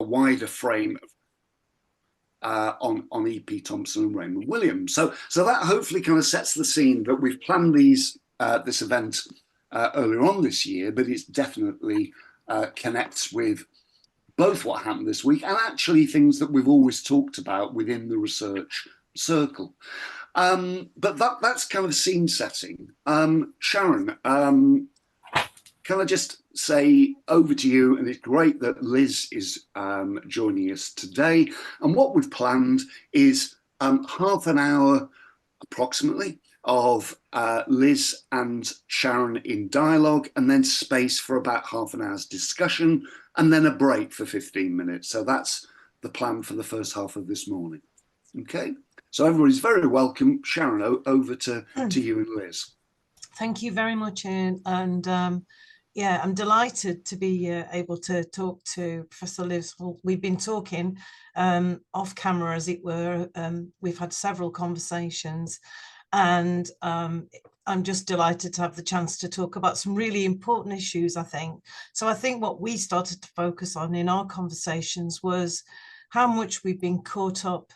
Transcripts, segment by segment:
wider frame on E.P. Thompson and Raymond Williams. So that hopefully kind of sets the scene that we've planned this event earlier on this year, but it definitely connects with both what happened this week and actually things that we've always talked about within the research circle. But that's kind of scene setting. Sharon, can I just say over to you, and it's great that Liz is joining us today. And what we've planned is half an hour approximately of Liz and Sharon in dialogue, and then space for about half an hour's discussion, and then a break for 15 minutes. So that's the plan for the first half of this morning. Okay, so everybody's very welcome. Sharon, over to you and Liz. Thank you very much, Ian. And yeah, I'm delighted to be able to talk to Professor Liz. Well, we've been talking off camera, as it were. We've had several conversations, and I'm just delighted to have the chance to talk about some really important issues, I think. So I think what we started to focus on in our conversations was how much we've been caught up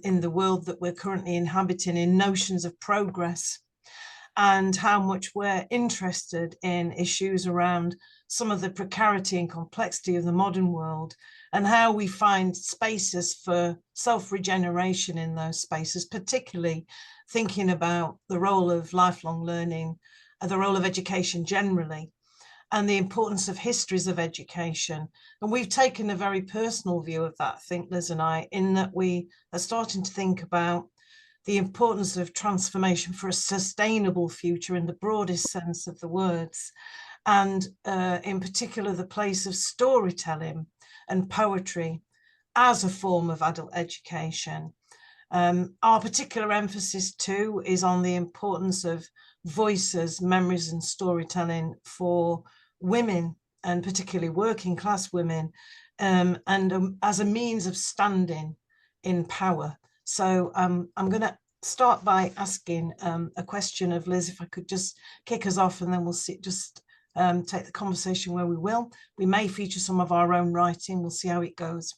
in the world that we're currently inhabiting in notions of progress, and how much we're interested in issues around some of the precarity and complexity of the modern world, and how we find spaces for self-regeneration in those spaces, particularly thinking about the role of lifelong learning, the role of education generally, and the importance of histories of education. And we've taken a very personal view of that, I think, Liz and I, in that we are starting to think about the importance of transformation for a sustainable future in the broadest sense of the words, and in particular the place of storytelling and poetry as a form of adult education. Our particular emphasis too is on the importance of voices, memories and storytelling for women, and particularly working class women, and as a means of standing in power. So I'm going to start by asking a question of Liz, if I could just kick us off, and then we'll take the conversation where we will. We may feature some of our own writing. We'll see how it goes.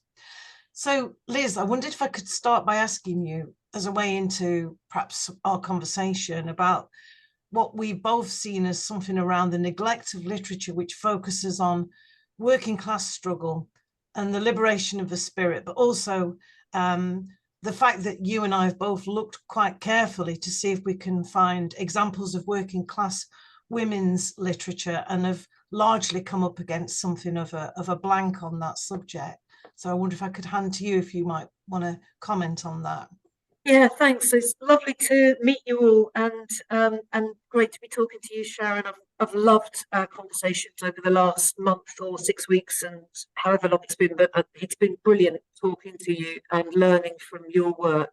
So Liz, I wondered if I could start by asking you, as a way into perhaps our conversation, about what we've both seen as something around the neglect of literature, which focuses on working class struggle and the liberation of the spirit, but also the fact that you and I have both looked quite carefully to see if we can find examples of working class women's literature, and have largely come up against something of a blank on that subject. So I wonder if I could hand to you if you might want to comment on that. Yeah, thanks. It's lovely to meet you all, and great to be talking to you, Sharon. I've loved our conversations over the last month or 6 weeks, and however long it's been, but it's been brilliant talking to you and learning from your work.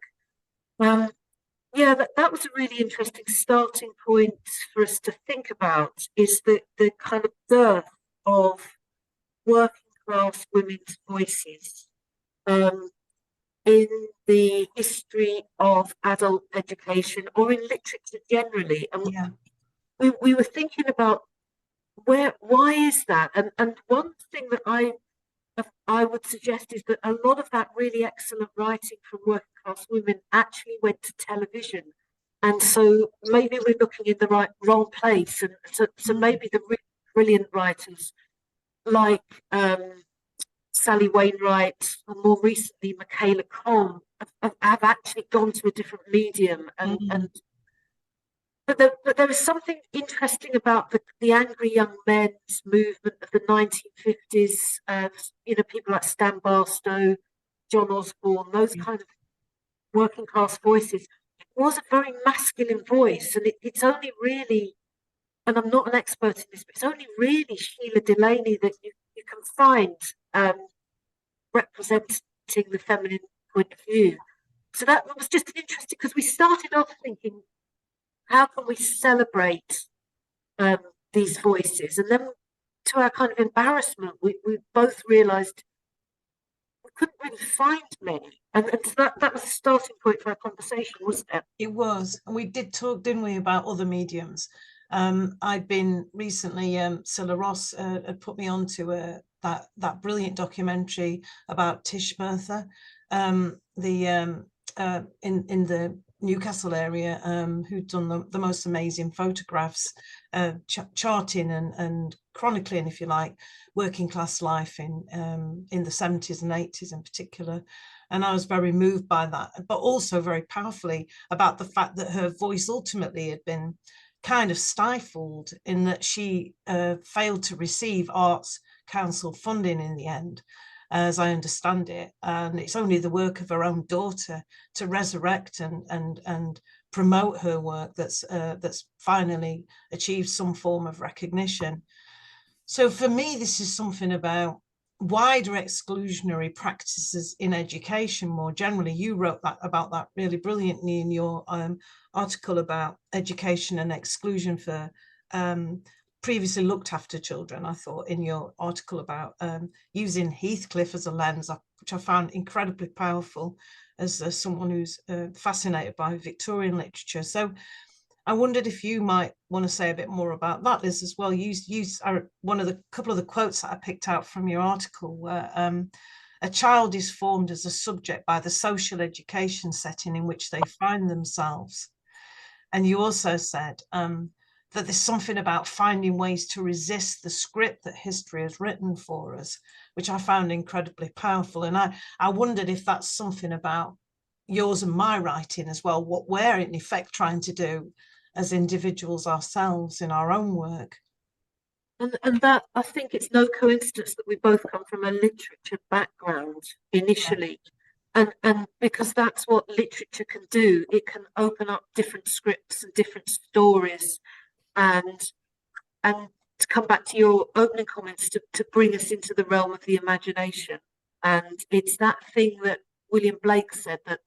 Yeah, that was a really interesting starting point for us to think about, is the kind of dearth of working class women's voices in the history of adult education, or in literature generally. And yeah, we were thinking about why is that? And one thing that I would suggest is that a lot of that really excellent writing from working class women actually went to television. And so maybe we're looking in the wrong place. And so maybe the really brilliant writers like Sally Wainwright, and more recently Michaela Cohn, have actually gone to a different medium. But there is something interesting about the angry young men's movement of the 1950s. People like Stan Barstow, John Osborne, those kind of working class voices. It was a very masculine voice, and it's only really, and I'm not an expert in this, but it's only really Sheila Delaney that you can find representing the feminine point of view. So that was just interesting, because we started off thinking, how can we celebrate these voices? And then, to our kind of embarrassment, we both realised we couldn't really find many. And so that was the starting point for our conversation, wasn't it? It was. And we did talk, didn't we, about other mediums. I'd been recently, Cilla Ross had put me on to that brilliant documentary about Tish Merthyr, in the Newcastle area, who'd done the most amazing photographs, charting and chronicling, if you like, working class life in the 70s and 80s in particular. And I was very moved by that, but also very powerfully about the fact that her voice ultimately had been kind of stifled, in that she failed to receive Arts Council funding in the end, as I understand it. And it's only the work of her own daughter to resurrect and promote her work that's finally achieved some form of recognition. So for me, this is something about wider exclusionary practices in education more generally. You wrote about that really brilliantly in your article about education and exclusion for previously looked after children. I thought in your article about using Heathcliff as a lens, which I found incredibly powerful as someone who's fascinated by Victorian literature. So I wondered if you might want to say a bit more about that, Liz, as well. Use couple of the quotes that I picked out from your article, where a child is formed as a subject by the social education setting in which they find themselves. And you also said that there's something about finding ways to resist the script that history has written for us, which I found incredibly powerful. And I wondered if that's something about yours and my writing as well, what we're in effect trying to do as individuals ourselves in our own work. And that, I think it's no coincidence that we both come from a literature background initially. Yeah. And because that's what literature can do, it can open up different scripts and different stories, and to come back to your opening comments, to bring us into the realm of the imagination. And it's that thing that William Blake said, that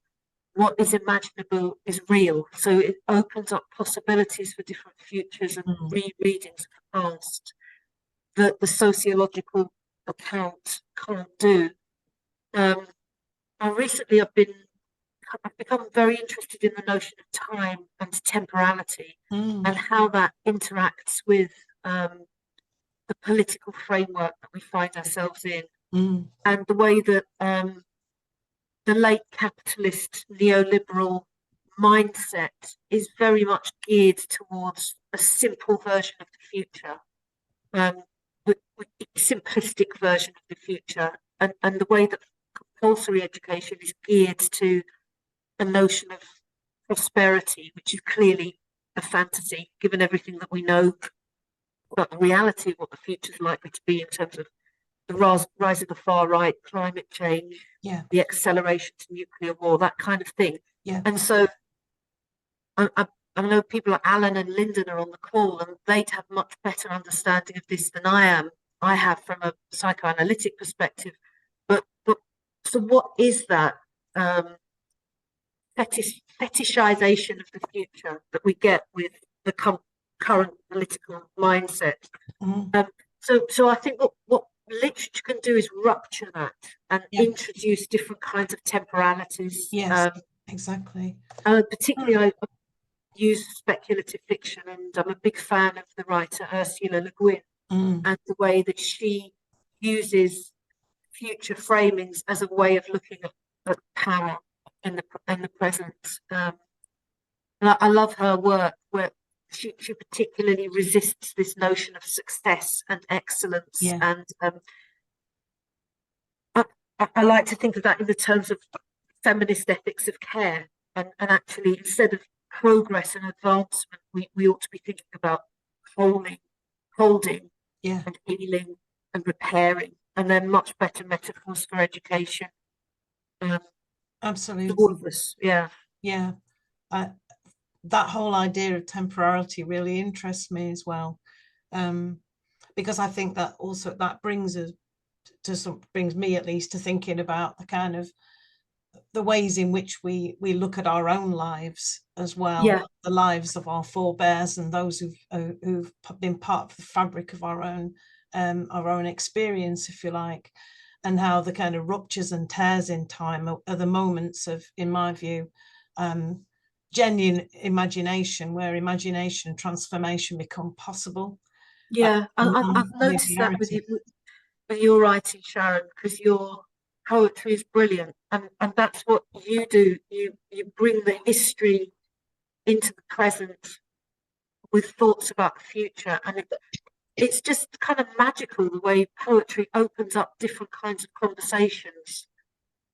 what is imaginable is real. So it opens up possibilities for different futures and rereadings of the past that the sociological account can't do. And recently I've become very interested in the notion of time and temporality, and how that interacts with the political framework that we find ourselves in, and the way that the late capitalist neoliberal mindset is very much geared towards a simple version of the future, with a simplistic version of the future, and the way that compulsory education is geared to a notion of prosperity, which is clearly a fantasy, given everything that we know about the reality of what the future is likely to be in terms of the rise of the far right, climate change, the acceleration to nuclear war, that kind of thing. Yeah. And so I know people like Alan and Lyndon are on the call, and they'd have much better understanding of this than I have from a psychoanalytic perspective. But so what is that fetishization of the future that we get with the current political mindset? So I think what literature can do is rupture that and introduce different kinds of temporalities. Yes, exactly. Particularly, I use speculative fiction, and I'm a big fan of the writer Ursula Le Guin, and the way that she uses future framings as a way of looking at power in the present. And I love her work, where she particularly resists this notion of success and excellence. And I like to think of that in the terms of feminist ethics of care, and actually, instead of progress and advancement, we ought to be thinking about holding and healing and repairing, and then much better metaphors for education. Absolutely. All of us. That whole idea of temporality really interests me as well, because I think that also that brings me at least to thinking about the kind of the ways in which we look at our own lives as well, the lives of our forebears and those who've been part of the fabric of our own experience, if you like, and how the kind of ruptures and tears in time are the moments of, in my view, genuine imagination, where imagination and transformation become possible. I've noticed that with you. with your writing, Sharon, because your poetry is brilliant, and that's what you do. You bring the history into the present with thoughts about the future, and it's just kind of magical the way poetry opens up different kinds of conversations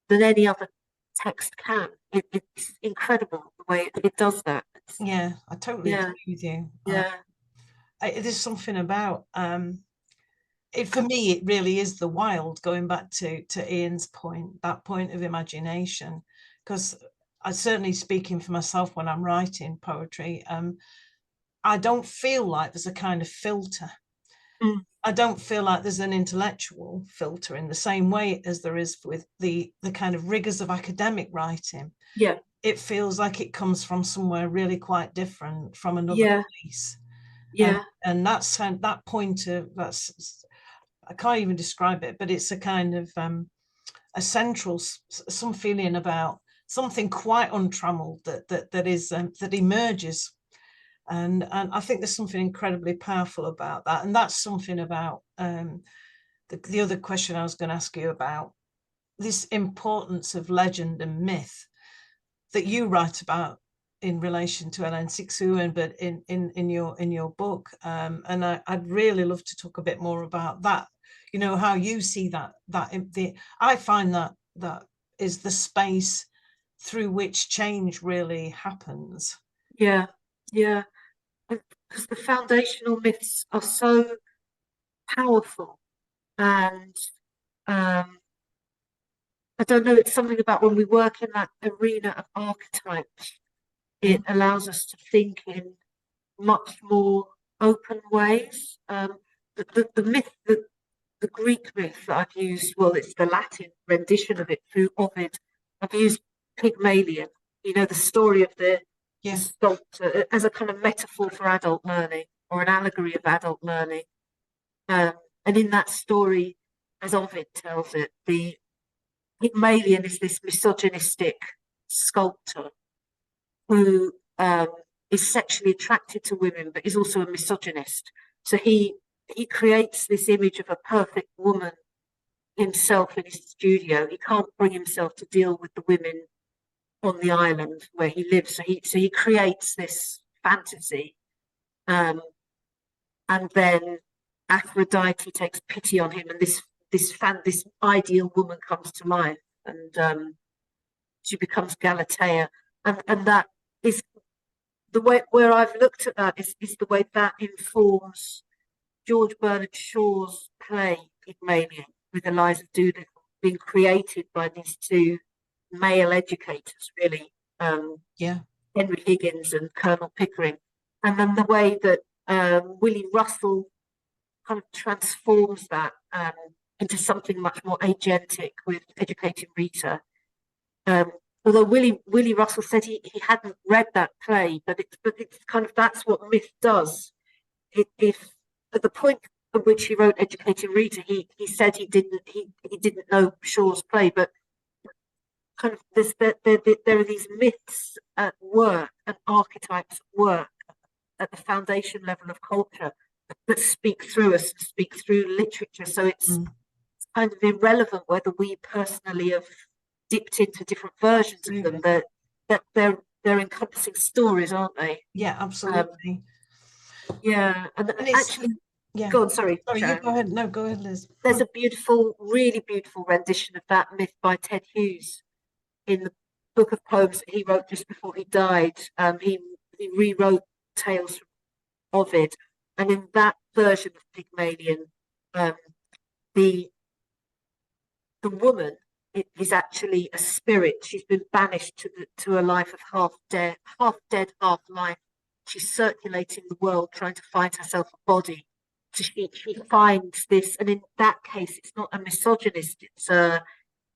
than any other text can. It's incredible the way it does that. Yeah, I totally agree with you. Yeah. There's something about for me, it really is the wild, going back to Ian's point, that point of imagination, because I certainly, speaking for myself when I'm writing poetry, I don't feel like there's a kind of filter. I don't feel like there's an intellectual filter in the same way as there is with the kind of rigors of academic writing. Yeah. It feels like it comes from somewhere really quite different, from another place. Yeah. And that's that point of, I can't even describe it, but it's a kind of a central, some feeling about something quite untrammeled that emerges. And I think there's something incredibly powerful about that. And that's something about the other question I was going to ask you about, this importance of legend and myth that you write about in relation to Ellen Sixu, but in your book. And I'd really love to talk a bit more about that. You know, how you see that I find that is the space through which change really happens. Yeah. Because the foundational myths are so powerful, and I don't know, it's something about when we work in that arena of archetypes, it allows us to think in much more open ways. The myth, the Greek myth that I've used, well, it's the Latin rendition of it through Ovid. I've used Pygmalion, you know, the story of the sculptor, as a kind of metaphor for adult learning, or an allegory of adult learning. And in that story, as Ovid tells it, the Pygmalion is this misogynistic sculptor who is sexually attracted to women, but is also a misogynist. So he creates this image of a perfect woman himself in his studio. He can't bring himself to deal with the women on the island where he lives. So he creates this fantasy, and then Aphrodite takes pity on him, and this ideal woman comes to life, and she becomes Galatea, and that is the way where I've looked at that is the way that informs George Bernard Shaw's play Pygmalion, with Eliza Doolittle, being created by these two male educators, really, Henry Higgins and Colonel Pickering, and then the way that Willie Russell kind of transforms that into something much more agentic with Educating Rita. Although Willie Russell said he hadn't read that play, but it's kind of, that's what myth does. If at the point at which he wrote Educating Rita, he said he didn't know Shaw's play, but kind of there are these myths at work and archetypes at work at the foundation level of culture that speak through us and speak through literature. So it's kind of irrelevant whether we personally have dipped into different versions of them. They're encompassing stories, aren't they? Yeah, absolutely. And actually, go on. Sorry, you go ahead. No, go ahead, Liz. There's a beautiful, really beautiful rendition of that myth by Ted Hughes in the book of poems that he wrote just before he died. He rewrote tales from Ovid, and in that version of Pygmalion, the woman is actually a spirit. She's been banished to a life of half dead, half life. She's circulating the world, trying to find herself a body. So she finds this, and in that case, it's not a misogynist. It's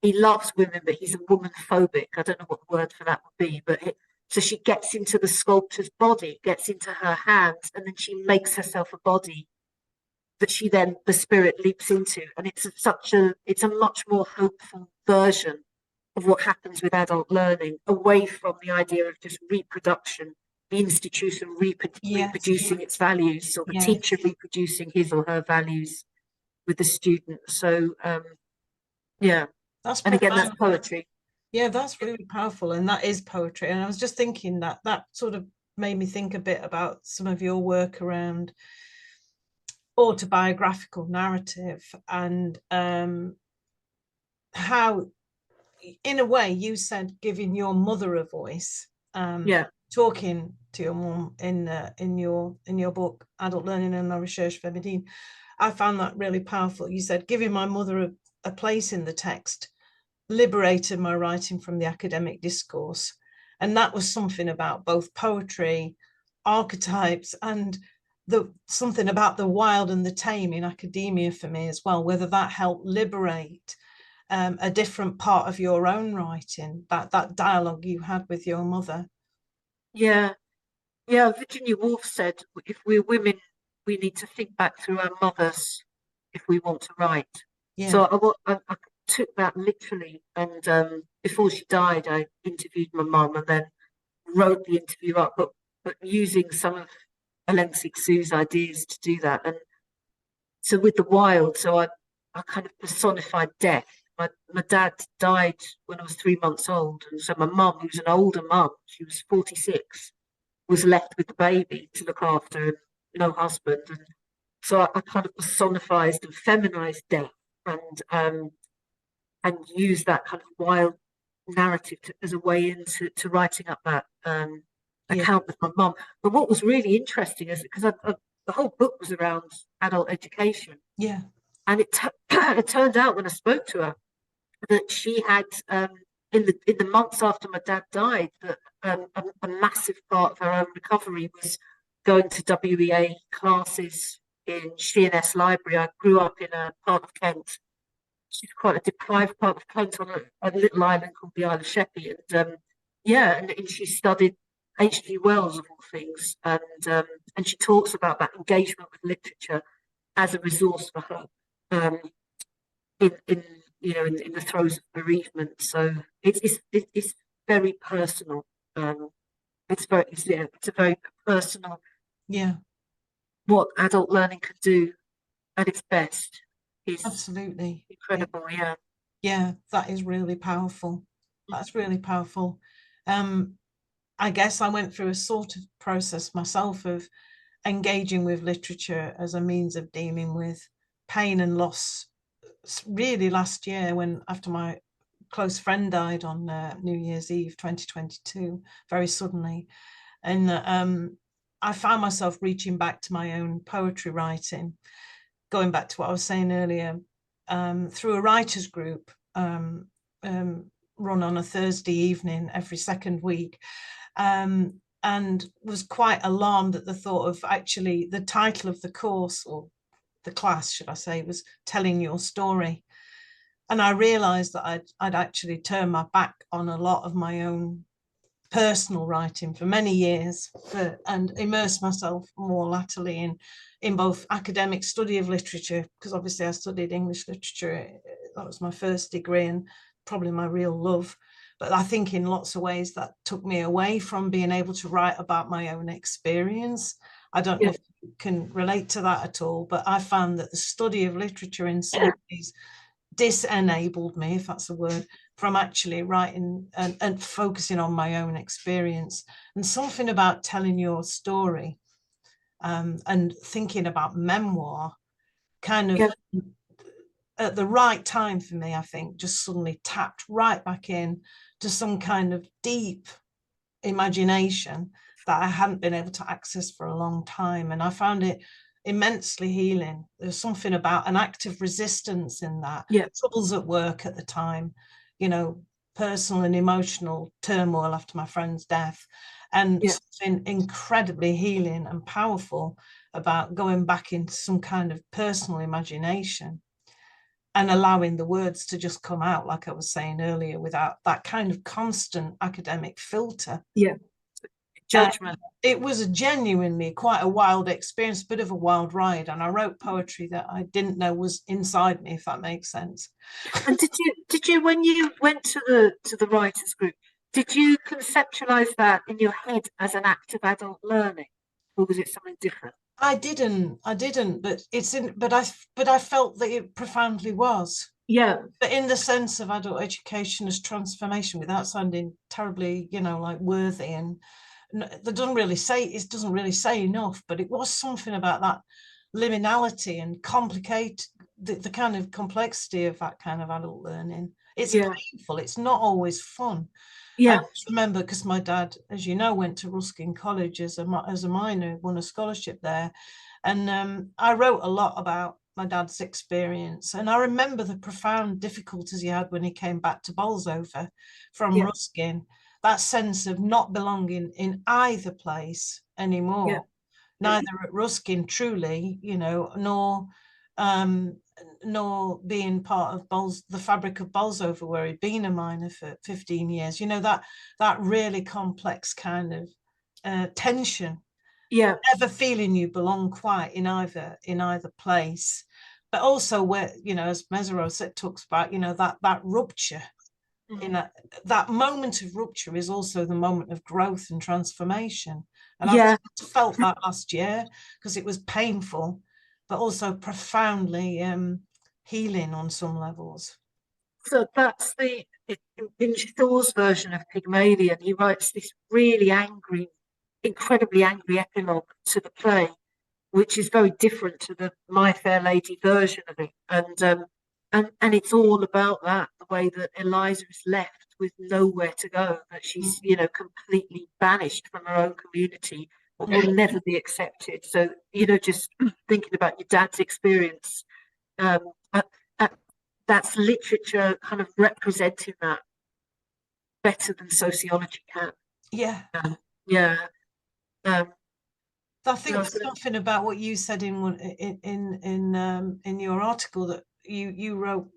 he loves women, but he's a woman phobic. I don't know what the word for that would be, but so she gets into the sculptor's body, gets into her hands, and then she makes herself a body that the spirit leaps into, and it's a much more hopeful version of what happens with adult learning, away from the idea of just reproduction, the institution reproducing its values, or the teacher reproducing his or her values. with the students. So yeah, That's and again, that's profound. poetry. Yeah, that's really powerful, and that is poetry. And I was just thinking that sort of made me think a bit about some of your work around autobiographical narrative, and how, in a way, you said giving your mother a voice. Yeah, talking to your mum in your book, Adult Learning and la Recherche Féminine. I found that really powerful. You said giving my mother a place in the text liberated my writing from the academic discourse. And that was something about both poetry, archetypes, and something about the wild and the tame in academia for me as well, whether that helped liberate a different part of your own writing, that dialogue you had with your mother. yeah. Virginia Woolf said, if we're women, we need to think back through our mothers if we want to write. Yeah. So I took that literally, and before she died, I interviewed my mum and then wrote the interview up, but using some of Alexic Sue's ideas to do that. And so with the wild, so I kind of personified death. My dad died when I was 3 months old, and so my mum, who's an older mum, she was 46, was left with the baby to look after, and no husband. And so I kind of personified and feminized death, and used that kind of wild narrative as a way into writing up that account with my mum. But what was really interesting is because the whole book was around adult education. Yeah. And it turned out when I spoke to her that she had in the months after my dad died, that a massive part of her own recovery was going to WEA classes in Sheerness Library. I grew up in a part of Kent. She's quite a deprived part of Kent on a little island called the Isle of Sheppey, and she studied H.G. Wells of all things, and she talks about that engagement with literature as a resource for her in the throes of bereavement. So it's very personal. It's a very personal. Yeah. What adult learning can do at its best is absolutely incredible. Yeah. Yeah, that is really powerful. That's really powerful. I guess I went through a sort of process myself of engaging with literature as a means of dealing with pain and loss, really last year, when after my close friend died on New Year's Eve 2022, very suddenly. And I found myself reaching back to my own poetry writing, going back to what I was saying earlier, through a writers group run on a Thursday evening every second week, and was quite alarmed at the thought of actually the title of the course, or the class, should I say, was Telling Your Story. And I realized that I'd actually turned my back on a lot of my own personal writing for many years, and immersed myself more latterly in both academic study of literature, because obviously I studied English literature. That was my first degree and probably my real love. But I think in lots of ways that took me away from being able to write about my own experience. I don't know if you can relate to that at all, but I found that the study of literature in some ways disenabled me, if that's a word, from actually writing and focusing on my own experience. And something about telling your story and thinking about memoir kind of at the right time for me, I think, just suddenly tapped right back in to some kind of deep imagination that I hadn't been able to access for a long time. And I found it immensely healing. There's something about an act of resistance in that. Troubles at work at the time, personal and emotional turmoil after my friend's death, and something incredibly healing and powerful about going back into some kind of personal imagination and allowing the words to just come out, like I was saying earlier, without that kind of constant academic filter. Judgment. It was genuinely quite a wild experience, a bit of a wild ride, and I wrote poetry that I didn't know was inside me, if that makes sense. And did you when you went to the writers group, did you conceptualize that in your head as an act of adult learning, or was it something different? I didn't, but but I felt that it profoundly was. Yeah, But in the sense of adult education as transformation, without sounding terribly, like worthy, and it doesn't really say enough, but it was something about that liminality and complicate the kind of complexity of that kind of adult learning. It's yeah, painful. It's not always fun. I yeah, just remember, because my dad, as you know, went to Ruskin College as a minor, won a scholarship there, and I wrote a lot about my dad's experience, and I remember the profound difficulties he had when he came back to Bolsover from yeah, Ruskin. That sense of not belonging in either place yeah, anymore, neither at Ruskin truly, um, nor being part of the fabric of Bolsover, where he'd been a miner for 15 years. That really complex kind of tension, yeah, never feeling you belong quite in either place, but also where, as Mesereau said, talks about, that rupture. That moment of rupture is also the moment of growth and transformation. And I yeah. felt that last year, because it was painful, but also profoundly healing on some levels. So that's in Shaw's version of Pygmalion, he writes this really angry, incredibly angry epilogue to the play, which is very different to the My Fair Lady version of it. And it's all about that, the way that Eliza is left with nowhere to go, that she's, completely banished from her own community, or will never be accepted. So, just thinking about your dad's experience, um, uh, uh, that's literature kind of representing that better than sociology can. Yeah. Yeah. Um, I think no, there's something about what you said in your article, that you wrote.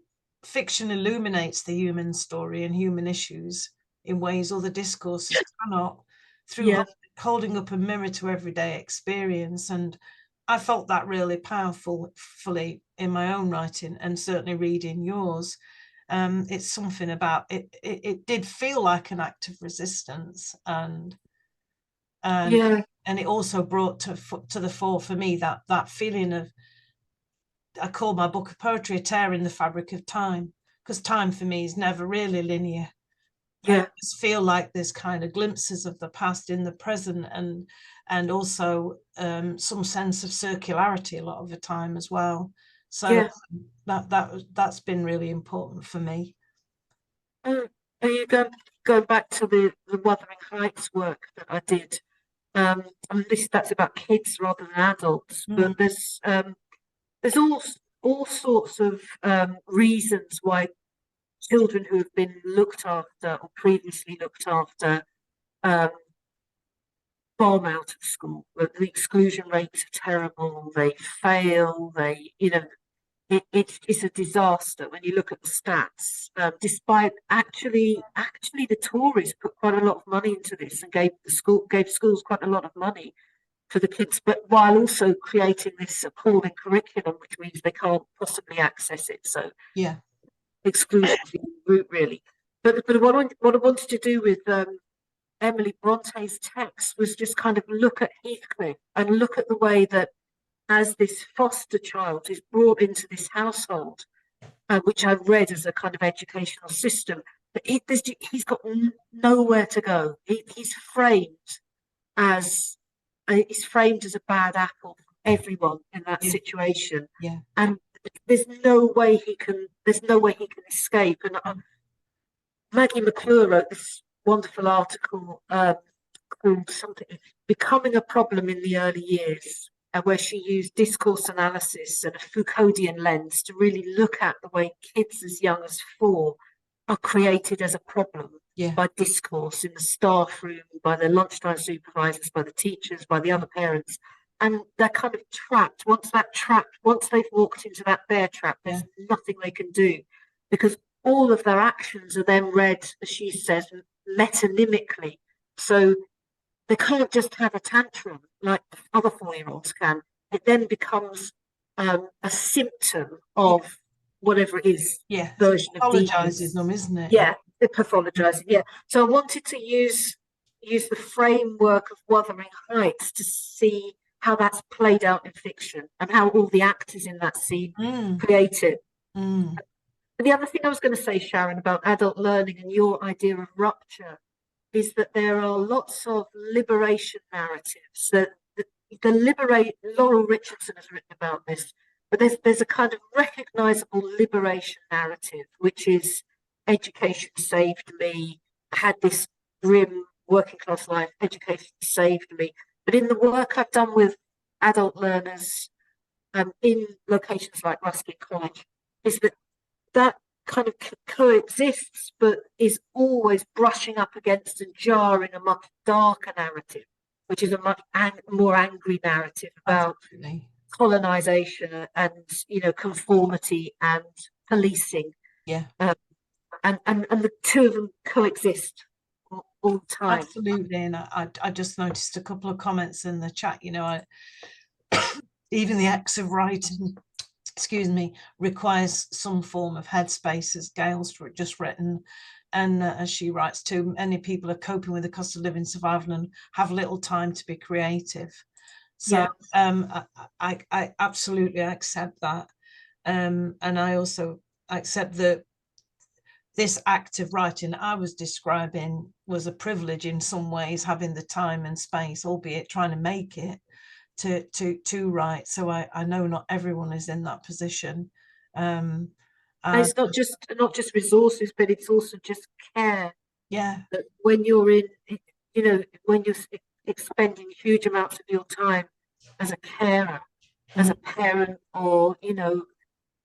Fiction illuminates the human story and human issues in ways other discourses cannot, through yeah, holding up a mirror to everyday experience. And I felt that really powerfully in my own writing, and certainly reading yours. It's something about it. It did feel like an act of resistance, and yeah, and it also brought to the fore for me that feeling of, I call my book of poetry a tear in the fabric of time, because time for me is never really linear. I yeah, just feel like there's kind of glimpses of the past in the present, and also some sense of circularity a lot of the time as well. So yeah. that's been really important for me. Are you going back to the Wuthering Heights work that I did? I mean, that's about kids rather than adults, but Mm. there's all sorts of reasons why children who have been looked after or previously looked after um, bomb out of school. The exclusion rates are terrible. They fail. It's a disaster when you look at the stats. Despite actually the Tories put quite a lot of money into this and gave schools quite a lot of money for the kids, but while also creating this appalling curriculum, which means they can't possibly access it. So Yeah. exclusion route really. But what I wanted to do with Emily Bronte's text was just kind of look at Heathcliff and look at the way that as this foster child is brought into this household, which I've read as a kind of educational system, but he's got nowhere to go. As he's framed as a bad apple for everyone in that Yeah. situation, Yeah. and there's no way he can. There's no way he can escape. And Maggie McClure wrote this wonderful article called something "Becoming a Problem in the Early Years," where she used discourse analysis and a Foucauldian lens to really look at the way kids as young as 4 are created as a problem Yeah. by discourse in the staff room, by the lunchtime supervisors, by the teachers, by the other parents. And they're kind of trapped. Once they've walked into that bear trap, there's nothing they can do, because all of their actions are then read, as she says, metonymically. So they can't just have a tantrum like other 4-year-olds can. It then becomes a symptom of whatever it is. Yeah. Version of Apologizes them, isn't it? Yeah, they're pathologizing. Yeah. So I wanted to use the framework of Wuthering Heights to see how that's played out in fiction and how all the actors in that scene create it. But the other thing I was going to say, Sharon, about adult learning and your idea of rupture is that there are lots of liberation narratives that Laurel Richardson has written about this, but there's a kind of recognizable liberation narrative, which is education saved me. I had this grim working class life, education saved me. But in the work I've done with adult learners in locations like Ruskin College, is that kind of coexists, but is always brushing up against and jarring a much darker narrative, which is a much more angry narrative about colonization and conformity and policing. Yeah. And the two of them coexist all the time. Absolutely. And I just noticed a couple of comments in the chat. Even the act of writing, requires some form of headspace, as Gail's just written. And as she writes too, many people are coping with the cost of living, survival, and have little time to be creative. So I absolutely accept that. And I also accept that this act of writing I was describing was a privilege in some ways, having the time and space, albeit trying to make it to write. So I know not everyone is in that position. And it's not just resources, but it's also just care. Yeah. That when you're when you're expending huge amounts of your time as a carer, as a parent, or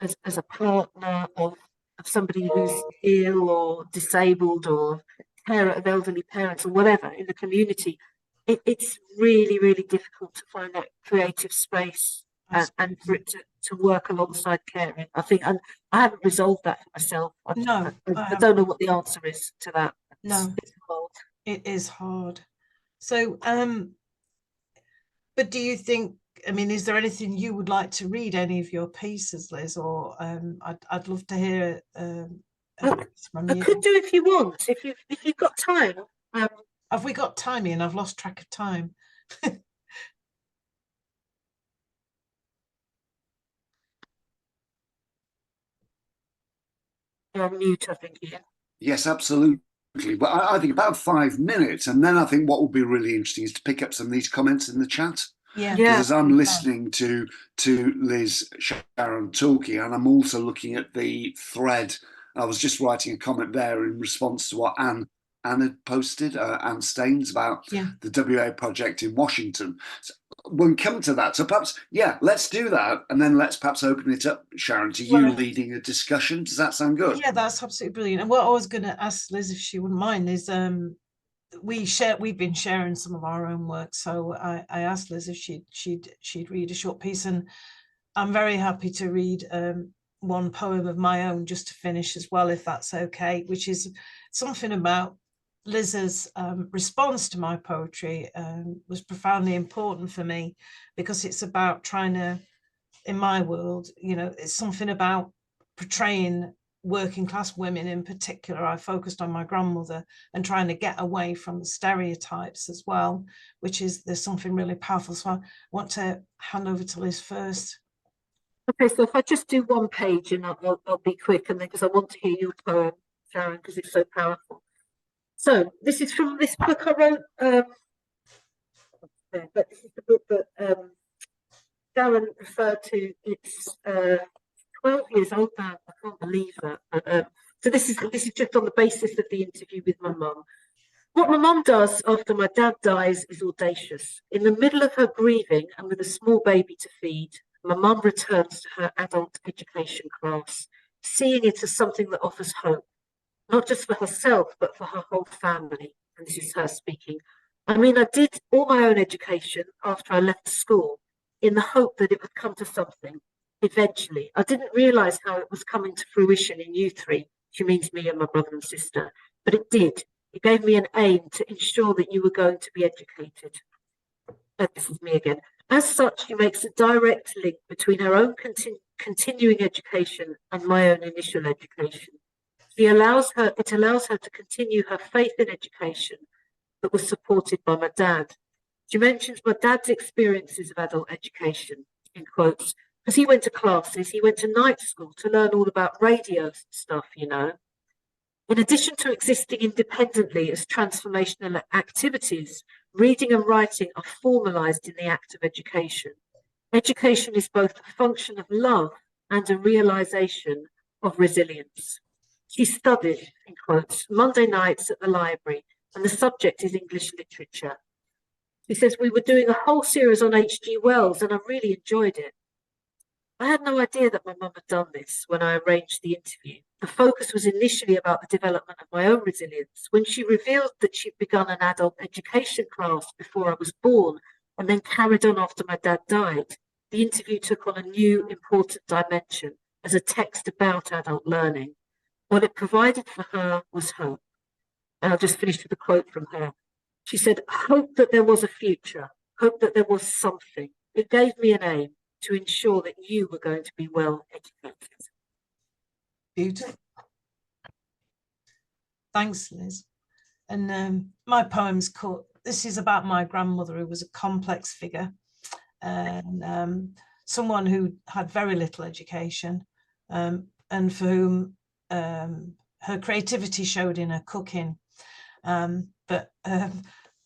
as a partner of somebody who's ill or disabled, or carer of elderly parents, or whatever in the community, it's really, really difficult to find that creative space and for it to work alongside caring. I think, and I haven't resolved that for myself. I don't know what the answer is to that. It's hard. It is hard. So, but do you think, is there anything you would like to read, any of your pieces, Liz? Or I'd love to hear from you. I could do if you want, if you've got time. Have we got time, Ian? I've lost track of time. You're on mute, I think, Ian. Yes, absolutely. But I think about 5 minutes, and then I think what will be really interesting is to pick up some of these comments in the chat. Yeah. Because as I'm listening to Liz, Sharon talking, and I'm also looking at the thread. I was just writing a comment there in response to what Anne had posted, Anne Staines, about the WA project in Washington. So we'll come to that. So perhaps, let's do that. And then let's perhaps open it up, Sharon, to you leading a discussion. Does that sound good? Yeah, that's absolutely brilliant. And what I was going to ask Liz, if she wouldn't mind, is we've been sharing some of our own work. So I asked Liz if she'd read a short piece, and I'm very happy to read one poem of my own just to finish as well, if that's okay, which is something about Liz's response to my poetry was profoundly important for me, because it's about trying to, in my world, it's something about portraying working class women in particular. I focused on my grandmother and trying to get away from the stereotypes as well, there's something really powerful. So I want to hand over to Liz first. Okay, so if I just do one page, and I'll be quick, and then because I want to hear your poem, Sharon, because it's so powerful. So this is from this book I wrote, but this is the book that Sharon referred to. It's 12 years old now. I can't believe that. So this is just on the basis of the interview with my mum. What my mum does after my dad dies is audacious. In the middle of her grieving and with a small baby to feed, my mum returns to her adult education class, seeing it as something that offers hope. Not just for herself, but for her whole family. And this is her speaking. I did all my own education after I left school in the hope that it would come to something eventually. I didn't realise how it was coming to fruition in you three. She means me and my brother and sister. But it did. It gave me an aim to ensure that you were going to be educated. This is me again. As such, she makes a direct link between her own continuing education and my own initial education. It allows her to continue her faith in education that was supported by my dad. She mentions my dad's experiences of adult education, in quotes, because he went to classes, he went to night school to learn all about radios and stuff, you know. In addition to existing independently as transformational activities, reading and writing are formalised in the act of education. Education is both a function of love and a realisation of resilience. She studied, in quotes, Monday nights at the library, and the subject is English literature. She says, we were doing a whole series on H.G. Wells, and I really enjoyed it. I had no idea that my mum had done this when I arranged the interview. The focus was initially about the development of my own resilience. When she revealed that she'd begun an adult education class before I was born and then carried on after my dad died, the interview took on a new important dimension as a text about adult learning. What it provided for her was hope. And I'll just finish with a quote from her. She said, hope that there was a future, hope that there was something. It gave me an aim to ensure that you were going to be well educated. Beautiful. Thanks, Liz. And my poem's called, this is about my grandmother, who was a complex figure and someone who had very little education and for whom her creativity showed in her cooking, but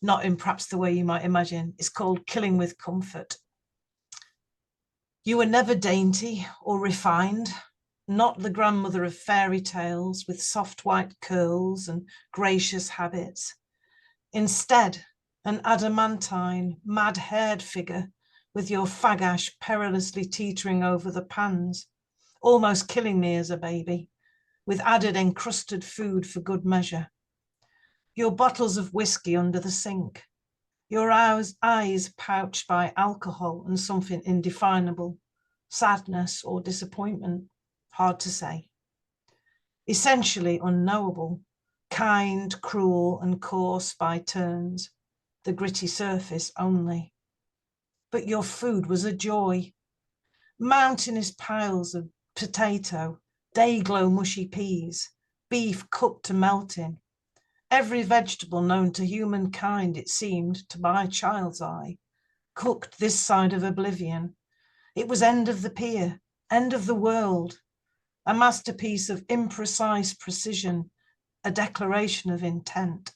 not in perhaps the way you might imagine. It's called Killing with Comfort. You were never dainty or refined, not the grandmother of fairy tales with soft white curls and gracious habits. Instead, an adamantine, mad-haired figure with your fagash perilously teetering over the pans, almost killing me as a baby, with added encrusted food for good measure. Your bottles of whiskey under the sink, your eyes pouched by alcohol and something indefinable, sadness or disappointment, hard to say. Essentially unknowable, kind, cruel and coarse by turns, the gritty surface only. But your food was a joy. Mountainous piles of potato, day-glow mushy peas, beef cooked to melting, every vegetable known to humankind, it seemed, to my child's eye, cooked this side of oblivion. It was end of the pier, end of the world, a masterpiece of imprecise precision, a declaration of intent.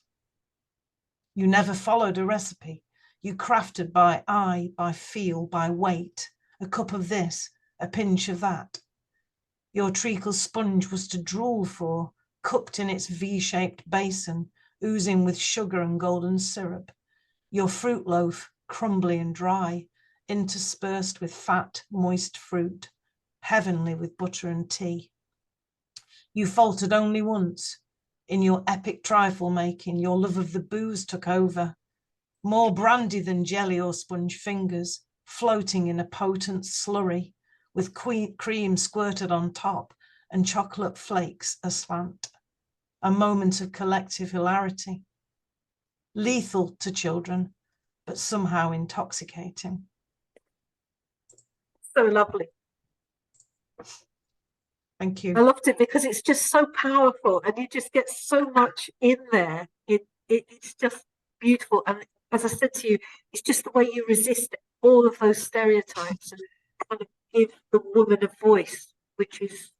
You never followed a recipe. You crafted by eye, by feel, by weight, a cup of this, a pinch of that. Your treacle sponge was to drool for, cooked in its V-shaped basin, oozing with sugar and golden syrup. Your fruit loaf, crumbly and dry, interspersed with fat, moist fruit, heavenly with butter and tea. You faltered only once. In your epic trifle making, your love of the booze took over. More brandy than jelly or sponge fingers, floating in a potent slurry, with cream squirted on top and chocolate flakes aslant. A moment of collective hilarity. Lethal to children, but somehow intoxicating. So lovely. Thank you. I loved it because it's just so powerful and you just get so much in there. It's just beautiful. And as I said to you, it's just the way you resist all of those stereotypes and kind of give the woman a voice, which is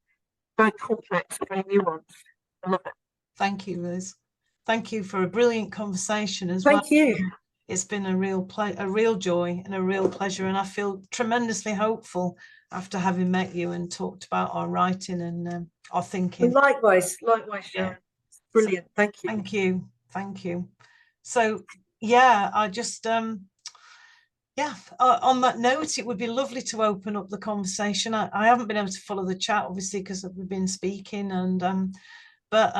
very complex, very nuanced. I love it. Thank you, Liz. Thank you for a brilliant conversation as well. Thank you. It's been a real joy and a real pleasure, and I feel tremendously hopeful after having met you and talked about our writing and our thinking. Likewise, Sharon. Yeah. Brilliant. Thank you. Thank you. So yeah, I just on that note, it would be lovely to open up the conversation. I haven't been able to follow the chat, obviously, because we've been speaking, and but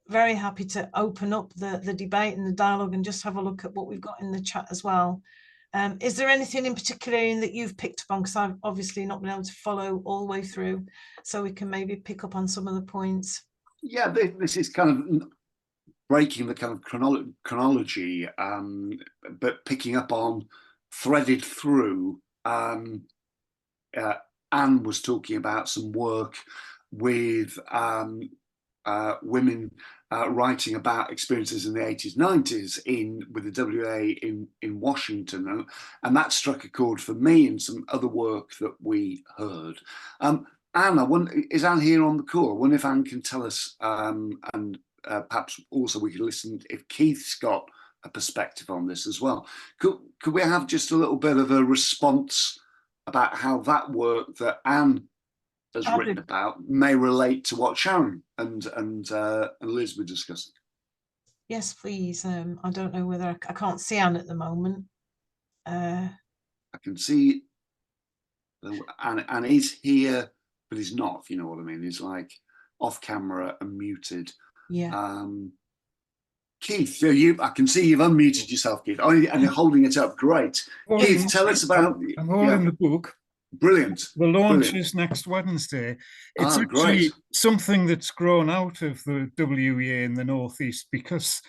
very happy to open up the debate and the dialogue and just have a look at what we've got in the chat as well. Is there anything in particular that you've picked up on? Because I've obviously not been able to follow all the way through, so we can maybe pick up on some of the points. Yeah, this is kind of breaking the kind of chronology, but picking up on, threaded through. Anne was talking about some work with women writing about experiences in the 80s, 90s with the WA in Washington, and that struck a chord for me and some other work that we heard. Anne, is Anne here on the call? I wonder if Anne can tell us, and perhaps also we could listen if Keith's got a perspective on this as well. Could we have just a little bit of a response about how that work that Anne has written about may relate to what Sharon and Liz were discussing? Yes, please. I don't know whether I can't see Anne at the moment. I can see Anne is here, but he's not, if you know what I mean. He's like off camera and muted. Yeah. Keith, I can see you've unmuted yourself, Keith, and you're holding it up. Great. Keith, tell us about... I'm holding the book. Brilliant. The launch is next Wednesday. It's actually something that's grown out of the WEA in the Northeast, because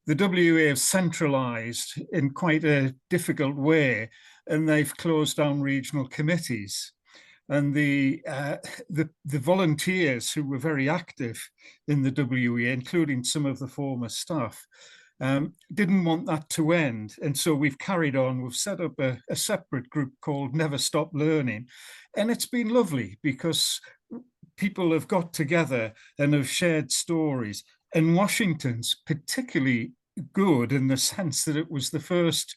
the WEA have centralised in quite a difficult way, and they've closed down regional committees. And the volunteers who were very active in the WEA, including some of the former staff, didn't want that to end. And so we've carried on. We've set up a separate group called Never Stop Learning. And it's been lovely because people have got together and have shared stories. And Washington's particularly good in the sense that it was the first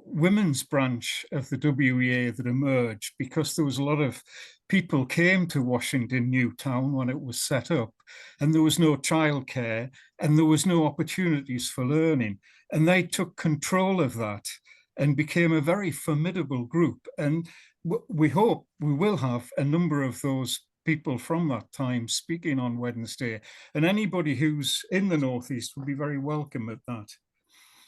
women's branch of the WEA that emerged, because there was a lot of people came to Washington Newtown when it was set up, and there was no childcare and there was no opportunities for learning, and they took control of that and became a very formidable group. And we hope we will have a number of those people from that time speaking on Wednesday, and anybody who's in the Northeast will be very welcome at that.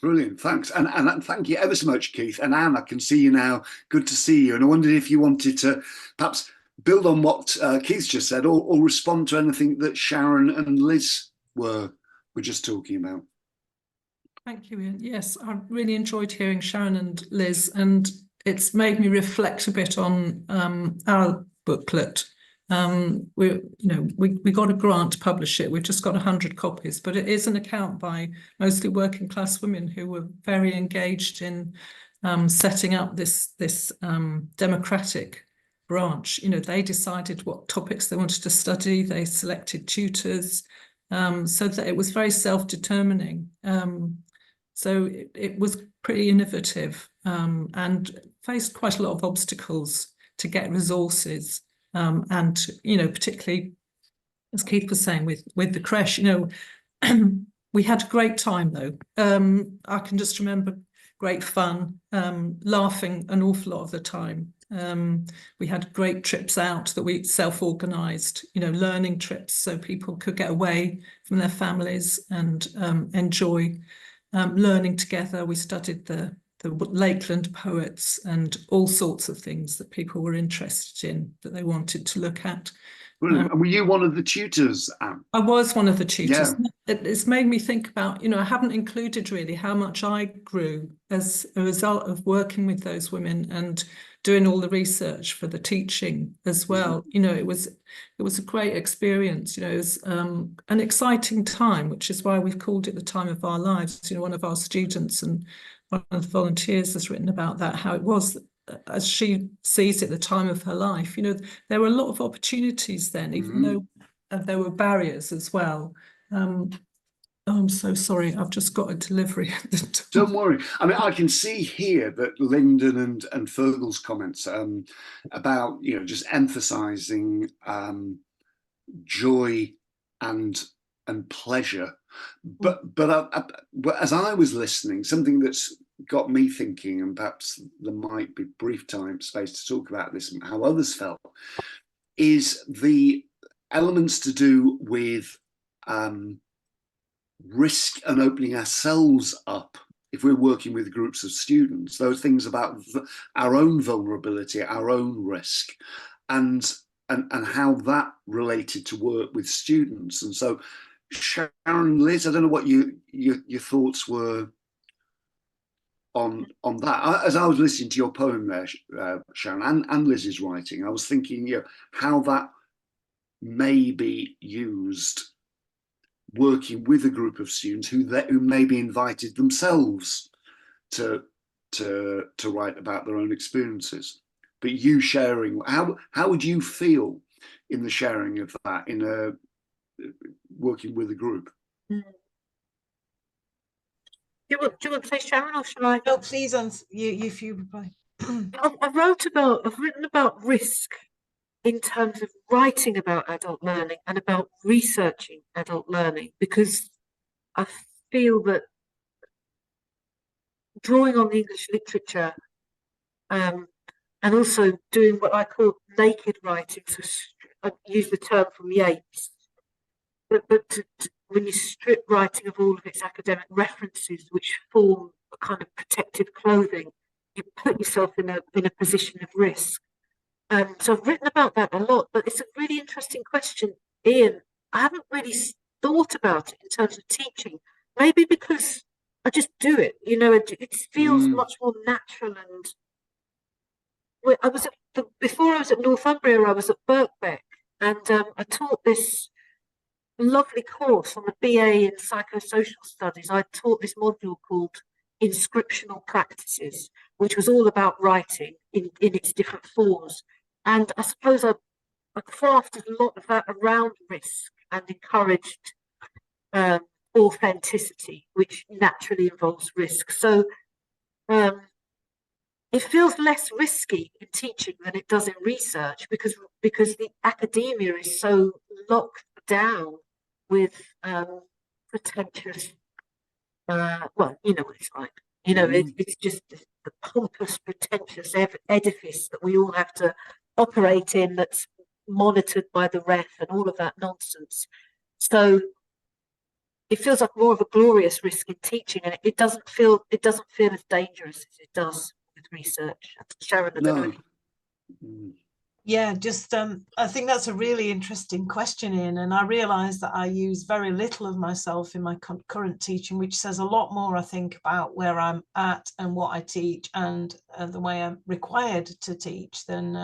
Brilliant, thanks. And thank you ever so much, Keith. And Anne, I can see you now. Good to see you. And I wondered if you wanted to perhaps build on what Keith's just said, or respond to anything that Sharon and Liz were just talking about. Thank you, Ian. Yes, I really enjoyed hearing Sharon and Liz, and it's made me reflect a bit on our booklet. We got a grant to publish it. We've just got 100 copies, but it is an account by mostly working class women who were very engaged in setting up this democratic branch. You know, they decided what topics they wanted to study. They selected tutors, so that it was very self-determining. So it was pretty innovative, and faced quite a lot of obstacles to get resources. And, you know, particularly, as Keith was saying, with the creche, you know, we had a great time, though. I can just remember great fun, laughing an awful lot of the time. We had great trips out that we self-organised, you know, learning trips so people could get away from their families and enjoy learning together. We studied the Lakeland poets and all sorts of things that people were interested in, that they wanted to look at. And were you one of the tutors, Anne? I was one of the tutors. Yeah. It's made me think about, you know, I haven't included really how much I grew as a result of working with those women and doing all the research for the teaching as well. Mm-hmm. You know, it was a great experience. You know, it was an exciting time, which is why we've called it the time of our lives. You know, one of our students and one of the volunteers has written about that, how it was, as she sees it, the time of her life. You know, there were a lot of opportunities then, even though there were barriers as well. Oh, I'm so sorry, I've just got a delivery. Don't worry. I mean, I can see here that Lyndon and Fergal's comments about, you know, just emphasising joy and pleasure. But as I was listening, something that's got me thinking, and perhaps there might be brief time space to talk about this and how others felt, is the elements to do with risk and opening ourselves up if we're working with groups of students. Those things about our own vulnerability, our own risk, and how that related to work with students. And so, Sharon, Liz, I don't know what your thoughts were on that. As I was listening to your poem there, Sharon, and Liz's writing, I was thinking, you know, how that may be used working with a group of students who maybe invited themselves to write about their own experiences. But you sharing, how would you feel in the sharing of that, in a working with a group? Do you want to say, Sharon, or shall I? No, please, if you reply. I've written about risk in terms of writing about adult learning and about researching adult learning, because I feel that drawing on the English literature and also doing what I call naked writing, so I use the term from Yeats, but when you strip writing of all of its academic references, which form a kind of protective clothing, you put yourself in a position of risk. So I've written about that a lot, but it's a really interesting question, Ian. I haven't really thought about it in terms of teaching, maybe because I just do it, you know, it feels much more natural. And before I was at Northumbria, I was at Birkbeck, and I taught this lovely course on the BA in psychosocial studies. I taught this module called Inscriptional Practices, which was all about writing in its different forms. And I suppose I crafted a lot of that around risk and encouraged authenticity, which naturally involves risk. So it feels less risky in teaching than it does in research, because the academia is so locked down with pretentious, well, you know what it's like. You know, it's just the pompous, pretentious edifice that we all have to operate in, that's monitored by the ref and all of that nonsense. So it feels like more of a glorious risk in teaching, and it doesn't feel as dangerous as it does with research. Sharon, I don't know. Yeah, just I think that's a really interesting question, Ian, and I realise that I use very little of myself in my current teaching, which says a lot more, I think, about where I'm at and what I teach and the way I'm required to teach than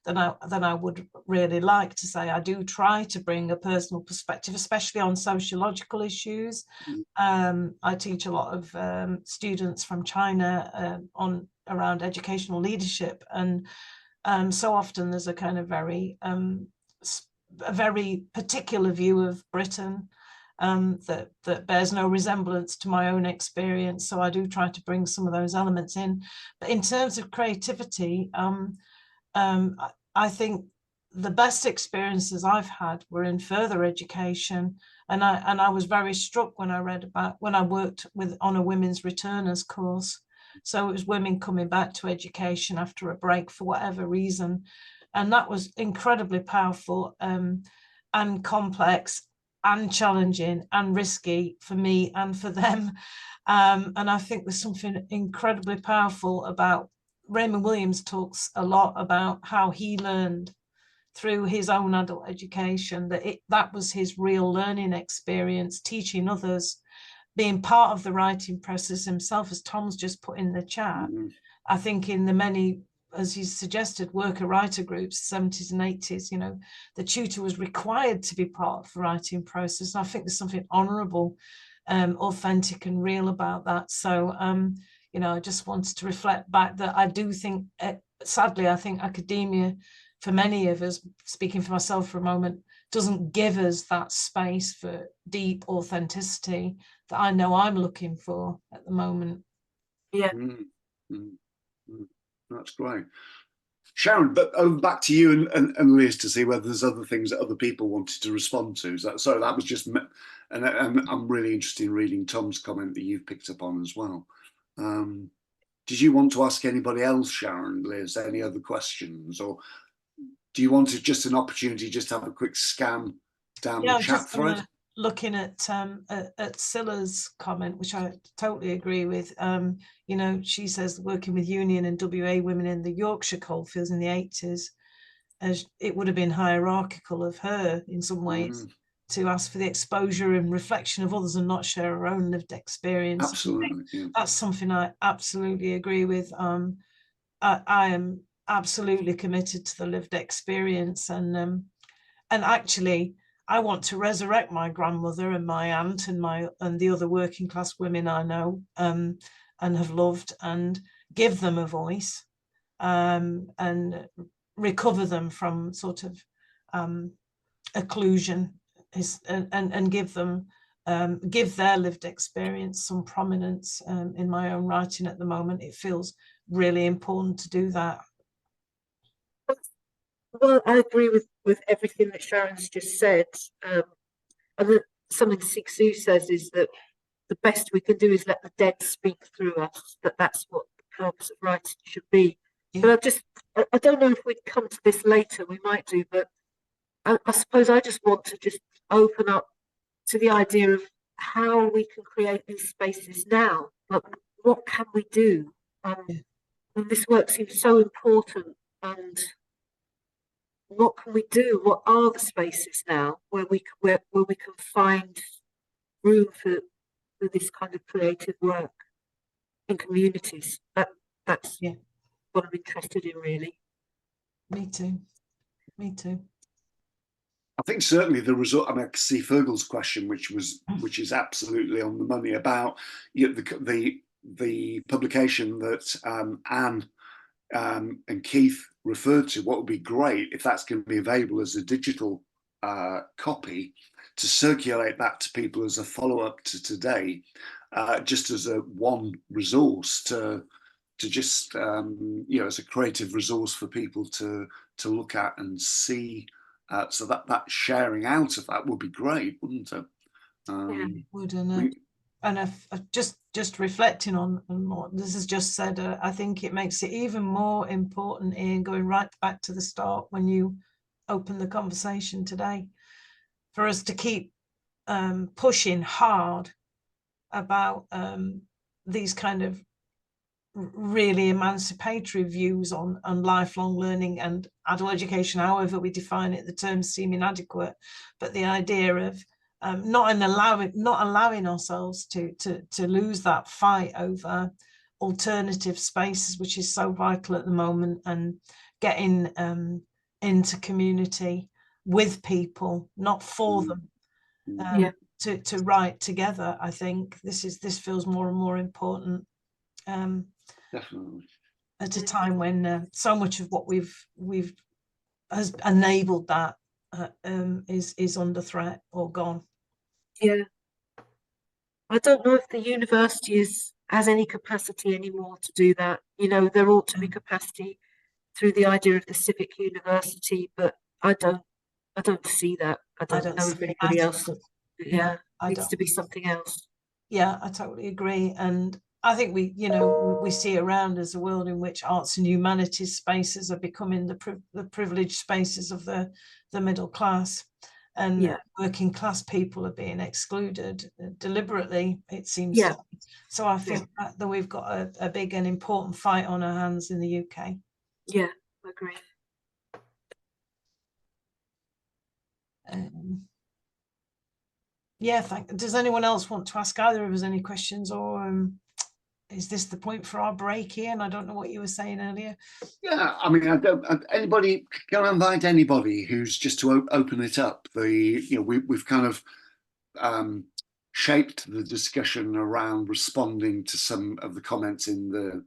I would really like to say. I do try to bring a personal perspective, especially on sociological issues. I teach a lot of students from China around educational leadership, and so often there's a kind of a very particular view of Britain that bears no resemblance to my own experience. So I do try to bring some of those elements in. But in terms of creativity, I think the best experiences I've had were in further education, and I was very struck when I worked on a women's returners course. So it was women coming back to education after a break for whatever reason. And that was incredibly powerful and complex and challenging and risky for me and for them. And I think there's something incredibly powerful about Raymond Williams talks a lot about how he learned through his own adult education, that was his real learning experience, teaching others, being part of the writing process himself, as Tom's just put in the chat. I think in the many, as he suggested, worker-writer groups, 70s and 80s, you know, the tutor was required to be part of the writing process. And I think there's something honourable, authentic and real about that. So, you know, I just wanted to reflect back that I do think, sadly, I think academia, for many of us, speaking for myself for a moment, doesn't give us that space for deep authenticity that I know I'm looking for at the moment. Yeah. That's great. Sharon, but over back to you and Liz to see whether there's other things that other people wanted to respond to. So that was just, and I'm really interested in reading Tom's comment that you've picked up on as well. Did you want to ask anybody else, Sharon, Liz, any other questions, or do you want just an opportunity just to have a quick scan down the chat thread? Looking at Scylla's comment, which I totally agree with. You know, she says working with union and WA women in the Yorkshire coalfields in the 80s, it would have been hierarchical of her in some ways to ask for the exposure and reflection of others and not share her own lived experience. Absolutely, yeah. That's something I absolutely agree with. I am absolutely committed to the lived experience, and And actually, I want to resurrect my grandmother and my aunt and the other working class women I know and have loved, and give them a voice and recover them from sort of occlusion, and give them give their lived experience some prominence in my own writing at the moment. It feels really important to do that. Well, I agree with everything that Sharon's just said. And something Sixu says is that the best we can do is let the dead speak through us, that's what the purpose of writing should be. Yeah. But I don't know if we'd come to this later, we might do, but I suppose I just want to just open up to the idea of how we can create these spaces now. Like, what can we do? And this work seems so important, and what can we do? What are the spaces now where we can find room for this kind of creative work in communities? That's what I'm interested in, really. Me too. Me too. I think certainly the result. I mean, I can see Fergal's question, which is absolutely on the money about the publication that Anne and Keith referred to. What would be great if that's going to be available as a digital copy, to circulate that to people as a follow-up to today, just as a one resource to just as a creative resource for people to look at and see. So that sharing out of that would be great, wouldn't it? It would, and just reflecting on what this has just said, I think it makes it even more important, Ian, going right back to the start when you opened the conversation today, for us to keep pushing hard about these kind of really emancipatory views on lifelong learning and adult education, however we define it. The terms seem inadequate, but the idea of not allowing ourselves to lose that fight over alternative spaces, which is so vital at the moment, and getting into community with people, not for them, to write together. I think this feels more and more important. Definitely. At a time when so much of what we've has enabled that is under threat or gone. Yeah, I don't know if the university has any capacity anymore to do that. There ought to be capacity through the idea of the civic university, but I don't see that. I don't know if anybody else. Yeah, needs to be something else. Yeah, I totally agree, and I think we see around as a world in which arts and humanities spaces are becoming the privileged spaces of the middle class, and working class people are being excluded deliberately, it seems. Yeah. So I think that we've got a big and important fight on our hands in the UK. Yeah, I agree. Does anyone else want to ask either of us any questions, or is this the point for our break, Ian? I don't know what you were saying earlier. Yeah, I mean, anybody, can I invite anybody who's just to open it up? We've kind of shaped the discussion around responding to some of the comments in the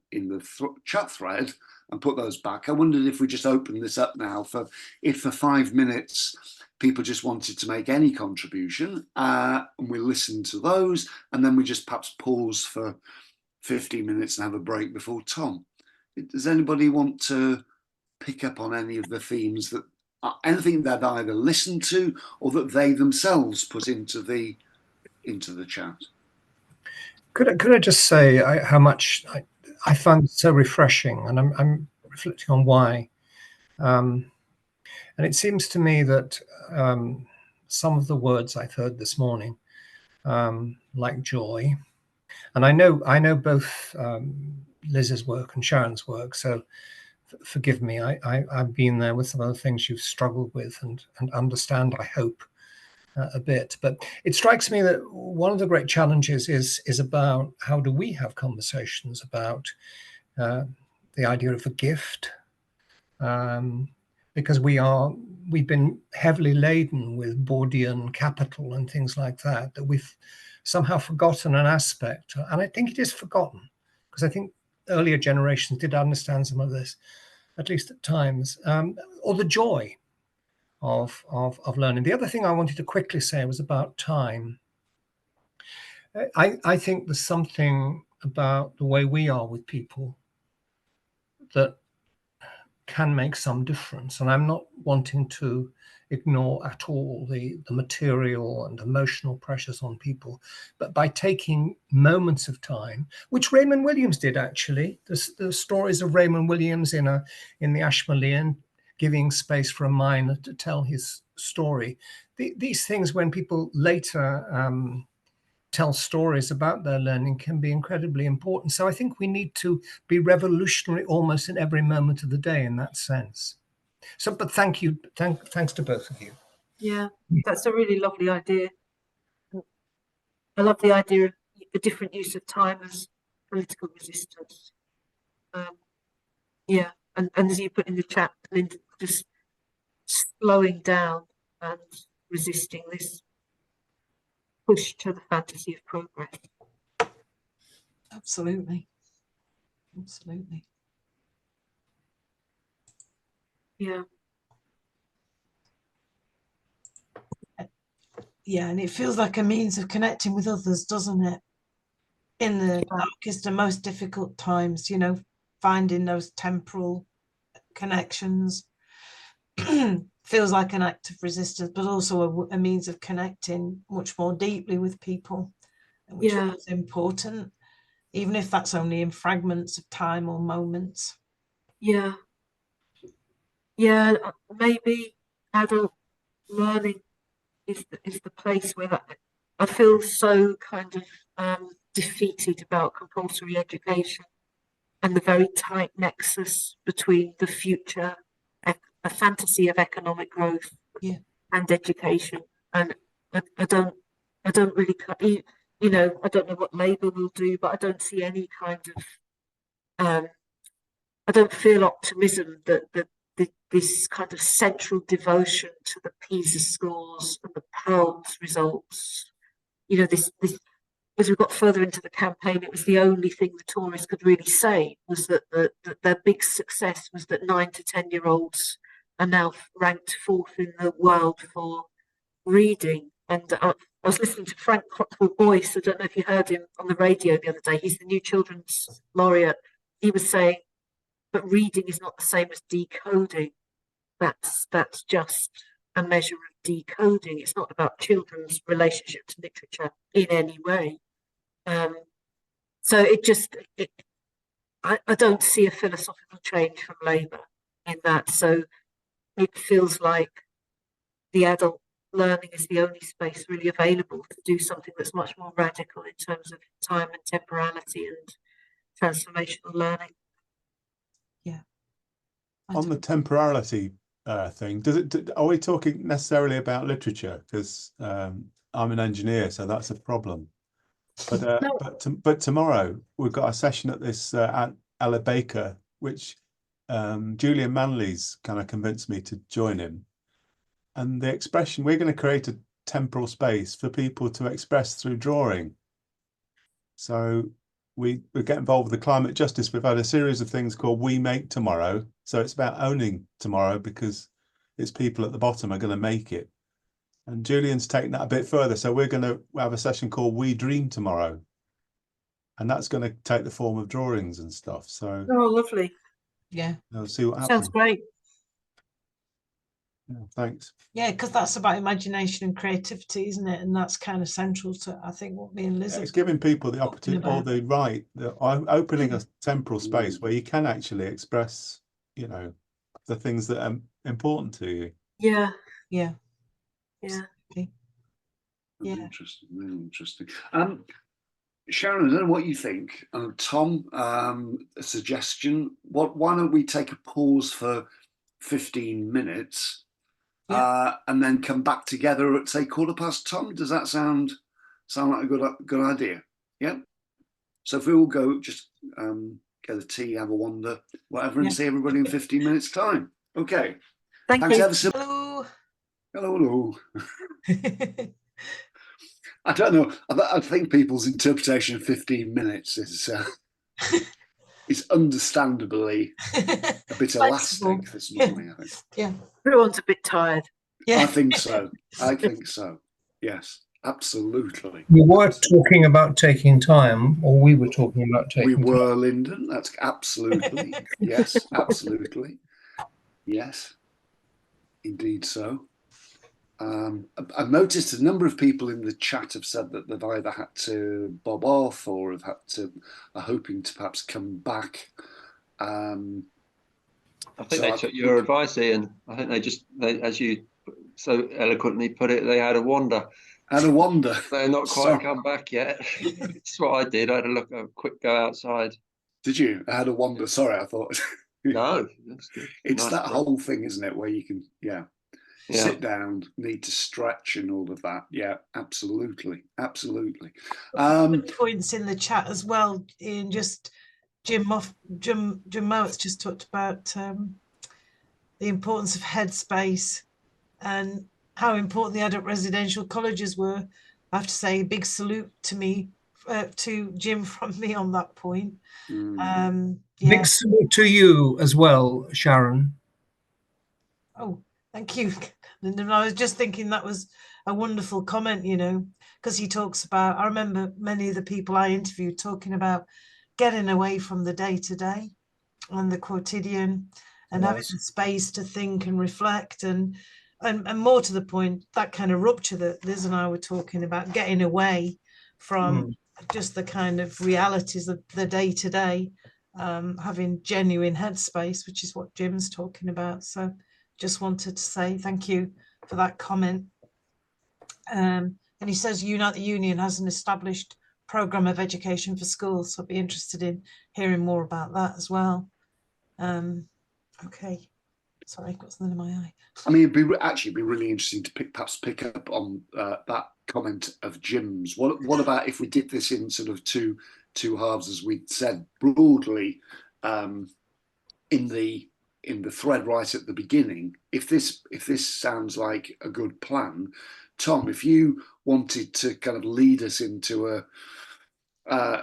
chat thread and put those back. I wondered if we just open this up now for 5 minutes people just wanted to make any contribution, and we listen to those, and then we just perhaps pause for 15 minutes and have a break before Tom. Does anybody want to pick up on any of the themes that anything they've either listened to or that they themselves put into the chat? Could I just say how much I find it so refreshing, and I'm reflecting on why. And it seems to me that some of the words I've heard this morning, like joy, and I know both Liz's work and Sharon's work, so forgive me, I've been there with some of the things you've struggled with and understand, I hope, a bit. But it strikes me that one of the great challenges is about how do we have conversations about the idea of a gift, because we've been heavily laden with Bordian capital and things like that, that we've somehow forgotten an aspect. And I think it is forgotten, because I think earlier generations did understand some of this, at least at times, or the joy of learning. The other thing I wanted to quickly say was about time. I think there's something about the way we are with people that can make some difference. And I'm not wanting to ignore at all the material and emotional pressures on people, but by taking moments of time, which Raymond Williams did actually, the stories of Raymond Williams in the Ashmolean, giving space for a miner to tell his story. These things, when people later tell stories about their learning, can be incredibly important. So I think we need to be revolutionary almost in every moment of the day in that sense. So, but thank you. Thanks to both of you. Yeah, that's a really lovely idea. I love the idea of the different use of time as political resistance. Yeah, and as you put in the chat, Linda, just slowing down and resisting this push to the fantasy of progress. Absolutely. Absolutely. Yeah. Yeah, and it feels like a means of connecting with others, doesn't it? In the darkest and most difficult times, you know, finding those temporal connections feels like an act of resistance, but also a means of connecting much more deeply with people, which is important, even if that's only in fragments of time or moments. Yeah. Yeah, maybe adult learning is the place where I feel so kind of defeated about compulsory education and the very tight nexus between the future, a fantasy of economic growth, and education. And I don't really, you know, I don't know what Labour will do, but I don't see any kind of, I don't feel optimism that this kind of central devotion to the PISA scores and the PIRLS results, you know, this as we got further into the campaign, it was the only thing the Tories could really say was that their big success was that 9 to 10-year-olds are now ranked 4th in the world for reading. And I was listening to Frank Boyce. I don't know if you heard him on the radio the other day. He's the new children's laureate. He was saying, but reading is not the same as decoding. That's just a measure of decoding. It's not about children's relationship to literature in any way. So I don't see a philosophical change from Labour in that. So it feels like the adult learning is the only space really available to do something that's much more radical in terms of time and temporality and transformational learning. Yeah. On the temporality thing, are we talking necessarily about literature? Because I'm an engineer, so that's a problem. But No. but tomorrow we've got a session at this at Ella Baker, which Julian Manley's kind of convinced me to join him. And the expression, we're going to create a temporal space for people to express through drawing. So we get involved with the climate justice. We've had a series of things called We Make Tomorrow. So it's about owning tomorrow, because it's people at the bottom are going to make it. And Julian's taken that a bit further. So we're going to have a session called We Dream Tomorrow. And that's going to take the form of drawings and stuff. So Oh, lovely. Yeah. we'll see what happens. Sounds great. Yeah, thanks. Yeah, because that's about imagination and creativity, isn't it? And that's kind of central to, I think, what me and Liz It's giving people the opportunity or the right, opening a temporal space where you can actually express, you know, the things that are important to you. Yeah. Yeah. Yeah. Yeah. Interesting, really interesting. Sharon, I don't know what you think. Tom, a suggestion. Why don't we take a pause for 15 minutes and then come back together at, say, 12:15? Tom, does that sound like a good idea? Yeah. So if we all go, just get a tea, have a wander, whatever, and see everybody in 15 minutes' time. Okay. Thank Thanks you. ever so. Hello. Hello. I don't know. I think people's interpretation of 15 minutes is understandably a bit elastic this morning, I think. Yeah. Everyone's a bit tired. Yeah. I think so. I think so. Yes, absolutely. You were talking about taking time, or we were talking about taking We time. were, Lyndon. That's absolutely. Yes, absolutely. Yes, indeed so. I've noticed a number of people in the chat have said that they've either had to bob off or have had to, are hoping to perhaps come back. I think they took your advice, Ian. I think they, as you so eloquently put it, they had a wander. Had a wander. They're not quite come back yet. It's what I did. I had a quick go outside. Did you? I had a wander. Sorry, I thought. No, that's good. It's Nice that break. whole thing, isn't it, where you can, sit down, need to stretch and all of that. Yeah, absolutely, absolutely. Points in the chat as well. Ian, just Jim Mowatt's just talked about the importance of headspace and how important the adult residential colleges were. I have to say a big salute to Jim from me on that point. Big salute to you as well, Sharon. Oh, thank you, Lyndon. I was just thinking that was a wonderful comment, because he talks about, I remember many of the people I interviewed talking about getting away from the day-to-day and the quotidian and having the space to think and reflect and more to the point, that kind of rupture that Liz and I were talking about, getting away from just the kind of realities of the day-to-day, having genuine headspace, which is what Jim's talking about. So just wanted to say thank you for that comment. And he says Unite the Union has an established programme of education for schools, so I'd be interested in hearing more about that as well. Okay, sorry, I've got something in my eye. I mean, it'd be really interesting to perhaps pick up on that comment of Jim's. What about if we did this in sort of two halves, as we said broadly in the thread right at the beginning? If this sounds like a good plan, Tom, if you wanted to kind of lead us into a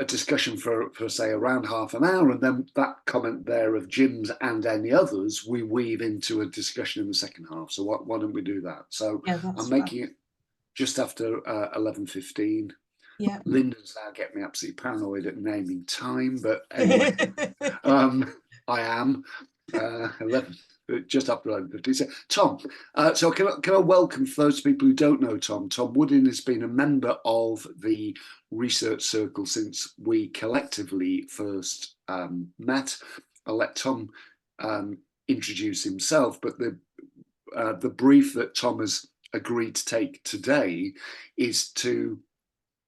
discussion for say around half an hour, and then that comment there of Jim's and any others we weave into a discussion in the second half. So why don't we do that? So yeah, I'm making it just after 11:15. Yeah, Lyndon's now getting me absolutely paranoid at naming time, but anyway, I am 11. Just after 11:50. So, Tom, so can I welcome, for those people who don't know Tom Woodin has been a member of the research circle since we collectively first met. I'll let Tom introduce himself, but the brief that Tom has agreed to take today is to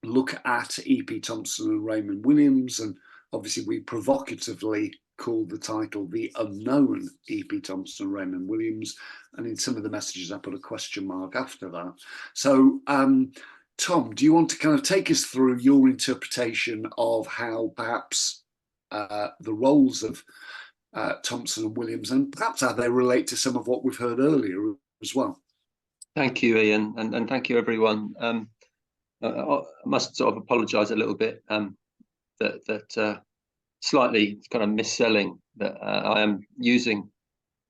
look at E.P. Thompson and Raymond Williams, and obviously we provocatively called the title The Unknown E.P. Thompson and Raymond Williams, and in some of the messages I put a question mark after that. So Tom, do you want to kind of take us through your interpretation of how perhaps the roles of Thompson and Williams, and perhaps how they relate to some of what we've heard earlier as well? Thank you, Ian, and thank you everyone. I must sort of apologise a little bit that slightly kind of misselling that I am using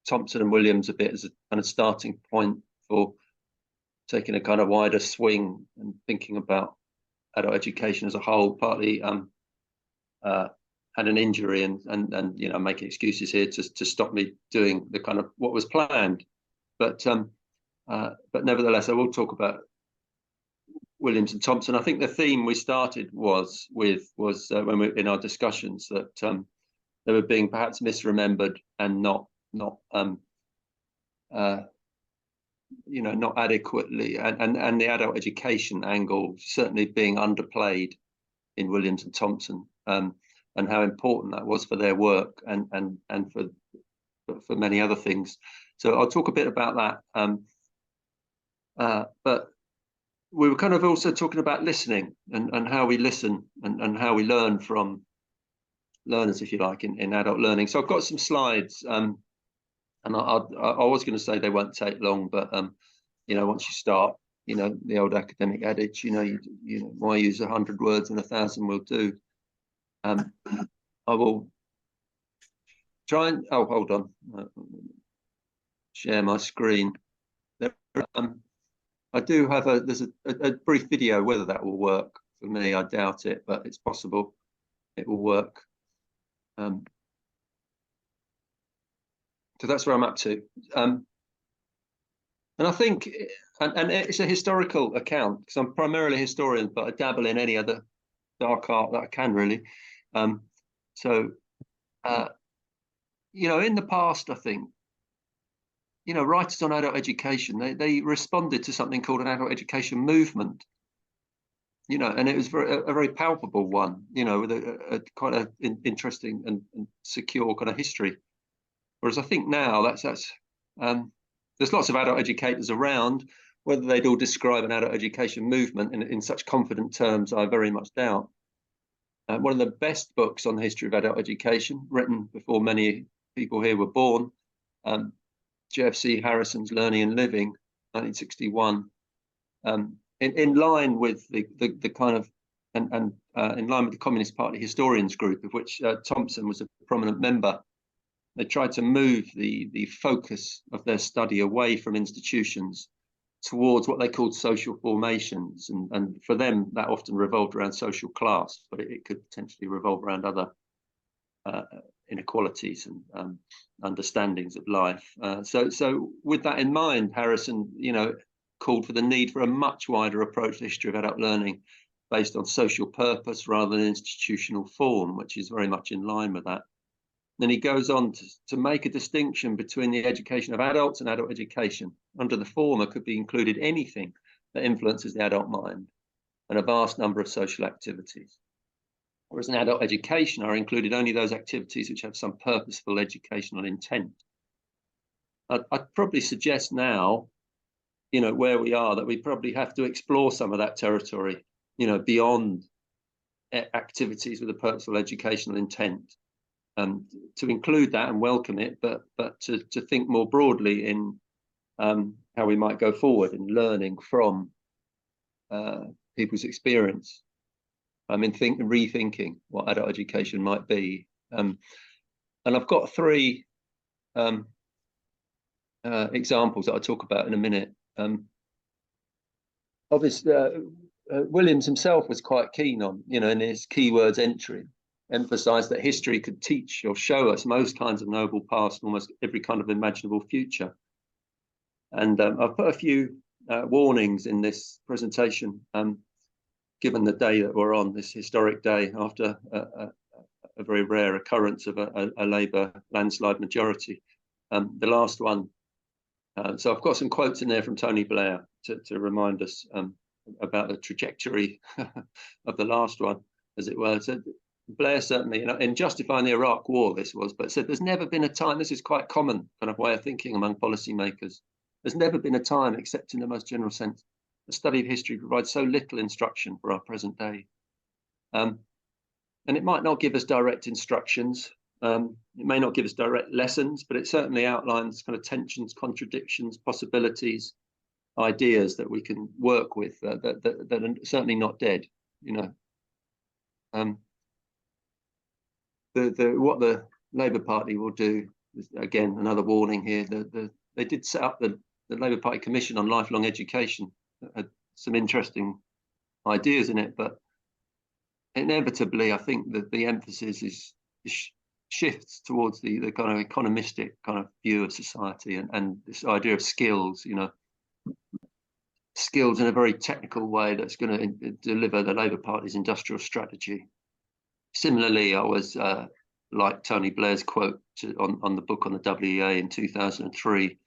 Thompson and Williams a bit as a kind of starting point for taking a kind of wider swing and thinking about adult education as a whole. Partly had an injury and making excuses here to stop me doing the kind of what was planned, but nevertheless I will talk about Williams and Thompson. I think the theme we started was when we in our discussions that they were being perhaps misremembered and not adequately, and the adult education angle certainly being underplayed in Williams and Thompson, and how important that was for their work and for many other things. So I'll talk a bit about that, but we were kind of also talking about listening and how we listen and how we learn from learners, if you like, in adult learning. So I've got some slides And I was going to say they won't take long, but you know, once you start, you know, the old academic adage, you know, why use 100 words and 1,000 will do. I will try and, oh, hold on, share my screen. I do have there's a brief video. Whether that will work for me, I doubt it, but it's possible it will work. So that's where I'm up to. And I think, and it's a historical account, because I'm primarily a historian, but I dabble in any other dark art that I can, really. You know, in the past, I think, you know, writers on adult education, they responded to something called an adult education movement, you know, and it was a very palpable one, you know, with a quite an interesting and secure kind of history. Whereas I think now there's lots of adult educators around. Whether they'd all describe an adult education movement in such confident terms, I very much doubt. One of the best books on the history of adult education, written before many people here were born, JFC Harrison's Learning and Living, 1961, in line with the kind of, and in line with the Communist Party Historians Group, of which Thompson was a prominent member. They tried to move the focus of their study away from institutions towards what they called social formations. And for them, that often revolved around social class, but it could potentially revolve around other inequalities and understandings of life. So with that in mind, Harrison, you know, called for the need for a much wider approach to the history of adult learning based on social purpose rather than institutional form, which is very much in line with that. Then he goes on to make a distinction between the education of adults and adult education. Under the former could be included anything that influences the adult mind and a vast number of social activities. Whereas in adult education are included only those activities which have some purposeful educational intent. I'd probably suggest now, you know, where we are, that we probably have to explore some of that territory, you know, beyond activities with a purposeful educational intent. To include that and welcome it, but to think more broadly in how we might go forward in learning from people's experience. I mean, rethinking what adult education might be. And I've got three examples that I'll talk about in a minute. Obviously, Williams himself was quite keen on, you know, in his keywords entry, emphasized that history could teach or show us most kinds of noble past and almost every kind of imaginable future. And I've put a few warnings in this presentation, given the day that we're on, this historic day after a very rare occurrence of a Labour landslide majority. The last one, so I've got some quotes in there from Tony Blair to remind us about the trajectory of the last one, as it were. So Blair certainly, you know, in justifying the Iraq War, this was, but said there's never been a time, this is quite common kind of way of thinking among policymakers, there's never been a time, except in the most general sense, the study of history provides so little instruction for our present day. And it might not give us direct instructions, it may not give us direct lessons, but it certainly outlines kind of tensions, contradictions, possibilities, ideas that we can work with that are certainly not dead, you know. What the Labour Party will do, again, another warning here, they did set up the Labour Party Commission on Lifelong Education, that had some interesting ideas in it, but inevitably I think that the emphasis shifts towards the kind of economistic kind of view of society and this idea of skills, you know, skills in a very technical way that's going to deliver the Labour Party's industrial strategy. Similarly, I was like Tony Blair's quote on the book on the WEA in 2003,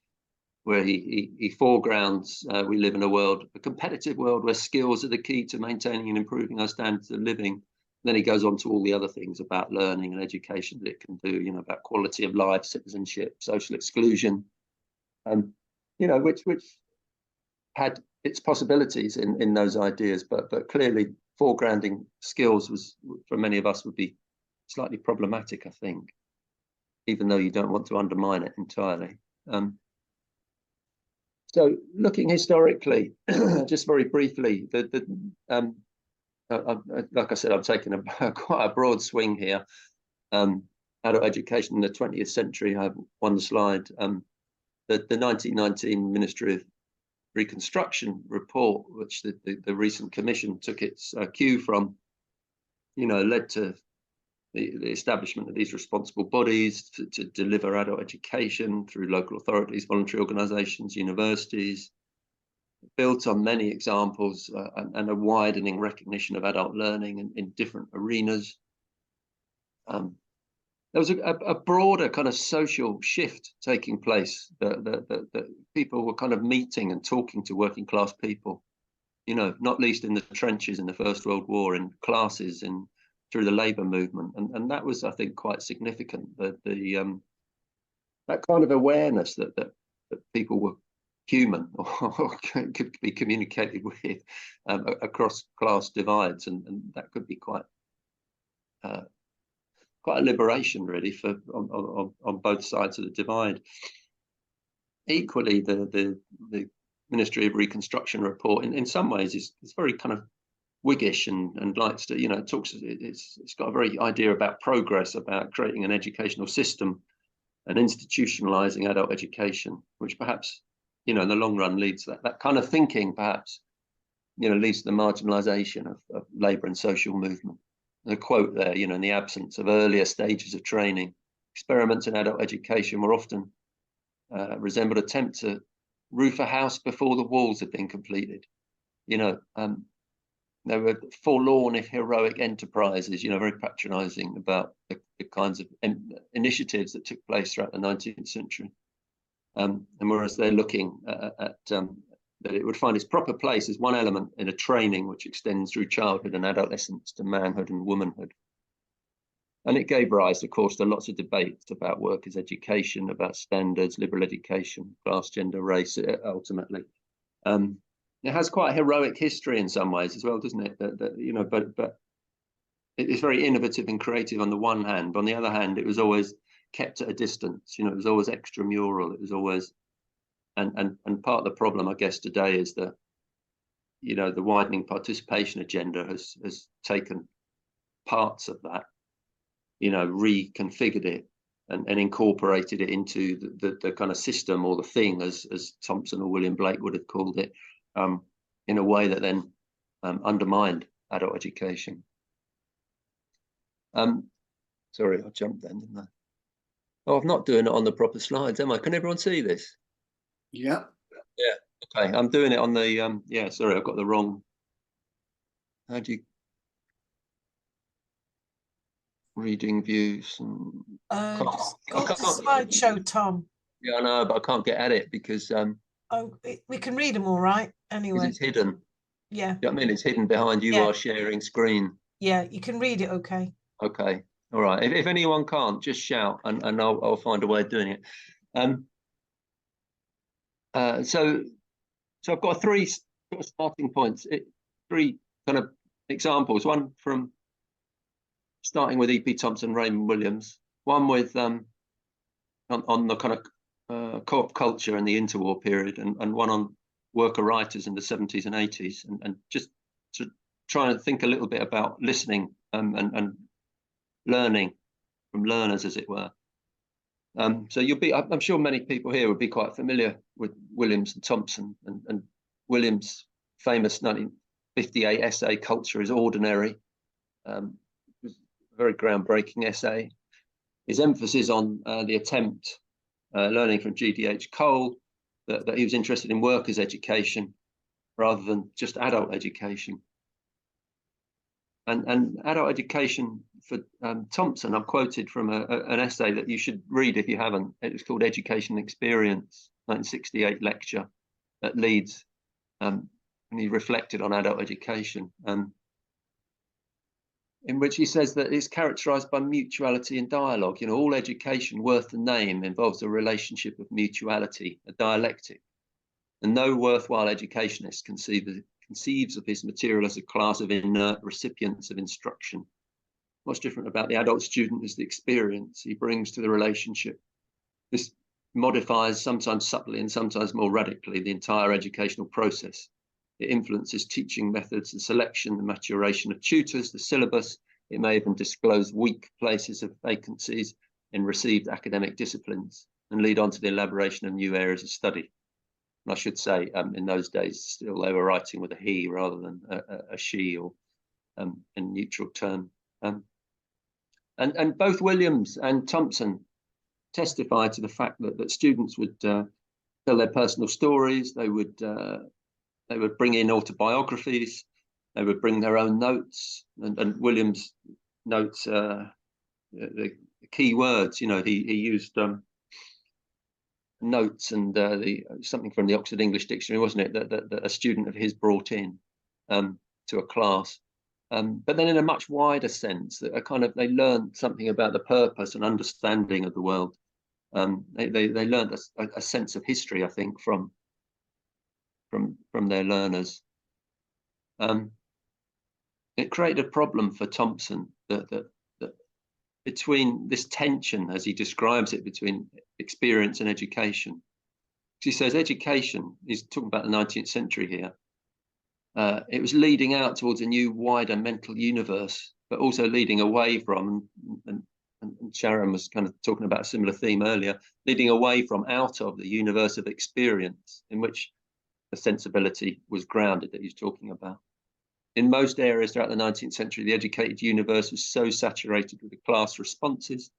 where he foregrounds we live in a competitive world where skills are the key to maintaining and improving our standards of living. Then he goes on to all the other things about learning and education that it can do, you know, about quality of life, citizenship, social exclusion, you know, which had its possibilities in those ideas, but clearly foregrounding skills was, for many of us, would be slightly problematic, I think. even though you don't want to undermine it entirely. So looking historically, just very briefly, like I said, I'm taking quite a broad swing here. Adult education in the 20th century, I have one slide. The 1919 Ministry of Reconstruction report, which the recent commission took its cue from, led to the establishment of these responsible bodies to deliver adult education through local authorities, voluntary organisations, universities, built on many examples and a widening recognition of adult learning in different arenas. There was a broader kind of social shift taking place, that people were kind of meeting and talking to working class people, not least in the trenches in the First World War, in classes, through the labour movement, and that was, I think, quite significant. That kind of awareness that people were human or could be communicated with across class divides, and that could be quite a liberation, really, on both sides of the divide. Equally, the Ministry of Reconstruction report, in some ways, is very kind of Whiggish and likes to, it's got a very idea about progress, about creating an educational system and institutionalizing adult education, which perhaps, in the long run leads that kind of thinking, perhaps, leads to the marginalization of labour and social movement. The quote there, in the absence of earlier stages of training, experiments in adult education were often resembled attempts to roof a house before the walls had been completed. They were forlorn if heroic enterprises, very patronising about the kinds of initiatives that took place throughout the 19th century. And whereas they're looking at that it would find its proper place as one element in a training which extends through childhood and adolescence to manhood and womanhood. And it gave rise, of course, to lots of debates about workers' education, about standards, liberal education, class, gender, race, ultimately. It has quite a heroic history in some ways as well, doesn't it? But it's very innovative and creative on the one hand. But on the other hand, it was always kept at a distance. It was always extramural. It was always, and part of the problem, I guess, today is that, the widening participation agenda has taken parts of that, reconfigured it and incorporated it into the kind of system or the thing, as Thompson or William Blake would have called it. In a way that then undermined adult education. Sorry, I jumped then, didn't I? Oh, I'm not doing it on the proper slides, am I? Can everyone see this? Yeah. Yeah. Okay, I'm doing it on the yeah. Sorry, I've got the wrong. How do you reading views? And Go to slideshow, Tom. Yeah, I know, but I can't get at it because we can read them all right anyway. It's hidden. Yeah. You know what I mean? It's hidden behind you are sharing screen. Yeah, you can read it. Okay. Okay. All right. If anyone can't, just shout and I'll find a way of doing it. So I've got three starting points. Three kind of examples. One from starting with E.P. Thompson and Raymond Williams. One with on the kind of co-op culture in the interwar period, and one on worker writers in the 70s and 80s, and just to try and think a little bit about listening and learning from learners, as it were. So I'm sure many people here would be quite familiar with Williams and Thompson, and Williams' famous 1958 essay, Culture is Ordinary. It was a very groundbreaking essay. His emphasis on the attempt, learning from G.D.H. Cole, that he was interested in workers' education rather than just adult education. And adult education for Thompson, I've quoted from an essay that you should read if you haven't. It was called Education Experience, 1968 lecture at Leeds, and he reflected on adult education, in which he says that it's characterized by mutuality and dialogue. All education worth the name involves a relationship of mutuality, a dialectic, and no worthwhile educationist conceives of his material as a class of inert recipients of instruction. What's different about the adult student is the experience he brings to the relationship. This modifies, sometimes subtly and sometimes more radically, the entire educational process. It influences teaching methods, the selection, the maturation of tutors, the syllabus. It may even disclose weak places of vacancies in received academic disciplines and lead on to the elaboration of new areas of study. And I should say, in those days, still they were writing with a he rather than a she, or in neutral term. And both Williams and Thompson testify to the fact that students would tell their personal stories. They would bring in autobiographies. They would bring their own notes. And Williams notes the key words. You know, he used notes and something from the Oxford English Dictionary, wasn't it, that a student of his brought in to a class. But then in a much wider sense, that they learned something about the purpose and understanding of the world. They learned a sense of history, I think, from their learners. It created a problem for Thompson that between this tension, as he describes it, between experience and education. He says education, he's talking about the 19th century here, it was leading out towards a new, wider mental universe, but also leading away from, and Sharon was kind of talking about a similar theme earlier, leading away from, out of the universe of experience in which the sensibility was grounded that he's talking about. In most areas throughout the 19th century, the educated universe was so saturated with the class responses,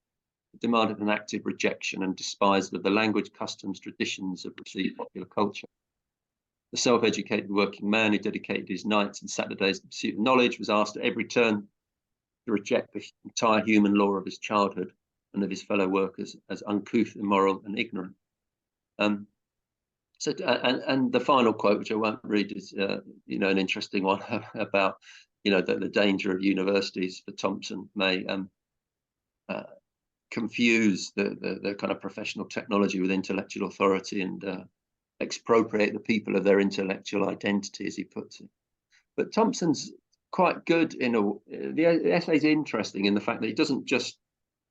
it demanded an active rejection and despised of the language, customs, traditions of received popular culture. The self-educated working man who dedicated his nights and Saturdays to the pursuit of knowledge was asked at every turn to reject the entire human law of his childhood and of his fellow workers as uncouth, immoral, and ignorant. And the final quote, which I won't read, is an interesting one about the danger of universities for Thompson may confuse the kind of professional technology with intellectual authority and expropriate the people of their intellectual identity, as he puts it. But Thompson's quite good the essay is interesting in the fact that he doesn't just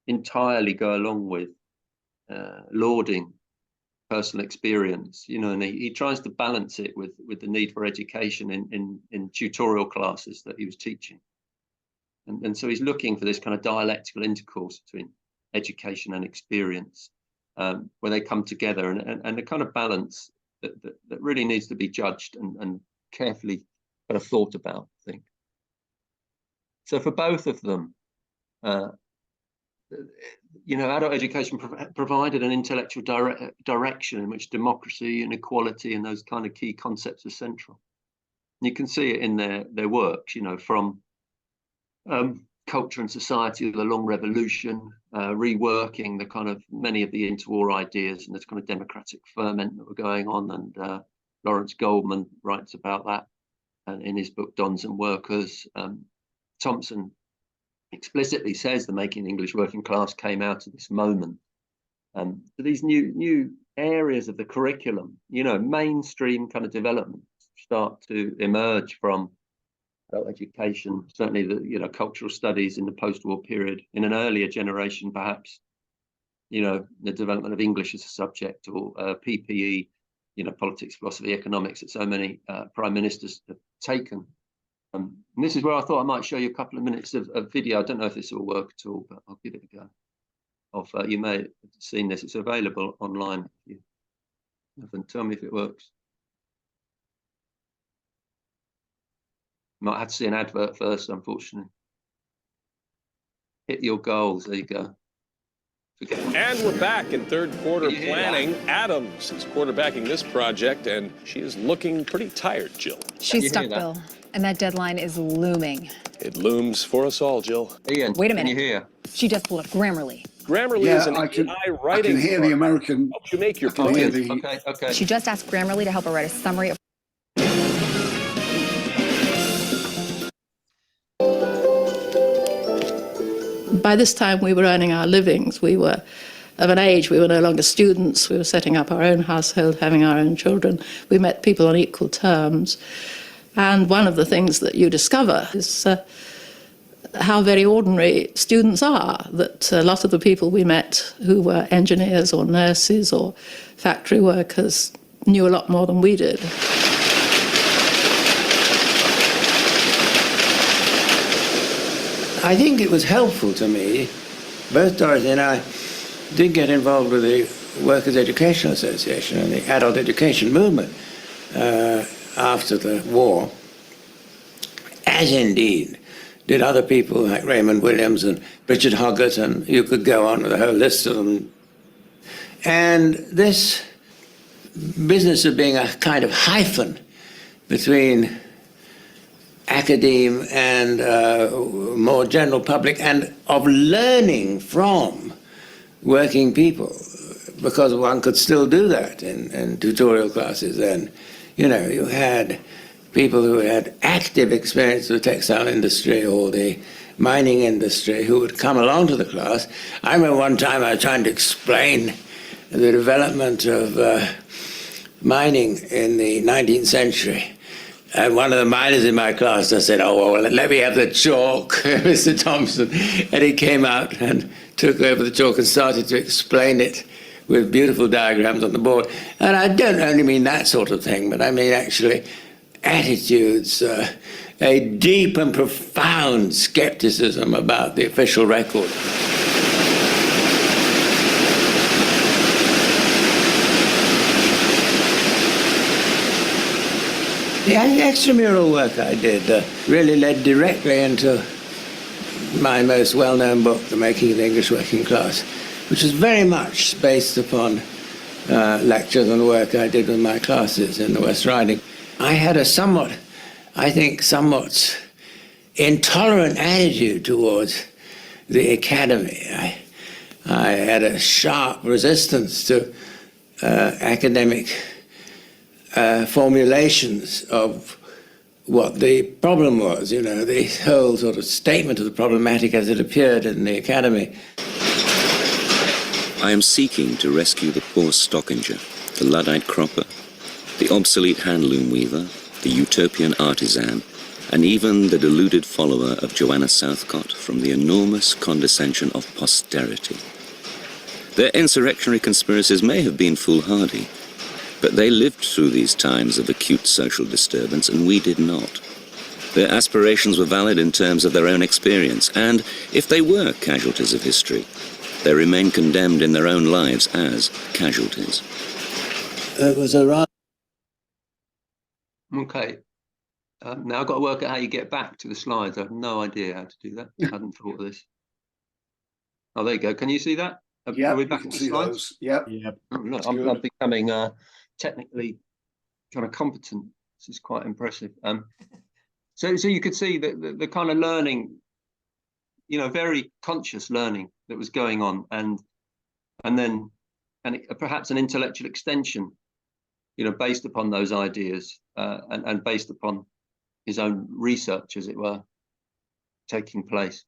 entirely go along with lauding personal experience, and he tries to balance it with the need for education in tutorial classes that he was teaching. And so he's looking for this kind of dialectical intercourse between education and experience, where they come together, and a kind of balance that really needs to be judged and carefully kind of thought about, I think. So for both of them, adult education provided an intellectual direction in which democracy and equality and those kind of key concepts are central. And you can see it in their works, from culture and society, the long revolution, reworking the kind of many of the interwar ideas and this kind of democratic ferment that were going on. And Lawrence Goldman writes about that in his book Dons and Workers. Thompson explicitly says the Making English Working Class came out of this moment. So these new areas of the curriculum, mainstream kind of development start to emerge from adult education, certainly the cultural studies in the post-war period. In an earlier generation, perhaps, the development of English as a subject, or PPE, politics, philosophy, economics, that so many prime ministers have taken. And this is where I thought I might show you a couple of minutes of video. I don't know if this will work at all, but I'll give it a go. You may have seen this. It's available online. If you haven't, tell me if it works. Might have to see an advert first, unfortunately. Hit your goals. There you go. And we're back in third quarter planning. Adams is quarterbacking this project, and she is looking pretty tired, Jill. She's stuck, Bill, and that deadline is looming. It looms for us all, Jill. Ian, wait a minute. Can you hear? She just pulled up Grammarly. Grammarly is an AI writing. I can hear the American. Helps you make your point. Okay. She just asked Grammarly to help her write a summary of. By this time, we were earning our livings. We were of an age, we were no longer students. We were setting up our own household, having our own children. We met people on equal terms. And one of the things that you discover is how very ordinary students are, that a lot of the people we met who were engineers or nurses or factory workers knew a lot more than we did. I think it was helpful to me. Both Dorothy and I did get involved with the Workers' Educational Association and the adult education movement after the war, as indeed did other people like Raymond Williams and Richard Hoggart, and you could go on with a whole list of them. And this business of being a kind of hyphen between academe and more general public, and of learning from working people, because one could still do that in tutorial classes then. You know, you had people who had active experience with the textile industry or the mining industry who would come along to the class. I remember one time I was trying to explain the development of mining in the 19th century. And one of the miners in my class, I said, "Oh, well, let me have the chalk, Mr. Thompson." And he came out and took over the chalk and started to explain it with beautiful diagrams on the board. And I don't only mean that sort of thing, but I mean actually attitudes, a deep and profound skepticism about the official record. The extramural work I did really led directly into my most well-known book, The Making of the English Working Class, which is very much based upon lectures and work I did with my classes in the West Riding. I had a somewhat intolerant attitude towards the academy. I had a sharp resistance to academic formulations of what the problem was, you know, the whole sort of statement of the problematic as it appeared in the academy. I am seeking to rescue the poor stockinger, the Luddite cropper, the obsolete handloom weaver, the utopian artisan, and even the deluded follower of Joanna Southcott from the enormous condescension of posterity. Their insurrectionary conspiracies may have been foolhardy, but they lived through these times of acute social disturbance, and we did not. Their aspirations were valid in terms of their own experience, and if they were casualties of history, they remain condemned in their own lives as casualties. It was a rather... Okay. Now I've got to work out how you get back to the slides. I have no idea how to do that. I hadn't thought of this. Oh, there you go. Can you see that? Yeah, are we back to the slides? Yep. Oh, look, I'm becoming technically kind of competent. This is quite impressive. So you could see the kind of learning, you know, very conscious learning that was going on, and perhaps an intellectual extension, you know, based upon those ideas and based upon his own research, as it were, taking place.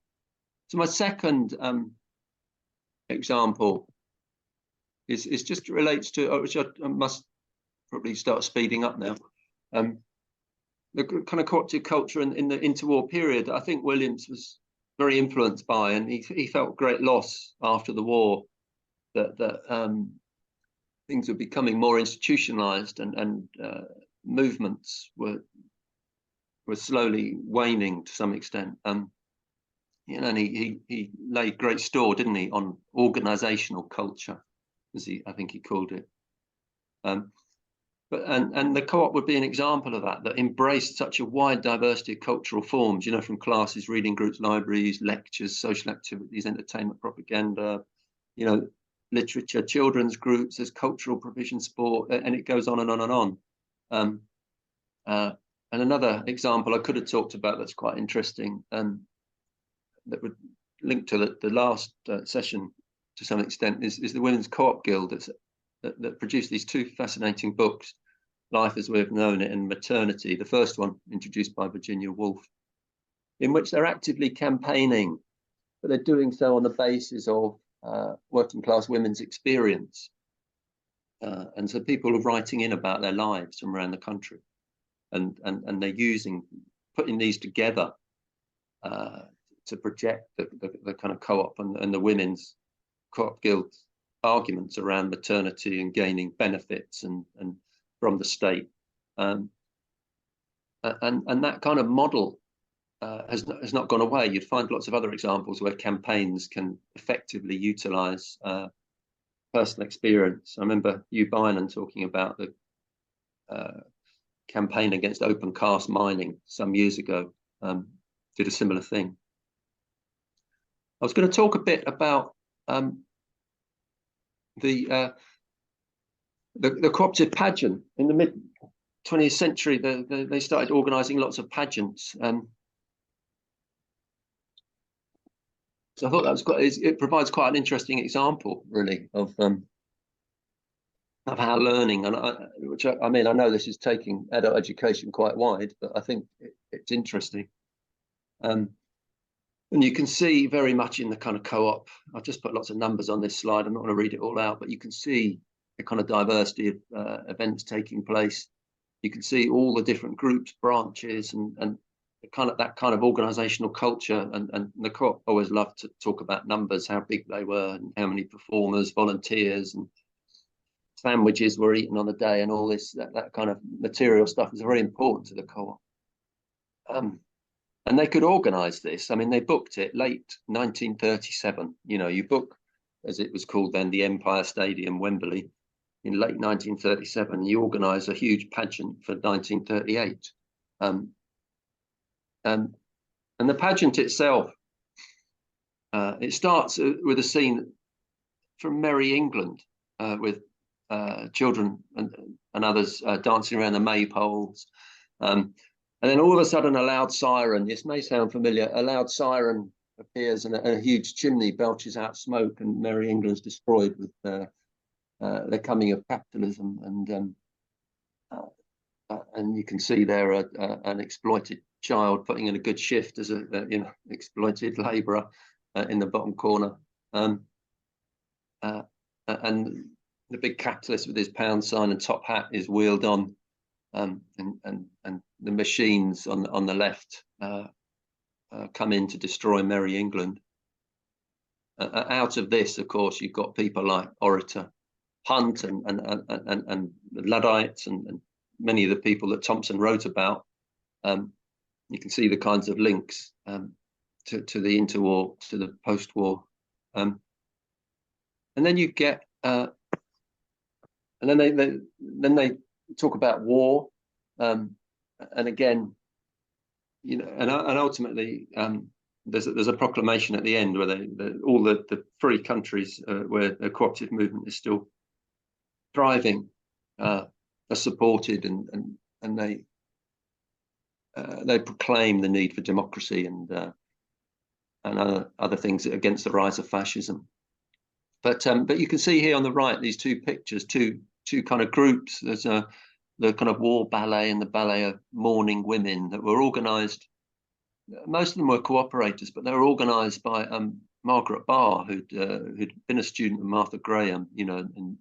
So my second example is just relates to, which I must probably start speeding up now. The kind of cooperative culture in the interwar period, I think Williams was very influenced by, and he felt great loss after the war that things were becoming more institutionalized and movements were slowly waning to some extent. You know, and he laid great store, didn't he, on organizational culture, as I think he called it. And the co-op would be an example of that embraced such a wide diversity of cultural forms, you know, from classes, reading groups, libraries, lectures, social activities, entertainment, propaganda, you know, literature, children's groups, there's cultural provision, sport, and it goes on and on and on. And another example I could have talked about that's quite interesting, that would link to the last session to some extent, is the Women's Co-op Guild that produced these two fascinating books, Life as We Have Known It and Maternity, the first one introduced by Virginia Woolf, in which they're actively campaigning, but they're doing so on the basis of working class women's experience. And so people are writing in about their lives from around the country, and they're putting these together to project the kind of co-op and the women's co-op guild arguments around maternity and gaining benefits and from the state, and that kind of model has not gone away. You'd find lots of other examples where campaigns can effectively utilize personal experience. I remember Hugh Bynan talking about the campaign against open cast mining some years ago. Did a similar thing. I was going to talk a bit about the cooperative pageant. In the mid 20th century, they started organising lots of pageants. So I thought that was it provides quite an interesting example, really, of how learning, and I mean, I know this is taking adult education quite wide, but I think it's interesting. And you can see very much in the kind of co-op, I've just put lots of numbers on this slide, I'm not going to read it all out, but you can see the kind of diversity of events taking place. You can see all the different groups, branches, and that kind of organizational culture, and the co-op always loved to talk about numbers, how big they were, and how many performers, volunteers, and sandwiches were eaten on a day, and all this that kind of material stuff is very important to the co-op. And they could organize this. I mean, they booked it late 1937. You know, you book, as it was called then, the Empire Stadium, Wembley, in late 1937. You organize a huge pageant for 1938. And the pageant itself, it starts with a scene from Merry England, with children and others dancing around the maypoles. And then all of a sudden, a loud siren, this may sound familiar, a loud siren appears and a huge chimney belches out smoke, and Merry England's destroyed with the coming of capitalism. And you can see there an exploited child putting in a good shift as a exploited labourer in the bottom corner, and the big capitalist with his pound sign and top hat is wheeled on, and the machines on the left come in to destroy Merry England. Out of this, of course, you've got people like orator Hunt and the Luddites and many of the people that Thompson wrote about. You can see the kinds of links to the interwar, to the post-war, and then you get, and then they talk about war, and again, you know, and ultimately, there's a proclamation at the end where all the free countries where the cooperative movement is still thriving are supported, and they proclaim the need for democracy and other things against the rise of fascism. But you can see here on the right these two pictures, two kind of groups. There's the kind of war ballet and the ballet of mourning women that were organised. Most of them were cooperators, but they were organised by Margaret Barr, who'd been a student of Martha Graham, you know, and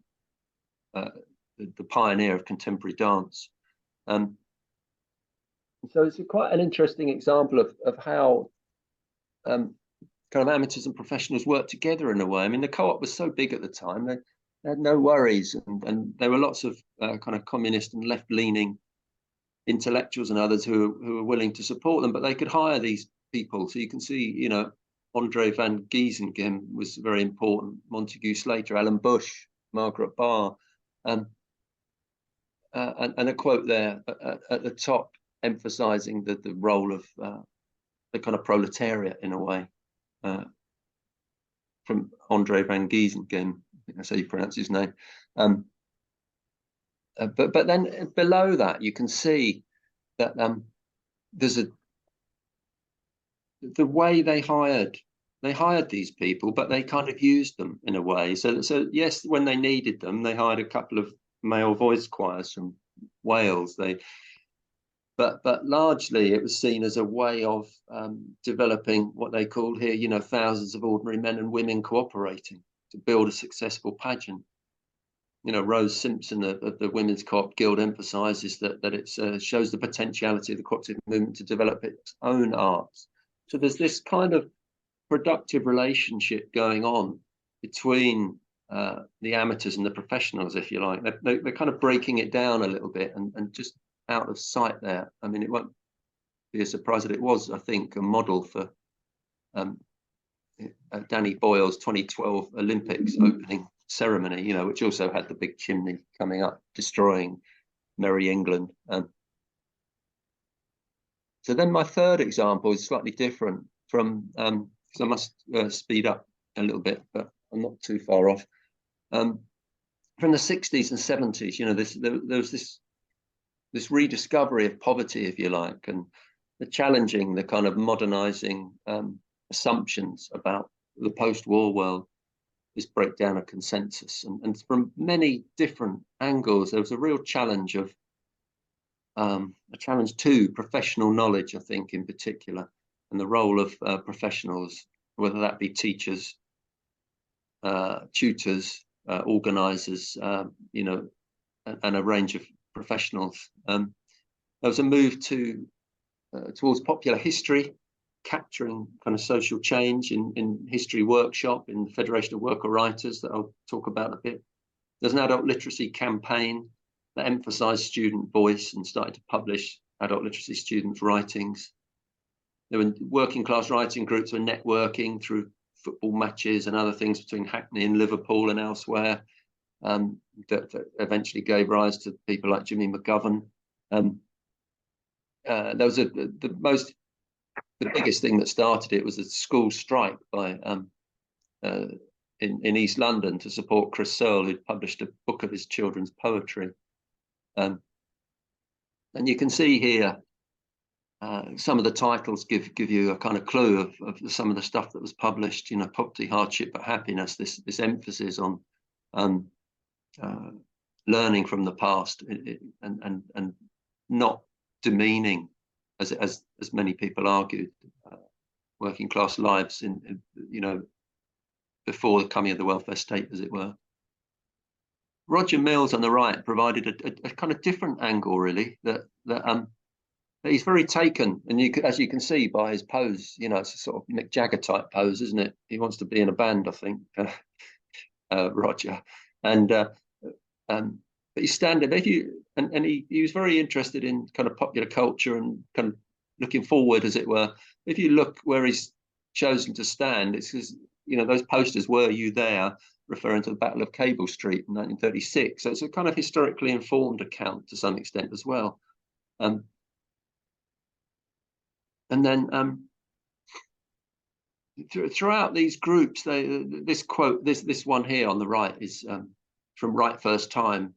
the pioneer of contemporary dance. So it's quite an interesting example of how kind of amateurs and professionals work together in a way. I mean, the co-op was so big at the time, they had no worries, and there were lots of kind of communist and left-leaning intellectuals and others who were willing to support them, but they could hire these people. So you can see, you know, Andre van Giesengem was very important, Montague Slater, Alan Bush, Margaret Barr, and a quote there at the top emphasizing the role of the kind of proletariat in a way, from Andre van Giesengem, I think that's how you pronounce his name. But then below that, you can see that there's the way they hired these people, but they kind of used them in a way. So yes, when they needed them, they hired a couple of male voice choirs from Wales. But largely it was seen as a way of developing what they called here, you know, thousands of ordinary men and women cooperating to build a successful pageant. You know, Rose Simpson of the Women's Co-op Guild emphasises that it shows the potentiality of the cooperative movement to develop its own arts So there's this kind of productive relationship going on between the amateurs and the professionals, if you like. They're kind of breaking it down a little bit and just out of sight there. I mean, it won't be a surprise that it was, I think, a model for Danny Boyle's 2012 Olympics opening ceremony, you know, which also had the big chimney coming up, destroying Merry England. So then my third example is slightly different from, so I must speed up a little bit, but I'm not too far off. From the 60s and 70s, you know, there was this rediscovery of poverty, if you like, and the challenging, the kind of modernizing assumptions about the post-war world, this breakdown of consensus. And from many different angles, there was a real challenge of, a challenge to professional knowledge, I think, in particular, and the role of professionals, whether that be teachers, tutors, organizers, you know, and a range of professionals. There was a move towards popular history, capturing kind of social change in history workshop, in the Federation of Worker Writers that I'll talk about a bit. There's an adult literacy campaign that emphasized student voice and started to publish adult literacy students' writings. There were working class writing groups were networking through football matches and other things between Hackney and Liverpool and elsewhere, that eventually gave rise to people like Jimmy McGovern. There was the biggest thing that started it was a school strike by in East London to support Chris Searle, who'd published a book of his children's poetry. And you can see here some of the titles give you a kind of clue of some of the stuff that was published. You know, Poverty, Hardship, but Happiness. This emphasis on learning from the past and not demeaning, as many people argued, working class lives in you know, before the coming of the welfare state, as it were. Roger Mills on the right provided a kind of different angle, really, that he's very taken, and as you can see by his pose, you know, it's a sort of Mick Jagger type pose, isn't it? He wants to be in a band, I think, Roger, but he's standing. He was very interested in kind of popular culture and kind of looking forward, as it were. If you look where he's chosen to stand, it's because, you know, those posters, "Were you there?" referring to the Battle of Cable Street in 1936. So it's a kind of historically informed account to some extent as well. And then throughout these groups, this quote, this one here on the right is from Right First Time,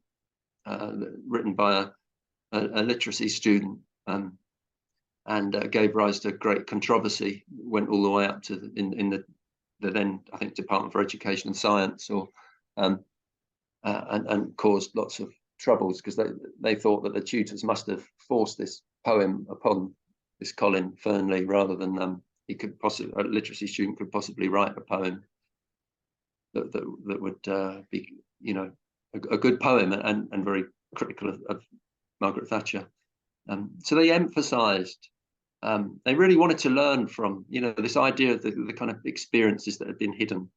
written by a literacy student, and gave rise to great controversy. Went all the way up to in the then, I think, Department for Education and Science, or and caused lots of troubles because they thought that the tutors must have forced this poem upon this Colin Fernley rather than he could possibly, a literacy student could possibly write a poem that would be, you know, a good poem and very critical of Margaret Thatcher. So they emphasised, they really wanted to learn from, you know, this idea of the kind of experiences that had been hidden.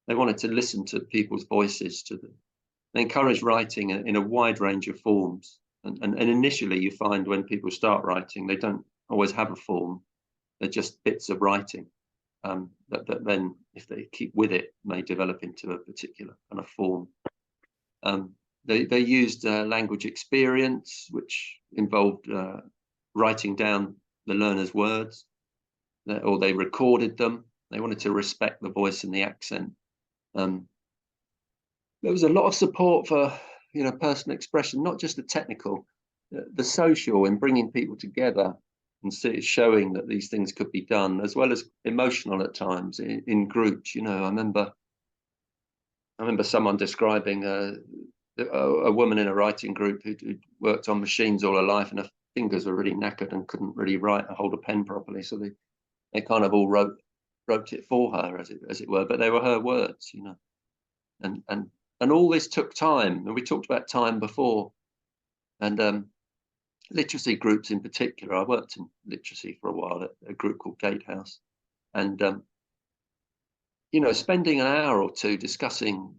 They wanted to listen to people's voices, they encouraged writing in a wide range of forms. And initially you find when people start writing, they don't always have a form. They're just bits of writing that then, if they keep with it, may develop into a particular kind of form. They used language experience, which involved writing down the learner's words, or they recorded them. They wanted to respect the voice and the accent. There was a lot of support for, you know, personal expression, not just the technical, the social, in bringing people together and showing that these things could be done, as well as emotional at times in groups. You know, I remember someone describing a woman in a writing group who'd worked on machines all her life, and her fingers were really knackered and couldn't really write or hold a pen properly. So they kind of all wrote it for her, as it were, but they were her words, you know. And all this took time, and we talked about time before. And literacy groups in particular. I worked in literacy for a while at a group called Gatehouse, and spending an hour or two discussing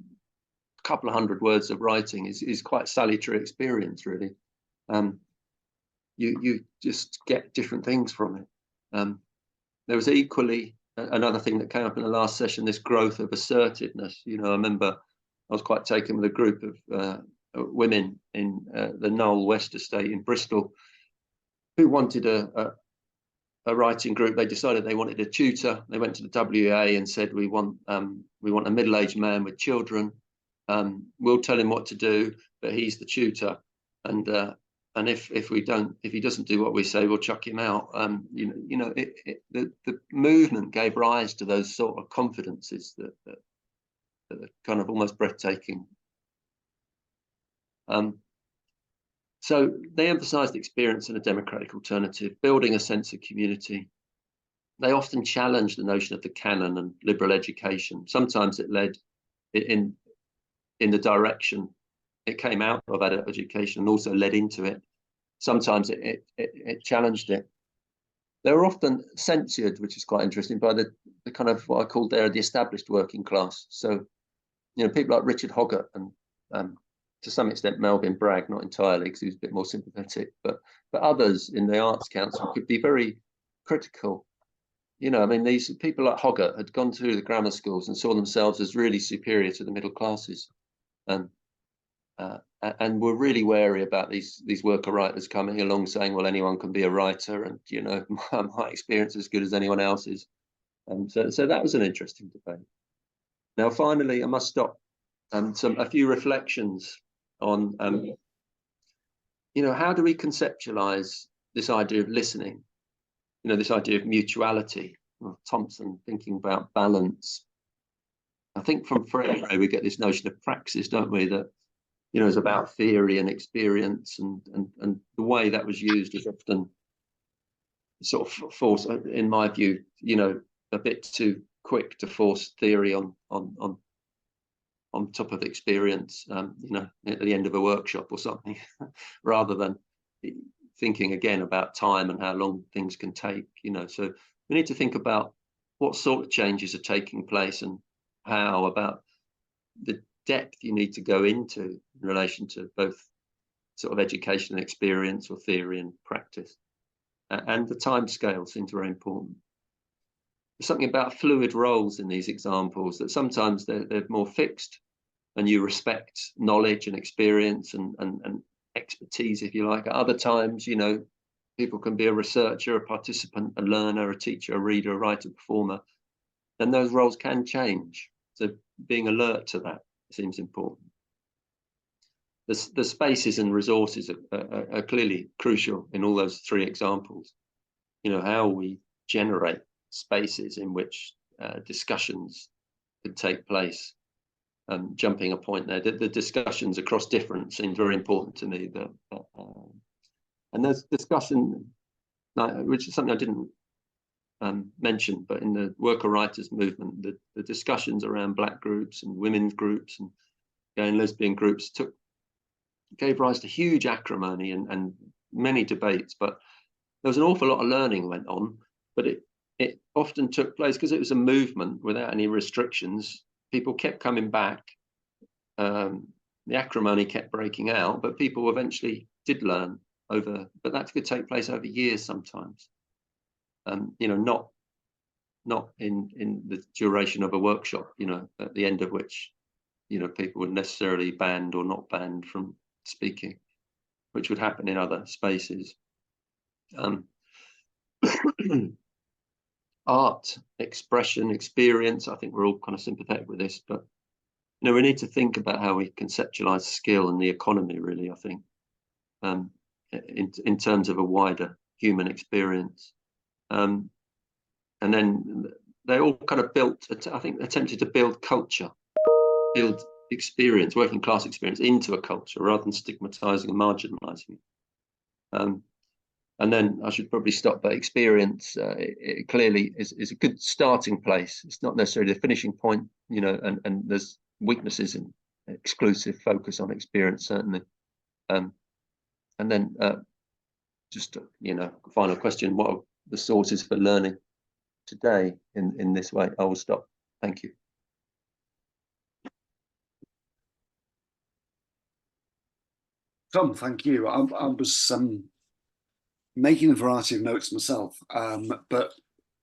a couple of hundred words of writing is quite a salutary experience, really. You just get different things from it. There was equally another thing that came up in the last session, this growth of assertiveness. I remember I was quite taken with a group of women in the Knoll West estate in Bristol who wanted a writing group. They decided they wanted a tutor. They went to the WA and said, we want a middle-aged man with children. We'll tell him what to do, but he's the tutor. And if he doesn't do what we say, we'll chuck him out. The movement gave rise to those sort of confidences that are kind of almost breathtaking. So they emphasised experience and a democratic alternative, building a sense of community. They often challenged the notion of the canon and liberal education. Sometimes it led in the direction it came out of adult education and also led into it. Sometimes it challenged it. They were often censured, which is quite interesting, by the kind of what I called there the established working class. So, people like Richard Hoggart and to some extent Melvyn Bragg, not entirely because he was a bit more sympathetic, but others in the Arts Council could be very critical. These people like Hoggart had gone through the grammar schools and saw themselves as really superior to the middle classes, and were really wary about these worker writers coming along saying, well, anyone can be a writer, and my experience is as good as anyone else's. So that was an interesting debate. Now, finally, I must stop. A few reflections on, how do we conceptualize this idea of listening? This idea of mutuality. Thompson thinking about balance. I think from Freire we get this notion of praxis, don't we? That is about theory and experience, and the way that was used is often sort of force, in my view, a bit too quick to force theory on top of experience, at the end of a workshop or something, rather than thinking again about time and how long things can take. So we need to think about what sort of changes are taking place and how, about the depth you need to go into in relation to both sort of education and experience, or theory and practice, and the time scale seems very important. There's something about fluid roles in these examples, that sometimes they're more fixed and you respect knowledge and experience and expertise, if you like. At other times, people can be a researcher, a participant, a learner, a teacher, a reader, a writer, performer, and those roles can change. So being alert to that seems important. The spaces and resources are clearly crucial in all those three examples. How we generate spaces in which discussions could take place. Jumping a point there, the discussions across difference seems very important to me. And there's discussion, which is something I didn't mention, but in the worker writers movement, the discussions around Black groups and women's groups and gay and lesbian groups gave rise to huge acrimony and many debates. But there was an awful lot of learning went on, but it often took place because it was a movement without any restrictions. People kept coming back. The acrimony kept breaking out, but people eventually did learn over. But that could take place over years sometimes. Not in the duration of a workshop. At the end of which, people were necessarily banned or not banned from speaking, which would happen in other spaces. Art, expression, experience, I think we're all kind of sympathetic with this, but we need to think about how we conceptualize skill and the economy, really, I think, in terms of a wider human experience. And then they all kind of attempted to build culture, build experience, working class experience into a culture, rather than stigmatizing and marginalizing it. And then I should probably stop, but experience, it clearly is a good starting place. It's not necessarily the finishing point, and there's weaknesses in exclusive focus on experience, certainly. And then just final question: what are the sources for learning today in this way? I will stop. Thank you. Tom, thank you. I was making a variety of notes myself, but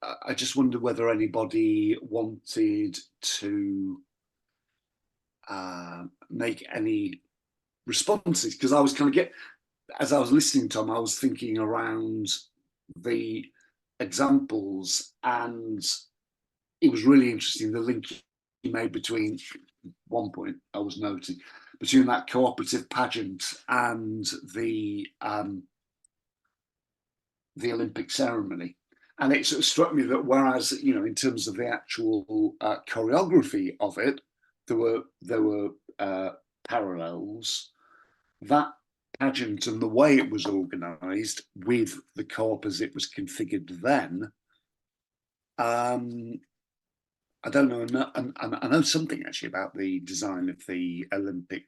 I just wondered whether anybody wanted to make any responses, because I was as I was listening, Tom, I was thinking around the examples, and it was really interesting the link you made between one point I was noting between that cooperative pageant and the Olympic ceremony. And it sort of struck me that whereas, in terms of the actual choreography of it, there were parallels. That pageant and the way it was organised with the co-op as it was configured then, I don't know, and I know something actually about the design of the Olympic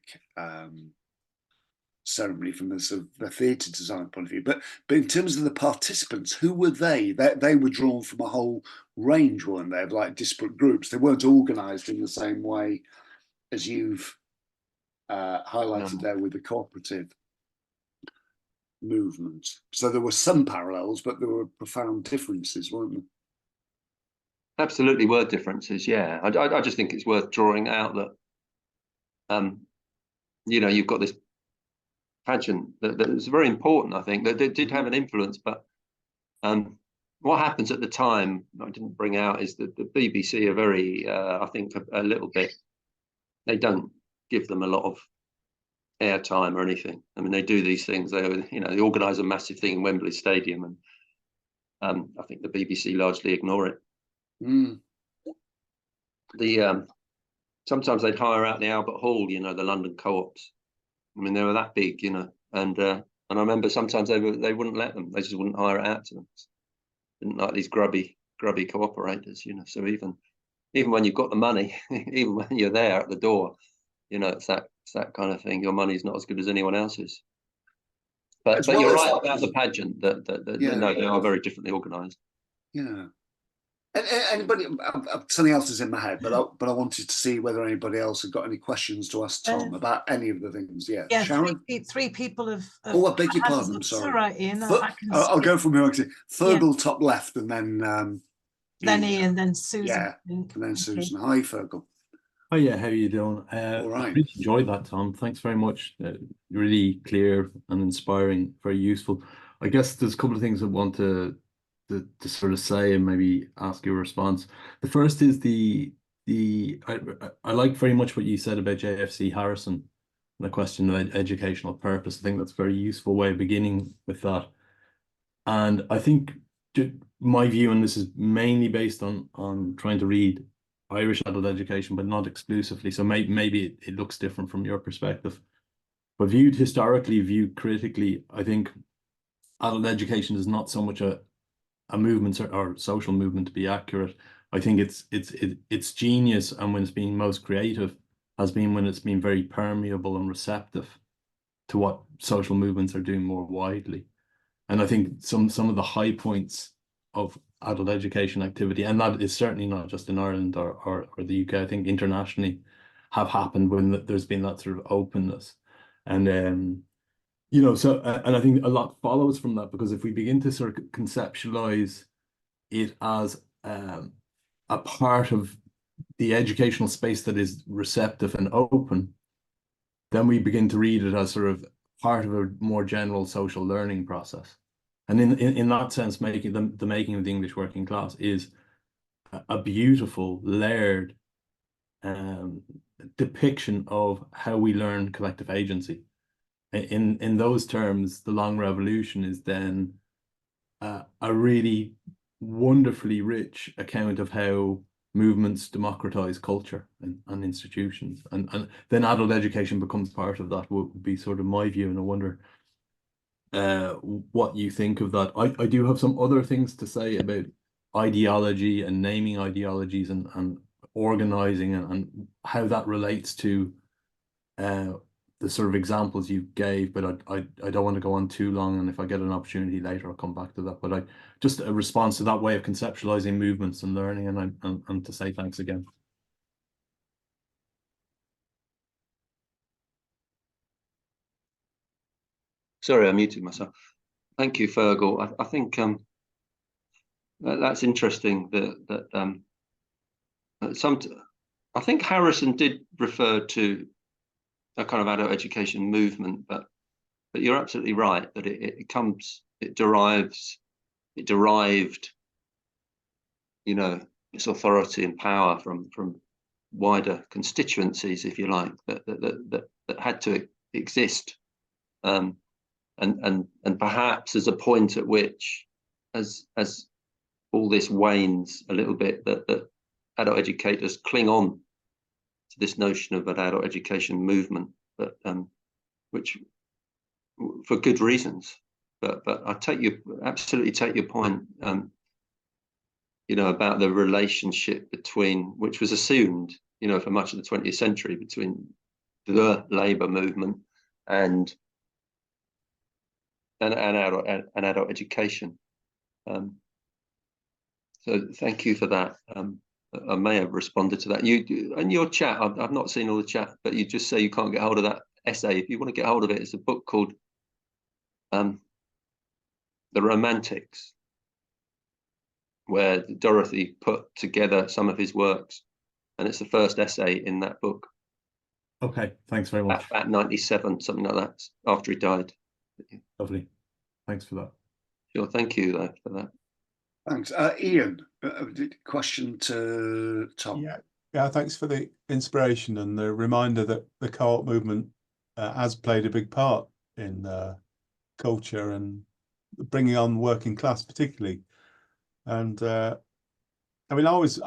ceremony from the sort of the theatre design point of view, but in terms of the participants, who were they? They were drawn from a whole range, weren't they, of like disparate groups? They weren't organised in the same way as you've highlighted there with the cooperative movement. So there were some parallels, but there were profound differences, weren't there? Absolutely were differences, yeah. I just think it's worth drawing out that you've got this pageant that is very important, I think, that did have an influence, but what happens at the time I didn't bring out is that the BBC are very I think a little bit, they don't give them a lot of airtime or anything. I mean, they do these things, they organise a massive thing in Wembley Stadium, and I think the BBC largely ignore it. Sometimes they'd hire out the Albert Hall, the London co-ops. I mean, they were that big, and I remember sometimes they wouldn't let them. They just wouldn't hire it out to them. Didn't like these grubby cooperators, So even when you've got the money, even when you're there at the door, it's that kind of thing. Your money's not as good as anyone else's. But you're right about the pageant that no, they are very differently organised. Yeah. Anybody? Something else is in my head, but I wanted to see whether anybody else had got any questions to ask Tom about any of the things. Yeah, Sharon. Three people have. Oh, I beg your pardon. I'm sorry. Right, Ian. I'll go from here. Fergal top left, and then Ian, then Susan. Yeah, and then Susan. Hi, Fergal. Oh yeah, how are you doing? All right. I really enjoyed that, Tom. Thanks very much. Really clear and inspiring, very useful. I guess there's a couple of things I want to sort of say and maybe ask your response. The first is I like very much what you said about JFC Harrison, the question of educational purpose. I think that's a very useful way of beginning with that. And I think my view, and this is mainly based on trying to read Irish adult education, but not exclusively. So maybe it looks different from your perspective. But viewed historically, viewed critically, I think adult education is not so much a movement or social movement, to be accurate. I think it's genius, and when it's been most creative has been when it's been very permeable and receptive to what social movements are doing more widely. And I think some of the high points of adult education activity, and that is certainly not just in Ireland or the UK, I think internationally, have happened when there's been that sort of openness. And so and I think a lot follows from that, because if we begin to sort of conceptualize it as a part of the educational space that is receptive and open, then we begin to read it as sort of part of a more general social learning process. And in that sense, the making of the English working class is a beautiful, layered depiction of how we learn collective agency. In those terms, the Long Revolution is then a really wonderfully rich account of how movements democratize culture and institutions, and then adult education becomes part of that, would be sort of my view. And I wonder what you think of that. I do have some other things to say about ideology and naming ideologies and organizing and how that relates to the sort of examples you gave, but I don't want to go on too long, and if I get an opportunity later, I'll come back to that. But just a response to that way of conceptualizing movements and learning, and to say thanks again. Sorry, I muted myself. Thank you, Fergal. I think that's interesting. I think Harrison did refer to a kind of adult education movement, but you're absolutely right that it derived, you know, its authority and power from wider constituencies, if you like, that had to exist, and perhaps there's a point at which, as all this wanes a little bit, that adult educators cling on to this notion of an adult education movement, but which for good reasons. But I absolutely take your point, you know, about the relationship between, which was assumed, you know, for much of the 20th century, between the labour movement and adult education. So thank you for that. I may have responded to that. You in your chat, I've not seen all the chat, but you just say you can't get hold of that essay. If you want to get hold of it, it's a book called The Romantics, where Dorothy put together some of his works, and it's the first essay in that book. Okay, thanks very much. At 97, something like that, after he died. Lovely. Thanks for that. Sure, thank you for that. Thanks. Ian, question to Tom. Yeah, thanks for the inspiration and the reminder that the co-op movement has played a big part in culture and bringing on working class particularly. And I mean, I was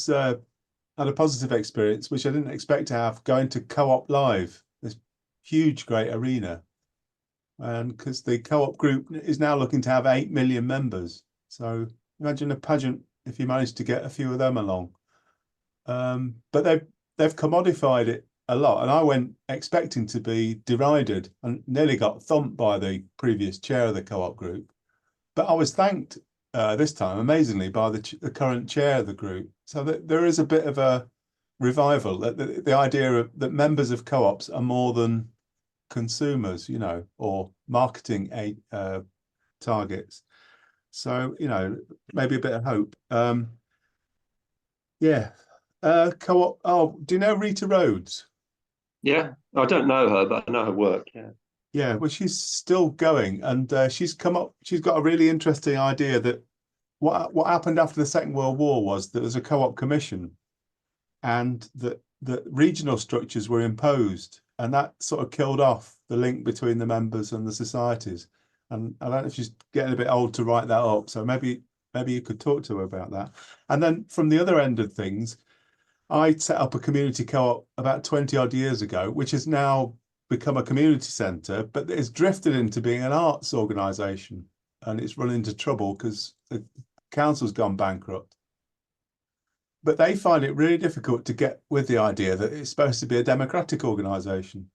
had a positive experience, which I didn't expect to have, going to Co-op Live, this huge, great arena. And because the co-op group is now looking to have 8 million members. So imagine a pageant if you manage to get a few of them along. But they've commodified it a lot. And I went expecting to be derided and nearly got thumped by the previous chair of the co-op group. But I was thanked this time, amazingly, by the current chair of the group. So that there is a bit of a revival, that the idea of that members of co-ops are more than consumers, you know, or marketing targets. So, you know, maybe a bit of hope. Yeah. Co-op. Oh, do you know Rita Rhodes? Yeah, I don't know her, but I know her work. Yeah. Yeah, well, she's still going, and she's got a really interesting idea that what happened after the Second World War was that there was a co-op commission, and that regional structures were imposed, and that sort of killed off the link between the members and the societies. And I don't know if she's getting a bit old to write that up, so maybe you could talk to her about that. And then from the other end of things, I set up a community co-op about 20 odd years ago, which has now become a community centre, but it's drifted into being an arts organisation, and it's run into trouble because the council's gone bankrupt. But they find it really difficult to get with the idea that it's supposed to be a democratic organisation.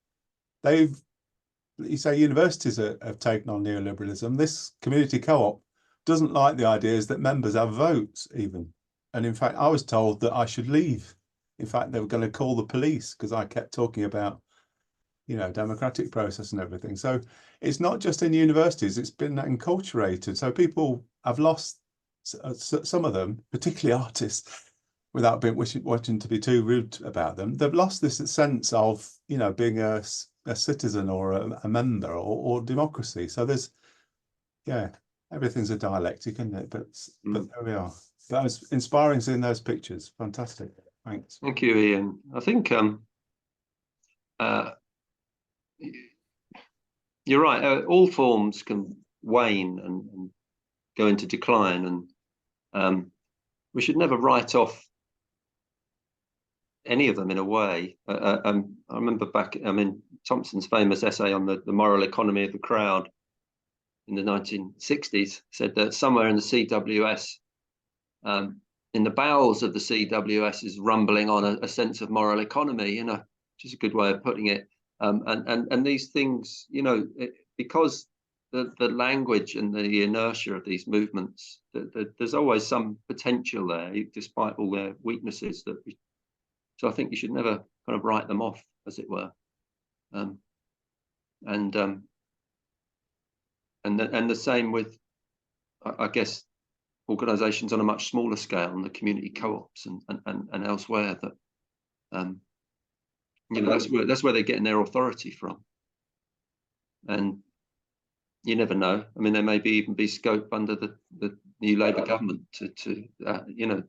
You say universities have taken on neoliberalism. This community co-op doesn't like the ideas that members have votes even. And in fact, I was told that I should leave. In fact, they were going to call the police because I kept talking about, you know, democratic process and everything. So it's not just in universities, it's been enculturated. So people have lost, some of them, particularly artists, without wanting to be too rude about them, they've lost this sense of, you know, being a citizen or a member or democracy. So there's, yeah, everything's a dialectic, isn't it? But there we are. That was inspiring seeing those pictures. Fantastic. Thanks. Thank you, Ian. I think you're right. All forms can wane and go into decline, and we should never write off any of them in a way. I remember back, Thompson's famous essay on the moral economy of the crowd in the 1960s said that somewhere in the CWS, in the bowels of the CWS is rumbling on a sense of moral economy, you know, which is a good way of putting it. And these things, you know, because the language and the inertia of these movements, there's always some potential there, despite all their weaknesses. So I think you should never kind of write them off, as it were. And the same with, I guess, organisations on a much smaller scale, and the community co-ops and elsewhere, that you know, that's where they're getting their authority from. And you never know. I mean, there may even be scope under the new Labour government to you know,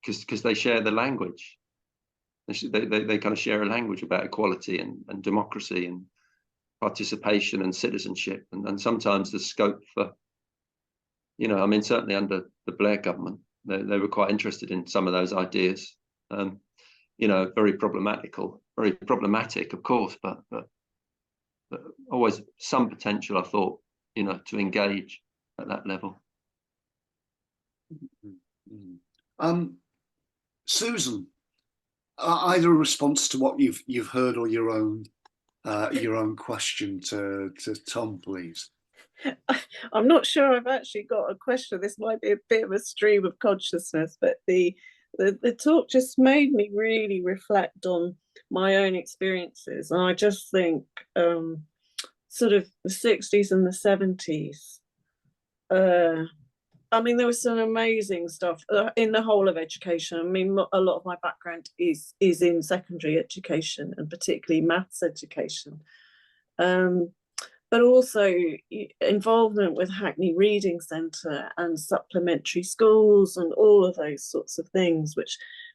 because they share the language. They kind of share a language about equality and democracy and participation and citizenship, and sometimes there's scope for, you know, I mean, certainly under the Blair government, they were quite interested in some of those ideas. You know, very problematic, of course, but always some potential, I thought, you know, to engage at that level. Susan, either a response to what you've heard or your own question to Tom, please. I'm not sure I've actually got a question. This might be a bit of a stream of consciousness, but the talk just made me really reflect on my own experiences. And I just think sort of the 60s and the 70s, I mean, there was some amazing stuff in the whole of education. I mean, a lot of my background is in secondary education, and particularly maths education. But also involvement with Hackney Reading Centre and supplementary schools and all of those sorts of things,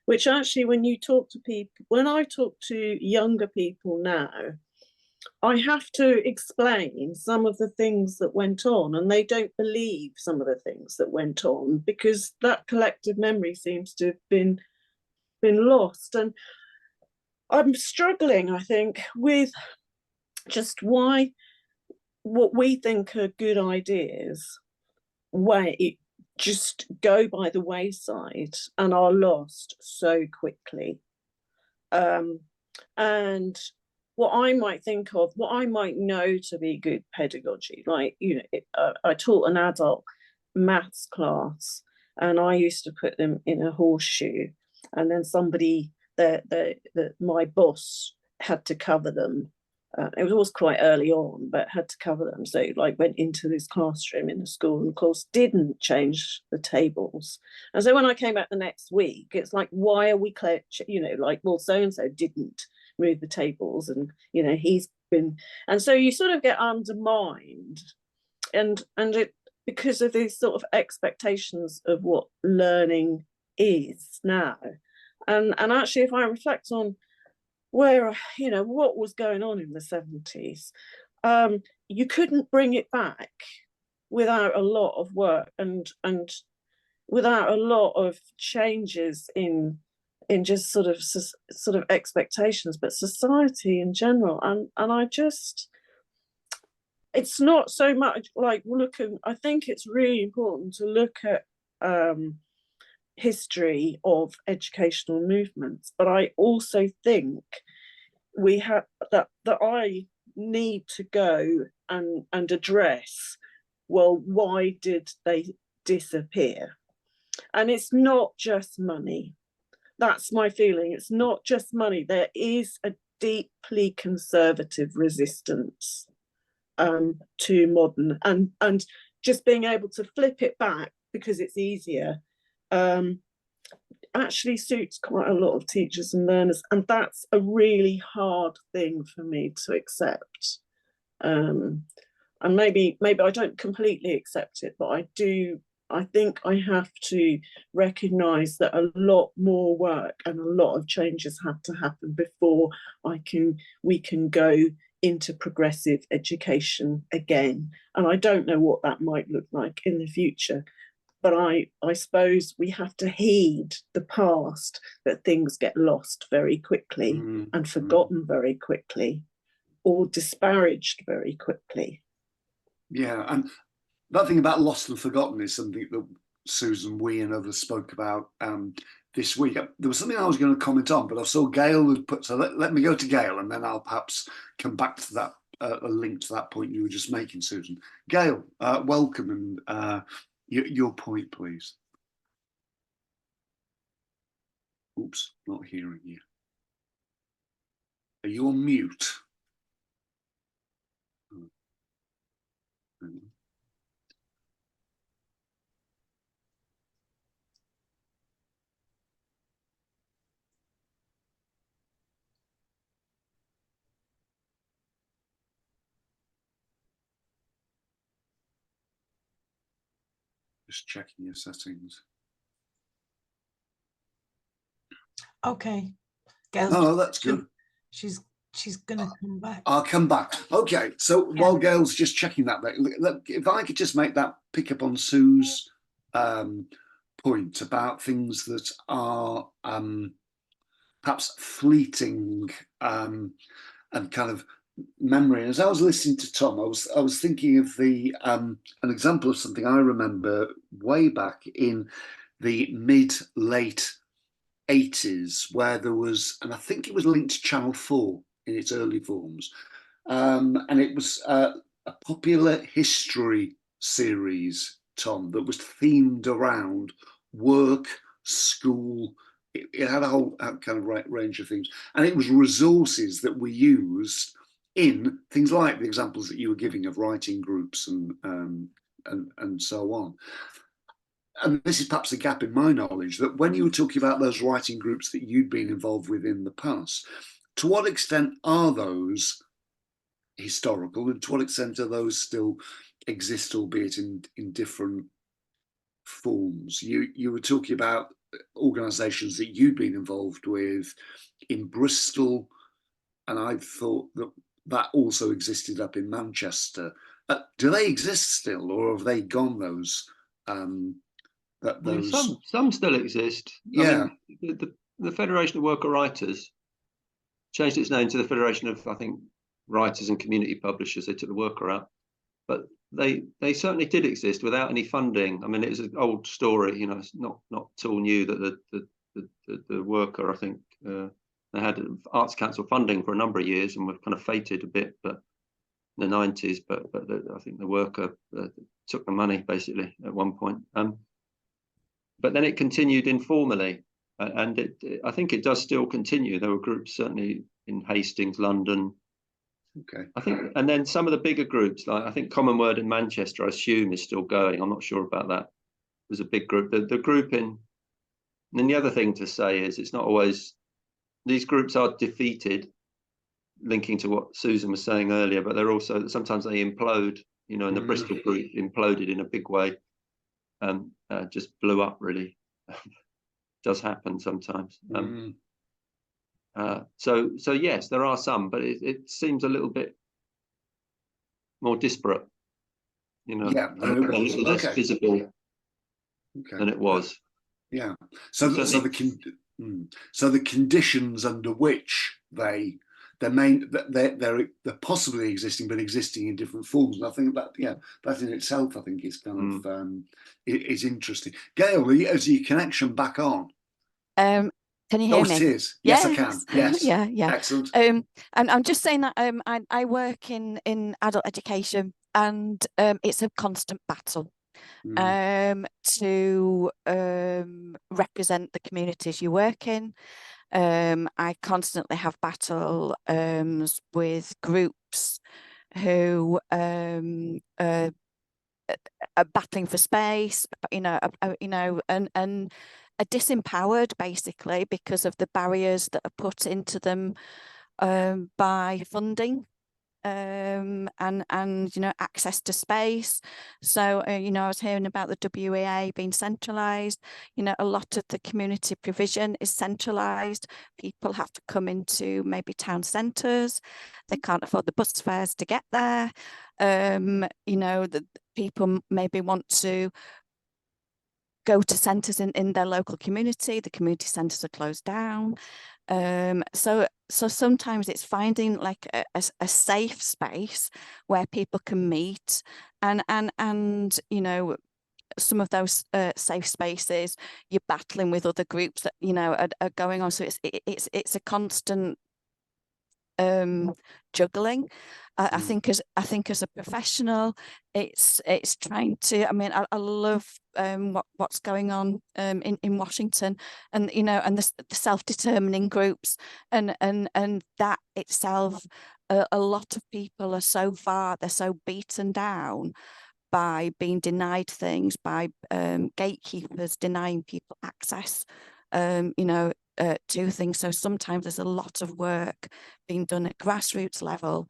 which actually, when you talk to people, when I talk to younger people now, I have to explain some of the things that went on, and they don't believe some of the things that went on because that collective memory seems to have been lost. And I'm struggling, I think, with just why what we think are good ideas, where it just go by the wayside and are lost so quickly. And what I might think of, what I might know to be good pedagogy, like, you know, I taught an adult maths class, and I used to put them in a horseshoe, and then somebody, my boss, had to cover them. It was quite early on, but had to cover them. So like went into this classroom in the school and of course didn't change the tables. And so when I came back the next week, it's like, why are we, you know, like, well, so-and-so didn't move the tables, and, you know, he's been, and so you sort of get undermined, and it, because of these sort of expectations of what learning is now. And actually, if I reflect on where, you know, what was going on in the 70s, you couldn't bring it back without a lot of work and without a lot of changes in just sort of expectations, but society in general. And I just, it's not so much like looking, I think it's really important to look at history of educational movements, but I also think we have that I need to go and address, well, why did they disappear? And it's not just money. That's my feeling. It's not just money. There is a deeply conservative resistance to modern, and just being able to flip it back because it's easier actually suits quite a lot of teachers and learners, and that's a really hard thing for me to accept. And maybe I don't completely accept it, but I think I have to recognise that a lot more work and a lot of changes have to happen before we can go into progressive education again. And I don't know what that might look like in the future. But I suppose we have to heed the past, that things get lost very quickly and forgotten very quickly, or disparaged very quickly. Yeah, and that thing about lost and forgotten is something that Susan, we and others spoke about this week. There was something I was going to comment on, but I saw Gail had put, so let me go to Gail, and then I'll perhaps come back to that, a link to that point you were just making, Susan. Gail, welcome, and your point, please. Oops, not hearing you. Are you on mute? Just checking your settings. Okay. Gail's no, that's good. She's gonna come back. I'll come back. Okay, so while Gail's just checking that, if I could just make that pick up on Sue's point about things that are perhaps fleeting and kind of memory. And as I was listening to Tom, I was thinking of the an example of something I remember way back in the mid-late 80s, where there was, and I think it was linked to Channel 4 in its early forms, and it was a popular history series, Tom, that was themed around work, school. It had a whole kind of range of things, and it was resources that we used in things like the examples that you were giving of writing groups and so on. And this is perhaps a gap in my knowledge, that when you were talking about those writing groups that you'd been involved with in the past, to what extent are those historical, and to what extent do those still exist, albeit in different forms? You were talking about organisations that you'd been involved with in Bristol, and I thought that also existed up in Manchester. Do they exist still, or have they gone, those? Some still exist. Yeah. I mean, the Federation of Worker Writers changed its name to the Federation of, I think, Writers and Community Publishers. They took the worker out, but they certainly did exist without any funding. I mean, it's an old story, you know. It's not at all new that the worker, I think, they had Arts Council funding for a number of years and were kind of fated a bit, but in the 90s. But I think the worker took the money basically at one point. But then it continued informally, and I think it does still continue. There were groups certainly in Hastings, London. Okay. I think, and then some of the bigger groups, like I think Common Word in Manchester, I assume is still going. I'm not sure about that. There's a big group. The group in, and then the other thing to say is it's not always, these groups are defeated, linking to what Susan was saying earlier, but they're also, sometimes they implode, you know, and the Bristol group imploded in a big way. Just blew up, really. Does happen sometimes. So yes, there are some, but it seems a little bit more disparate, you know, a little less visible than it was. Yeah. So the conditions under which they're possibly existing, but existing in different forms. And I think that in itself, I think, is kind of is interesting. Gail, is your connection back on? Can you hear me? It is. Yes, I can. Yes. Yeah. Excellent. And I'm just saying that I work in adult education, and it's a constant battle to represent the communities you work in. I constantly have battle with groups who are battling for space, and are disempowered basically because of the barriers that are put into them by funding and access to space. So I was hearing about the WEA being centralised. A lot of the community provision is centralised. People have to come into maybe town centres. They can't afford the bus fares to get there. The people maybe want to go to centres in their local community. The community centres are closed down. So sometimes it's finding like a safe space where people can meet and some of those safe spaces, you're battling with other groups that, you know, are going on. So it's a constant juggling. I think as a professional, it's trying to. I mean, I love what's going on in Washington, and you know, and the self-determining groups, and that itself. A lot of people are they're so beaten down by being denied things, by gatekeepers denying people access, you know, to things. So sometimes there's a lot of work being done at grassroots level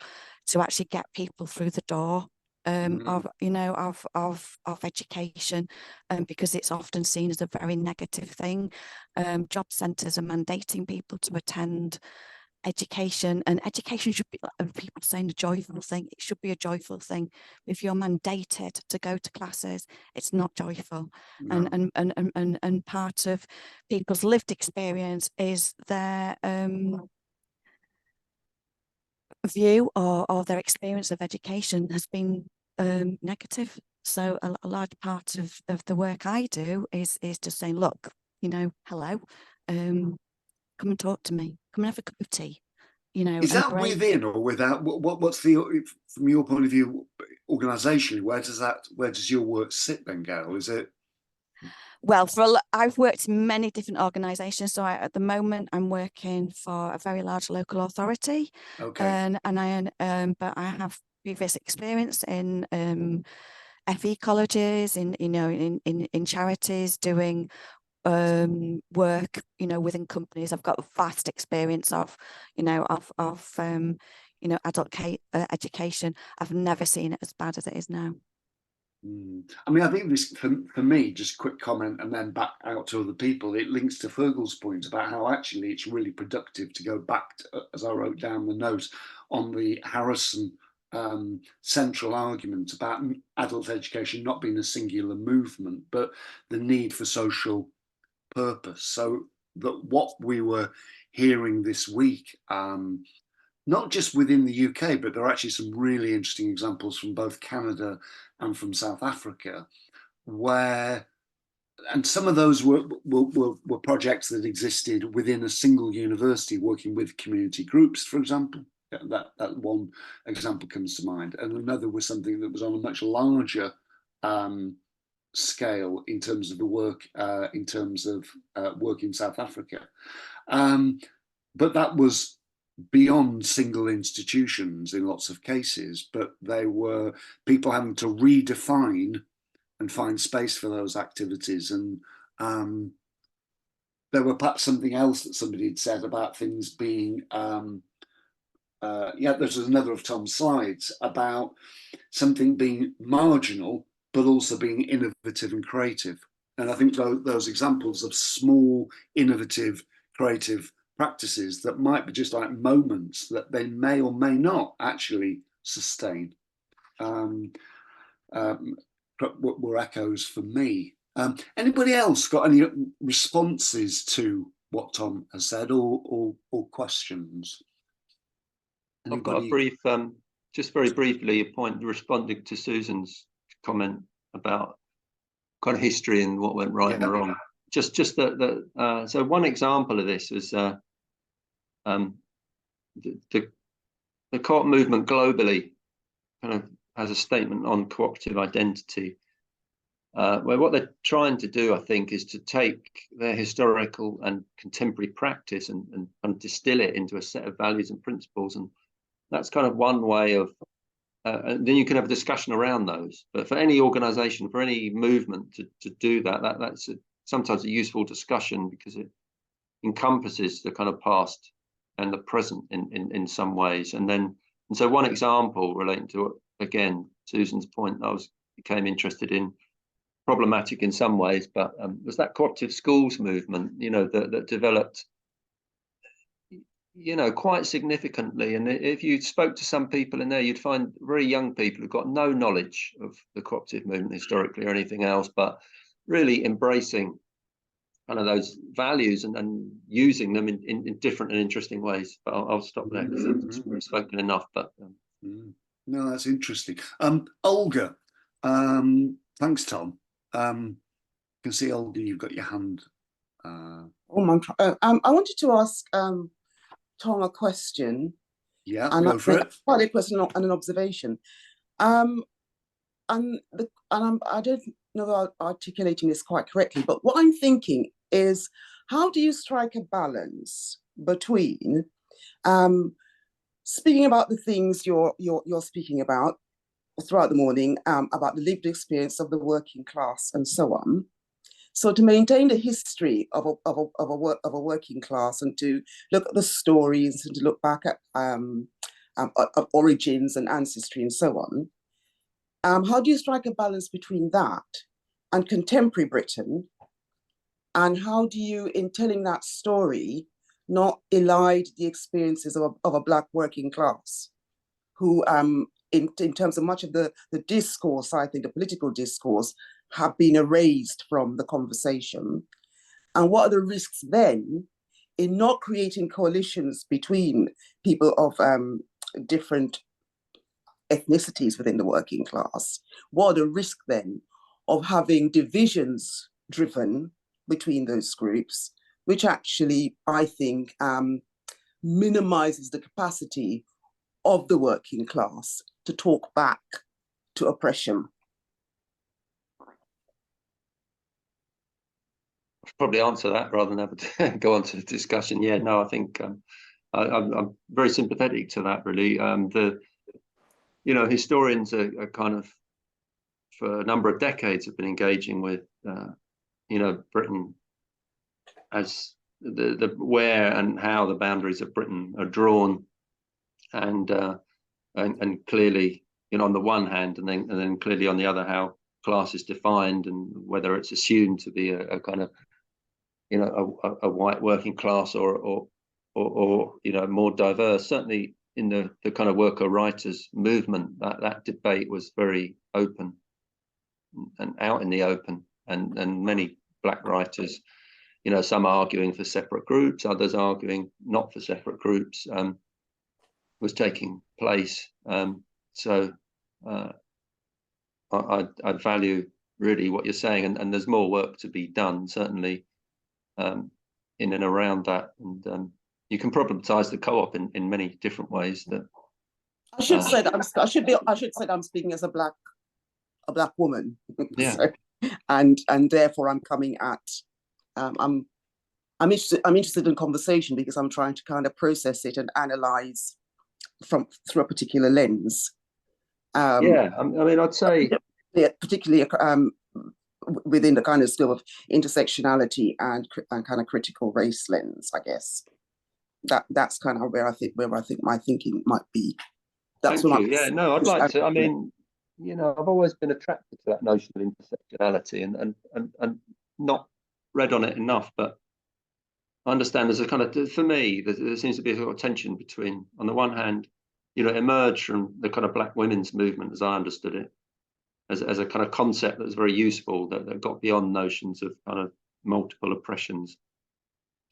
to actually get people through the door of, you know, of education, because it's often seen as a very negative thing. Job centres are mandating people to attend education, and education should be, people saying, a joyful thing. It should be a joyful thing. If you're mandated to go to classes, it's not joyful. No. And part of people's lived experience is their view or their experience of education has been negative. So a large part of the work I do is just saying, look, you know, hello, come and talk to me, come and have a cup of tea, you know. Is that within or without? What's the, from your point of view, organisationally, where does your work sit then, Gail? Is it? Well, I've worked in many different organisations. So at the moment, I'm working for a very large local authority. Okay. But I have previous experience in FE colleges, in charities, doing work, you know, within companies. I've got a vast experience of adult education. I've never seen it as bad as it is now. I mean, I think this, for me, just a quick comment and then back out to other people, it links to Fergal's point about how actually it's really productive to go back to, as I wrote down the note, on the Harrison central argument about adult education not being a singular movement, but the need for social purpose. So that what we were hearing this week, not just within the UK, but there are actually some really interesting examples from both Canada and from South Africa, where, and some of those were projects that existed within a single university, working with community groups, for example. That one example comes to mind, and another was something that was on a much larger scale in terms of the work, in terms of work in South Africa. But that was beyond single institutions in lots of cases, but they were people having to redefine and find space for those activities. And there were perhaps something else that somebody had said about things being, there's another of Tom's slides about something being marginal, but also being innovative and creative. And I think those examples of small, innovative, creative practices that might be just like moments that they may or may not actually sustain were echoes for me. Anybody else got any responses to what Tom has said, or questions? I've got a brief, just very briefly, a point responding to Susan's comment about kind of history and what went right and wrong. Just so one example of this was the co-op movement globally kind of has a statement on cooperative identity, where what they're trying to do, I think, is to take their historical and contemporary practice and distill it into a set of values and principles. And that's kind of one way of, and then you can have a discussion around those. But for any organization, for any movement to do that, that's sometimes a useful discussion, because it encompasses the kind of past and the present in some ways. And so one example relating to, again, Susan's point, I became interested in, problematic in some ways, but was that cooperative schools movement, you know, that developed, you know, quite significantly. And if you spoke to some people in there, you'd find very young people who've got no knowledge of the cooperative movement historically or anything else, but really embracing kind of those values and using them in different and interesting ways. But I'll stop there because I've spoken enough. But no, that's interesting. Olga, thanks, Tom. can see, Olga, you've got your hand. I wanted to ask Tom a question. Yeah, and go for it. Partly a question and an observation. I don't know if I'm articulating this quite correctly, but what I'm thinking is, how do you strike a balance between speaking about the things you're speaking about throughout the morning, about the lived experience of the working class and so on? So to maintain the history of a working class, and to look at the stories, and to look back at origins and ancestry and so on, how do you strike a balance between that and contemporary Britain? And how do you, in telling that story, not elide the experiences of a Black working class, who, in terms of much of the discourse, I think the political discourse, have been erased from the conversation? And what are the risks then in not creating coalitions between people of different ethnicities within the working class? What are the risks then of having divisions driven between those groups, which actually, I think, minimizes the capacity of the working class to talk back to oppression? I'll probably answer that rather than have to go on to the discussion. Yeah, no, I think I'm very sympathetic to that, really. Historians are kind of, for a number of decades, have been engaging with, Britain as the where and how the boundaries of Britain are drawn, and clearly, on the one hand, and then clearly on the other, how class is defined, and whether it's assumed to be a kind of, a white working class or more diverse. Certainly in the kind of worker writers movement, that debate was very open and out in the open, and many Black writers, some arguing for separate groups, others arguing not for separate groups, was taking place. So I value really what you're saying, and there's more work to be done, certainly, in and around that. And you can problematize the co-op in many different ways. That I should say that I'm speaking as a black woman. Yeah. So, and therefore I'm coming at I'm interested in conversation, because I'm trying to kind of process it and analyze through a particular lens. Yeah, I mean, I'd say particularly within the kind of scope of intersectionality and kind of critical race lens, I guess. That's kind of where I think my thinking might be. That's Thank you. Yeah, no, I'd like to. I mean, I've always been attracted to that notion of intersectionality, and not read on it enough, but I understand there's a kind of, for me, there seems to be a sort of tension between, on the one hand, emerged from the kind of Black women's movement, as I understood it, as a kind of concept that's very useful, that got beyond notions of kind of multiple oppressions.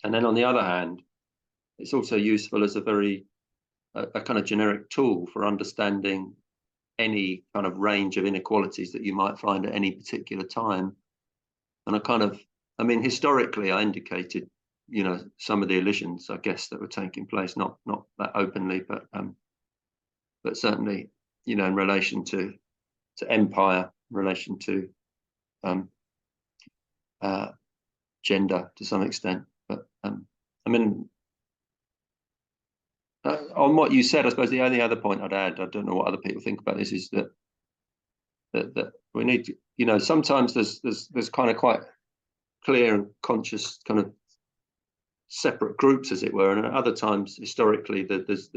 And then on the other hand, it's also useful as a kind of generic tool for understanding any kind of range of inequalities that you might find at any particular time. And historically, I indicated, some of the elisions, I guess, that were taking place, not that openly, but certainly, in relation to empire, in relation to gender to some extent. But on what you said, I suppose the only other point I'd add, I don't know what other people think about this, is that we need to, sometimes there's kind of quite clear and conscious kind of separate groups, as it were, and at other times historically there's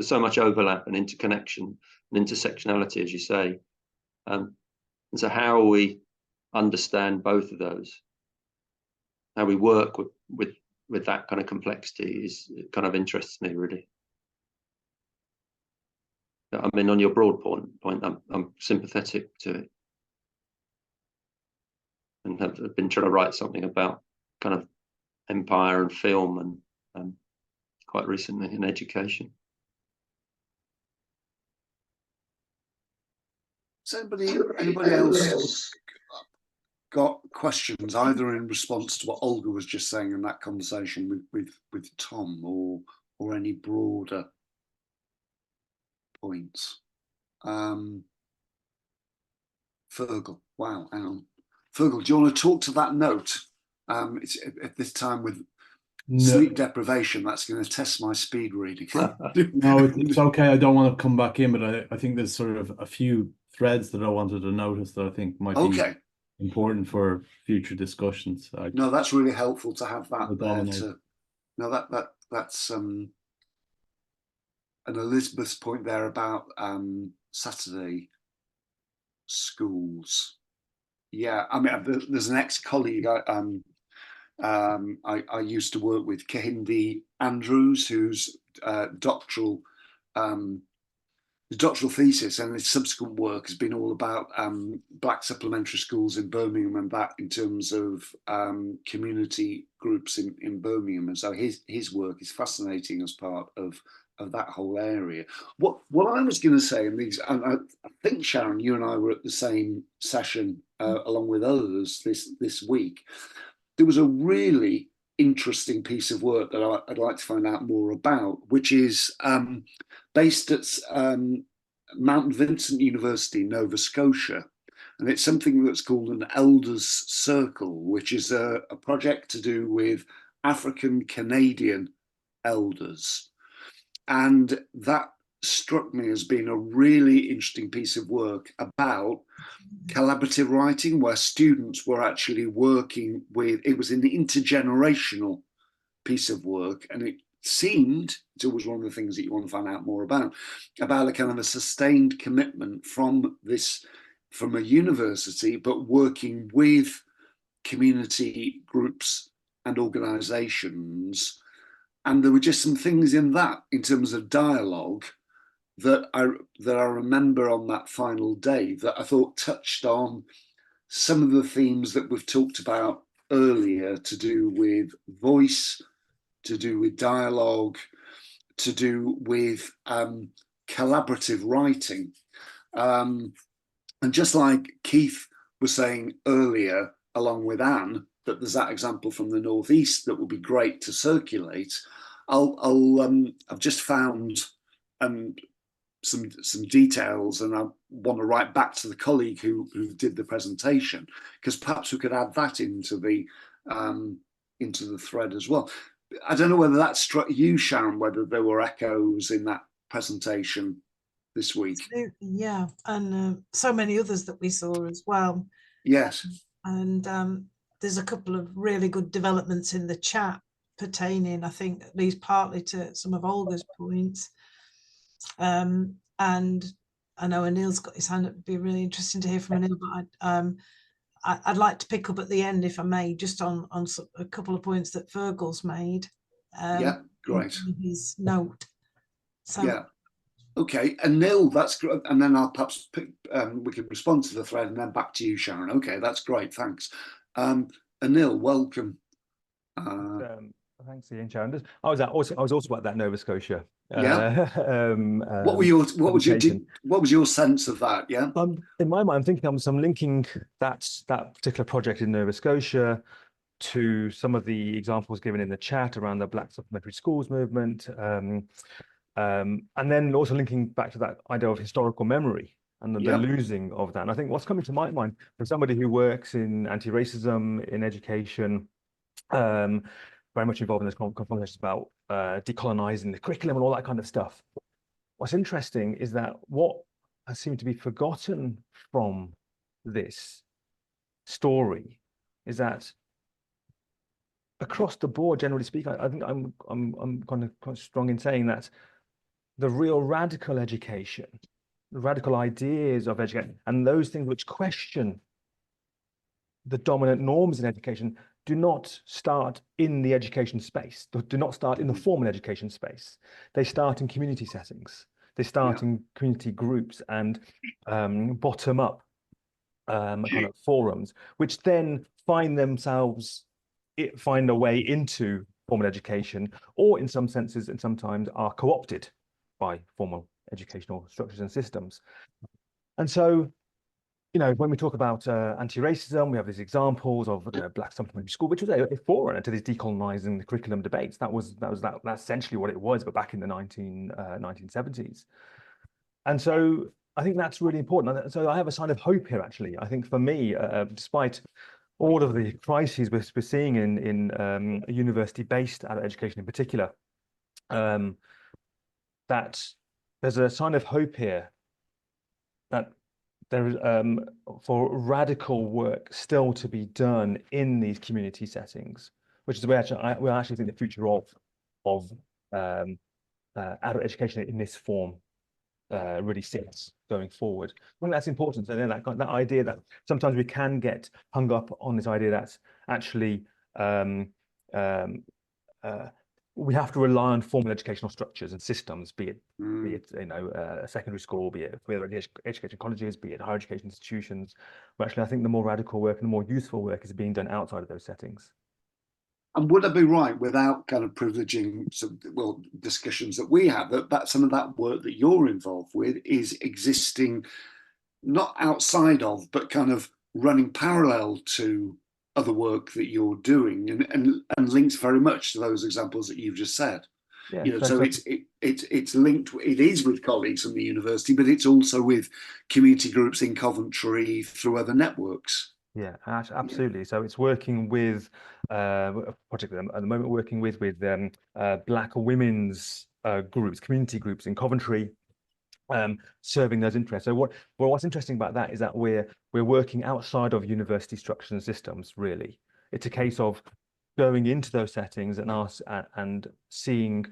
so much overlap and interconnection and intersectionality, as you say, and so how we understand both of those, how we work with that kind of complexity, it kind of interests me, really. I mean, on your broad point, I'm sympathetic to it, and have been trying to write something about kind of empire and film, and quite recently in education. Is anybody else got questions either in response to what Olga was just saying in that conversation with Tom, or any broader points. Fergal, wow, hang on. Fergal, do you want to talk to that note? It's at this time with sleep deprivation, that's going to test my speed reading. No, it's okay. I don't want to come back in, but I think there's sort of a few threads that I wanted to notice that I think might be important for future discussions. No, that's really helpful to have that there. No, that's and Elizabeth's point there about Saturday schools. Yeah, I mean, there's an ex-colleague I used to work with, Kehinde Andrews, whose doctoral thesis and his subsequent work has been all about black supplementary schools in Birmingham, and that in terms of community groups in Birmingham. And so his work is fascinating as part of that whole area. What I was going to say, and I think, Sharon, you and I were at the same session along with others this week. There was a really interesting piece of work that I'd like to find out more about, which is based at Mount Vincent University, Nova Scotia. And it's something that's called an Elders Circle, which is a project to do with African Canadian elders. And that struck me as being a really interesting piece of work about collaborative writing, where students were actually working with, it was an intergenerational piece of work, and it seemed, it's always one of the things that you want to find out more about a kind of a sustained commitment from a university, but working with community groups and organizations. And there were just some things in that, in terms of dialogue, that I remember on that final day that I thought touched on some of the themes that we've talked about earlier, to do with voice, to do with dialogue, to do with collaborative writing. And just like Keith was saying earlier, along with Anne, that there's that example from the Northeast that would be great to circulate. I've just found some details, and I want to write back to the colleague who did the presentation, because perhaps we could add that into the thread as well. I don't know whether that struck you, Sharon, whether there were echoes in that presentation this week. Yeah, and so many others that we saw as well. Yes. And there's a couple of really good developments in the chat pertaining, I think, at least partly to some of Olga's points. And I know Anil's got his hand up. It'd be really interesting to hear from Anil, but I'd like to pick up at the end, if I may, just on a couple of points that Fergal's made. Yeah, great. In his note. So, yeah. Okay, Anil, that's great. And then I'll perhaps pick, we can respond to the thread and then back to you, Sharon. Okay, that's great. Thanks. Anil, welcome. Thanks, Ian, Sharon. I was also at that Nova Scotia. Yeah. What was your sense of that? Yeah. In my mind, I'm thinking I'm linking that particular project in Nova Scotia to some of the examples given in the chat around the Black Supplementary Schools movement, and then also linking back to that idea of historical memory and the losing of that. And I think what's coming to my mind from somebody who works in anti-racism in education, very much involved in this conversation about decolonizing the curriculum and all that kind of stuff. What's interesting is that what has seemed to be forgotten from this story is that across the board, generally speaking, I think I'm kind of strong in saying that the real radical education, the radical ideas of education, and those things which question the dominant norms in education do not start in the education space, do not start in the formal education space. They start in community settings. They start in community groups and bottom up kind of forums, which then find a way into formal education, or in some senses and sometimes are co-opted by formal educational structures and systems. And so you know, when we talk about anti-racism, we have these examples of Black Supplementary School, which was a forerunner to these decolonizing the curriculum debates. That's essentially what it was, but back in the 1970s. And so I think that's really important. So I have a sign of hope here, actually. I think for me, despite all of the crises we're seeing in university-based adult education in particular, that there's a sign of hope here that there is for radical work still to be done in these community settings, which is where we actually think the future of adult education in this form really sits going forward. I think that's important. So then that idea that sometimes we can get hung up on this idea that's actually we have to rely on formal educational structures and systems, be it a secondary school, be it further education colleges, be it higher education institutions. But actually, I think the more radical work and the more useful work is being done outside of those settings. And would I be right, without kind of privileging some discussions that we have, that some of that work that you're involved with is existing not outside of, but kind of running parallel to other work that you're doing, and links very much to those examples that you've just said. Yeah, so it's linked. It is with colleagues from the university, but it's also with community groups in Coventry through other networks. Yeah, absolutely. So it's working with a project at the moment, working with Black women's groups, community groups in Coventry, serving those interests. So what's interesting about that is that we're working outside of university structures and systems. Really, it's a case of going into those settings and seeing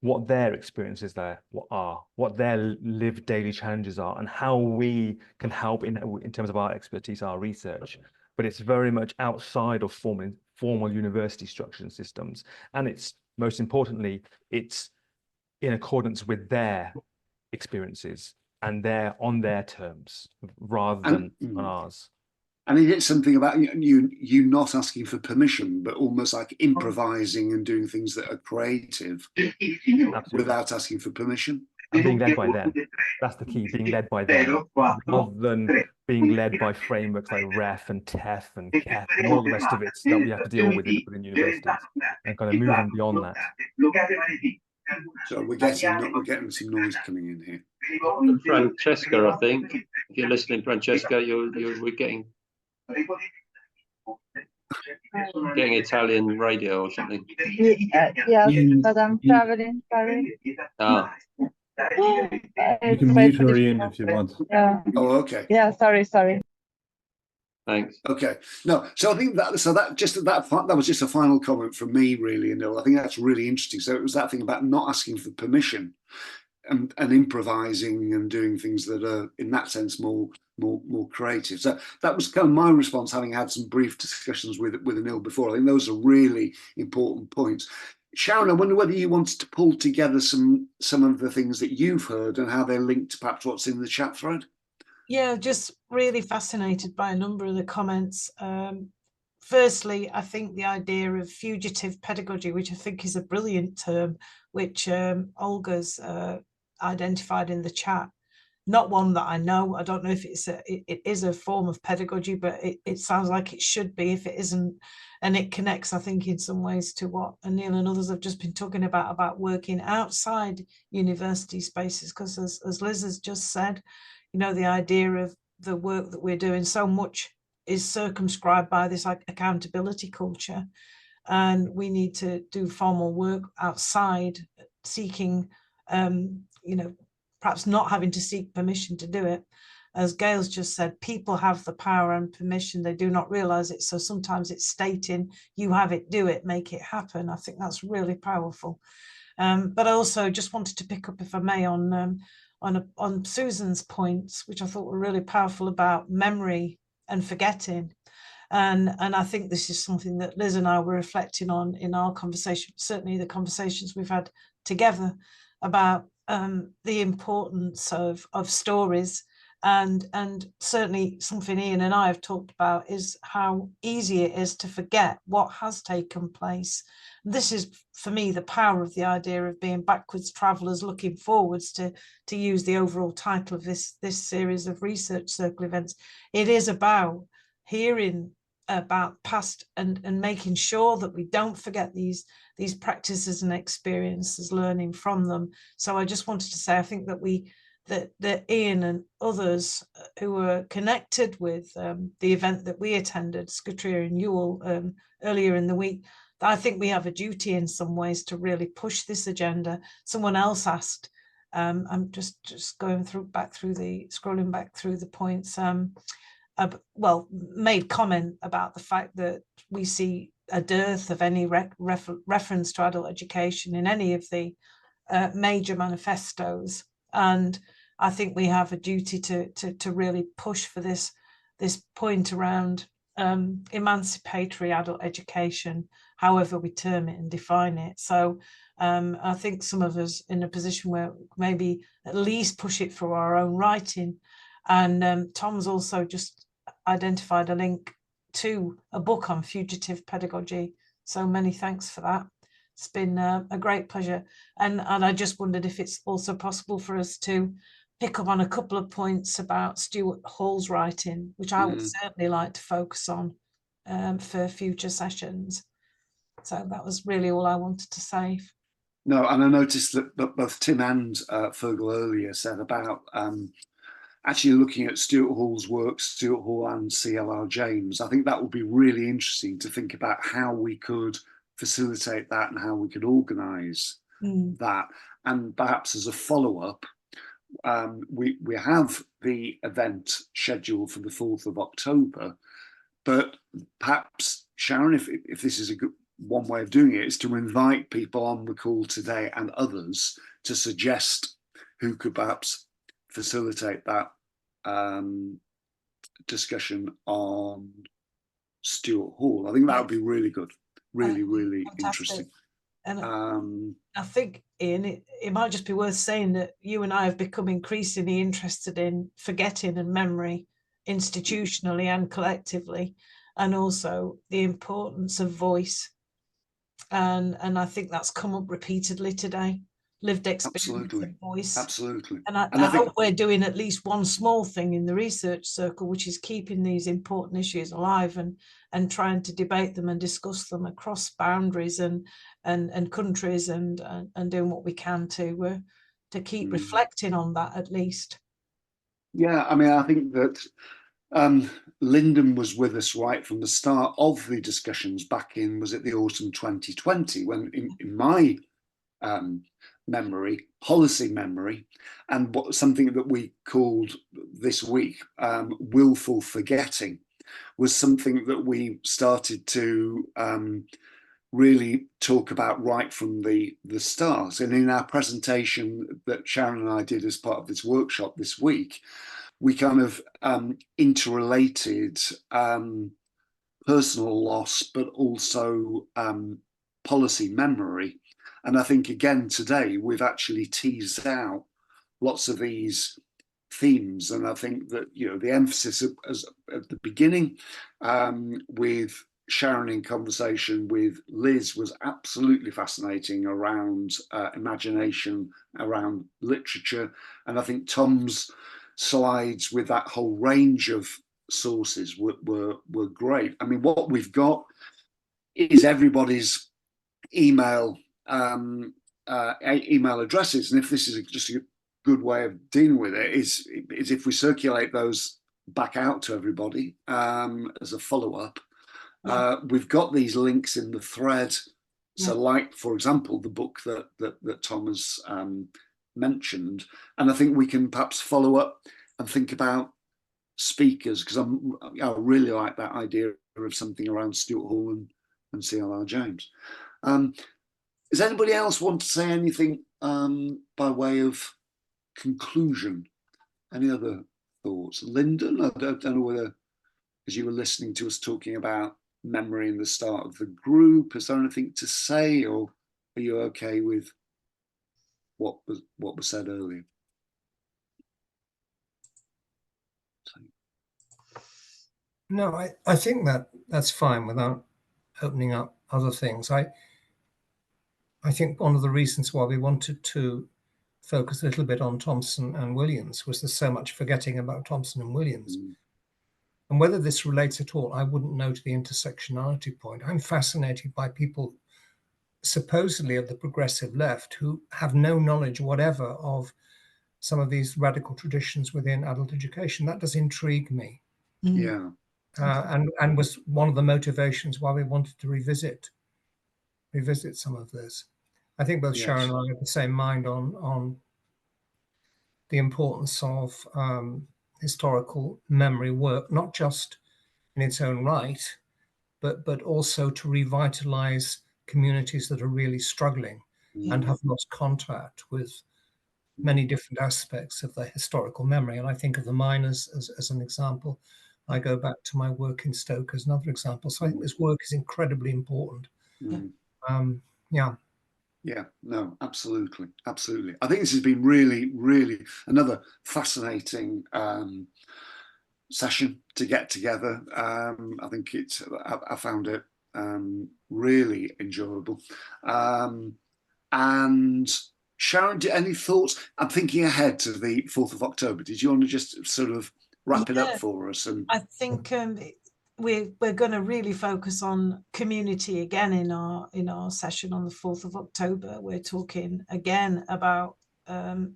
what their experiences there are, what their lived daily challenges are, and how we can help in terms of our expertise, our research. But it's very much outside of formal university structures and systems, and it's most importantly, it's in accordance with their experiences and on their terms rather than on ours. And is it something about you not asking for permission, but almost like improvising and doing things that are creative without asking for permission? And being led by them. That's the key, being led by them, rather than being led by frameworks like REF and TEF and KEF and all the rest of it that we have to deal with within universities, and kind of moving beyond that. So we're getting some noise coming in here. Francesca, I think. If you're listening, Francesca, we're getting Italian radio or something. Yes, but I'm traveling. Sorry. Ah. You can mute her in if you want. Yeah. Oh, okay. Yeah, sorry. Thanks. Okay. No, so I think that was just a final comment from me, really, Anil. I think that's really interesting. So it was that thing about not asking for permission and improvising and doing things that are, in that sense, more creative. So that was kind of my response, having had some brief discussions with Anil before. I think those are really important points. Sharon, I wonder whether you wanted to pull together some of the things that you've heard and how they're linked to perhaps what's in the chat thread. Yeah, just really fascinated by a number of the comments. Firstly, I think the idea of fugitive pedagogy, which I think is a brilliant term, which Olga's identified in the chat. Not one that I know. I don't know if it is a form of pedagogy, but it sounds like it should be if it isn't. And it connects, I think, in some ways to what Anil and others have just been talking about working outside university spaces. Because as Liz has just said, the idea of the work that we're doing, so much is circumscribed by this accountability culture. And we need to do far more work outside, seeking, perhaps not having to seek permission to do it. As Gail's just said, people have the power and permission. They do not realize it. So sometimes it's stating, you have it, do it, make it happen. I think that's really powerful. But I also just wanted to pick up, if I may, on Susan's points, which I thought were really powerful about memory and forgetting. And I think this is something that Liz and I were reflecting on in our conversation, certainly the conversations we've had together about the importance of stories And certainly something Ian and I have talked about is how easy it is to forget what has taken place. This is, for me, the power of the idea of being backwards travellers looking forwards, to use the overall title of this series of research circle events. It is about hearing about past and making sure that we don't forget these practices and experiences, learning from them. So I just wanted to say, I think that Ian and others who were connected with the event that we attended, Skutria and Ewell, earlier in the week, I think we have a duty in some ways to really push this agenda. Someone else asked, I'm just scrolling back through the points, well, made comment about the fact that we see a dearth of any reference to adult education in any of the major manifestos. And I think we have a duty to really push for this point around emancipatory adult education, however we term it and define it. So I think some of us in a position where maybe at least push it through our own writing. And Tom's also just identified a link to a book on fugitive pedagogy. So many thanks for that. It's been a great pleasure. And I just wondered if it's also possible for us to pick up on a couple of points about Stuart Hall's writing, which I would certainly like to focus on for future sessions. So that was really all I wanted to say. No, and I noticed that both Tim and Fergal earlier said about actually looking at Stuart Hall's work, Stuart Hall and CLR James. I think that would be really interesting to think about how we could facilitate that and how we could organise that. And perhaps as a follow-up, we have the event scheduled for the 4th of October, but perhaps, Sharon, if this is a good one way of doing it, is to invite people on the call today and others to suggest who could perhaps facilitate that discussion on Stuart Hall. I think that would be really good, really interesting. And I think, Ian, it might just be worth saying that you and I have become increasingly interested in forgetting and memory institutionally and collectively, and also the importance of voice. And I think that's come up repeatedly today. Lived experience of voice. Absolutely. And I hope we're doing at least one small thing in the research circle, which is keeping these important issues alive and trying to debate them and discuss them across boundaries and countries and doing what we can to keep reflecting on that at least. Yeah, I mean, I think that Lyndon was with us right from the start of the discussions back in, was it the autumn 2020, when in my policy memory, and something that we called this week willful forgetting was something that we started to really talk about right from the start. And in our presentation that Sharon and I did as part of this workshop this week, we kind of interrelated personal loss, but also policy memory. And I think, again, today, we've actually teased out lots of these themes. And I think that, the emphasis at the beginning with Sharon in conversation with Liz was absolutely fascinating around imagination, around literature. And I think Tom's slides with that whole range of sources were great. I mean, what we've got is everybody's email addresses, and if this is just a good way of dealing with it, is if we circulate those back out to everybody as a follow-up. We've got these links in the thread. So, like, for example, the book that Tom has mentioned, and I think we can perhaps follow up and think about speakers, because I really like that idea of something around Stuart Hall and CLR James. Does anybody else want to say anything by way of conclusion? Any other thoughts? Lyndon, I don't know whether, as you were listening to us talking about memory in the start of the group, is there anything to say, or are you okay with what was said earlier? No, I think that's fine without opening up other things. I think one of the reasons why we wanted to focus a little bit on Thompson and Williams was there's so much forgetting about Thompson and Williams. And whether this relates at all, I wouldn't know to the intersectionality point. I'm fascinated by people supposedly of the progressive left who have no knowledge whatever of some of these radical traditions within adult education. That does intrigue me. Yeah. And was one of the motivations why we wanted to revisit some of this. I think both Sharon and I have the same mind on the importance of historical memory work, not just in its own right, but also to revitalize communities that are really struggling and have lost contact with many different aspects of their historical memory. And I think of the miners as an example. I go back to my work in Stoke as another example. So I think this work is incredibly important. Yeah, no, absolutely. Absolutely. I think this has been really, really another fascinating session to get together. I think I found it really enjoyable. And Sharon, any thoughts? I'm thinking ahead to the 4th of October. Did you want to just sort of wrap it up for us? And I think we're going to really focus on community again in our session on the 4th of October. We're talking again about the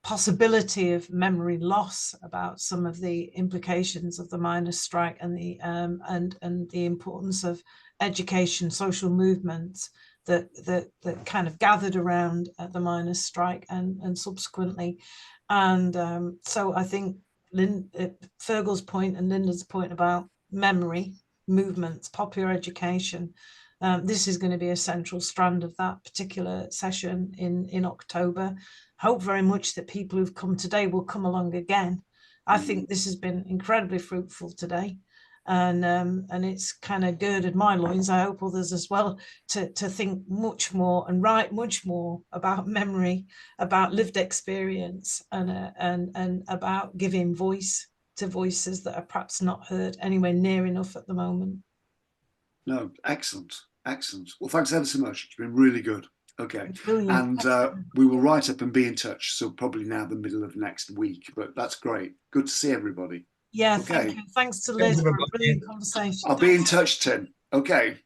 possibility of memory loss, about some of the implications of the miners' strike and the importance of education, social movements that kind of gathered around the miners' strike and subsequently. And so I think Fergal's point and Linda's point about memory, movements, popular education, this is going to be a central strand of that particular session in October. Hope very much that people who've come today will come along again. I think this has been incredibly fruitful today. And it's kind of girded my loins, I hope others as well, to think much more and write much more about memory, about lived experience, and about giving voice to voices that are perhaps not heard anywhere near enough at the moment. No, excellent. Well, thanks ever so much. It's been really good. Okay. Brilliant. And we will write up and be in touch. So probably now the middle of next week, but that's great. Good to see everybody. Yeah, okay. thank you. Thanks to Liz for a brilliant conversation. I'll be in touch, Tim. Okay.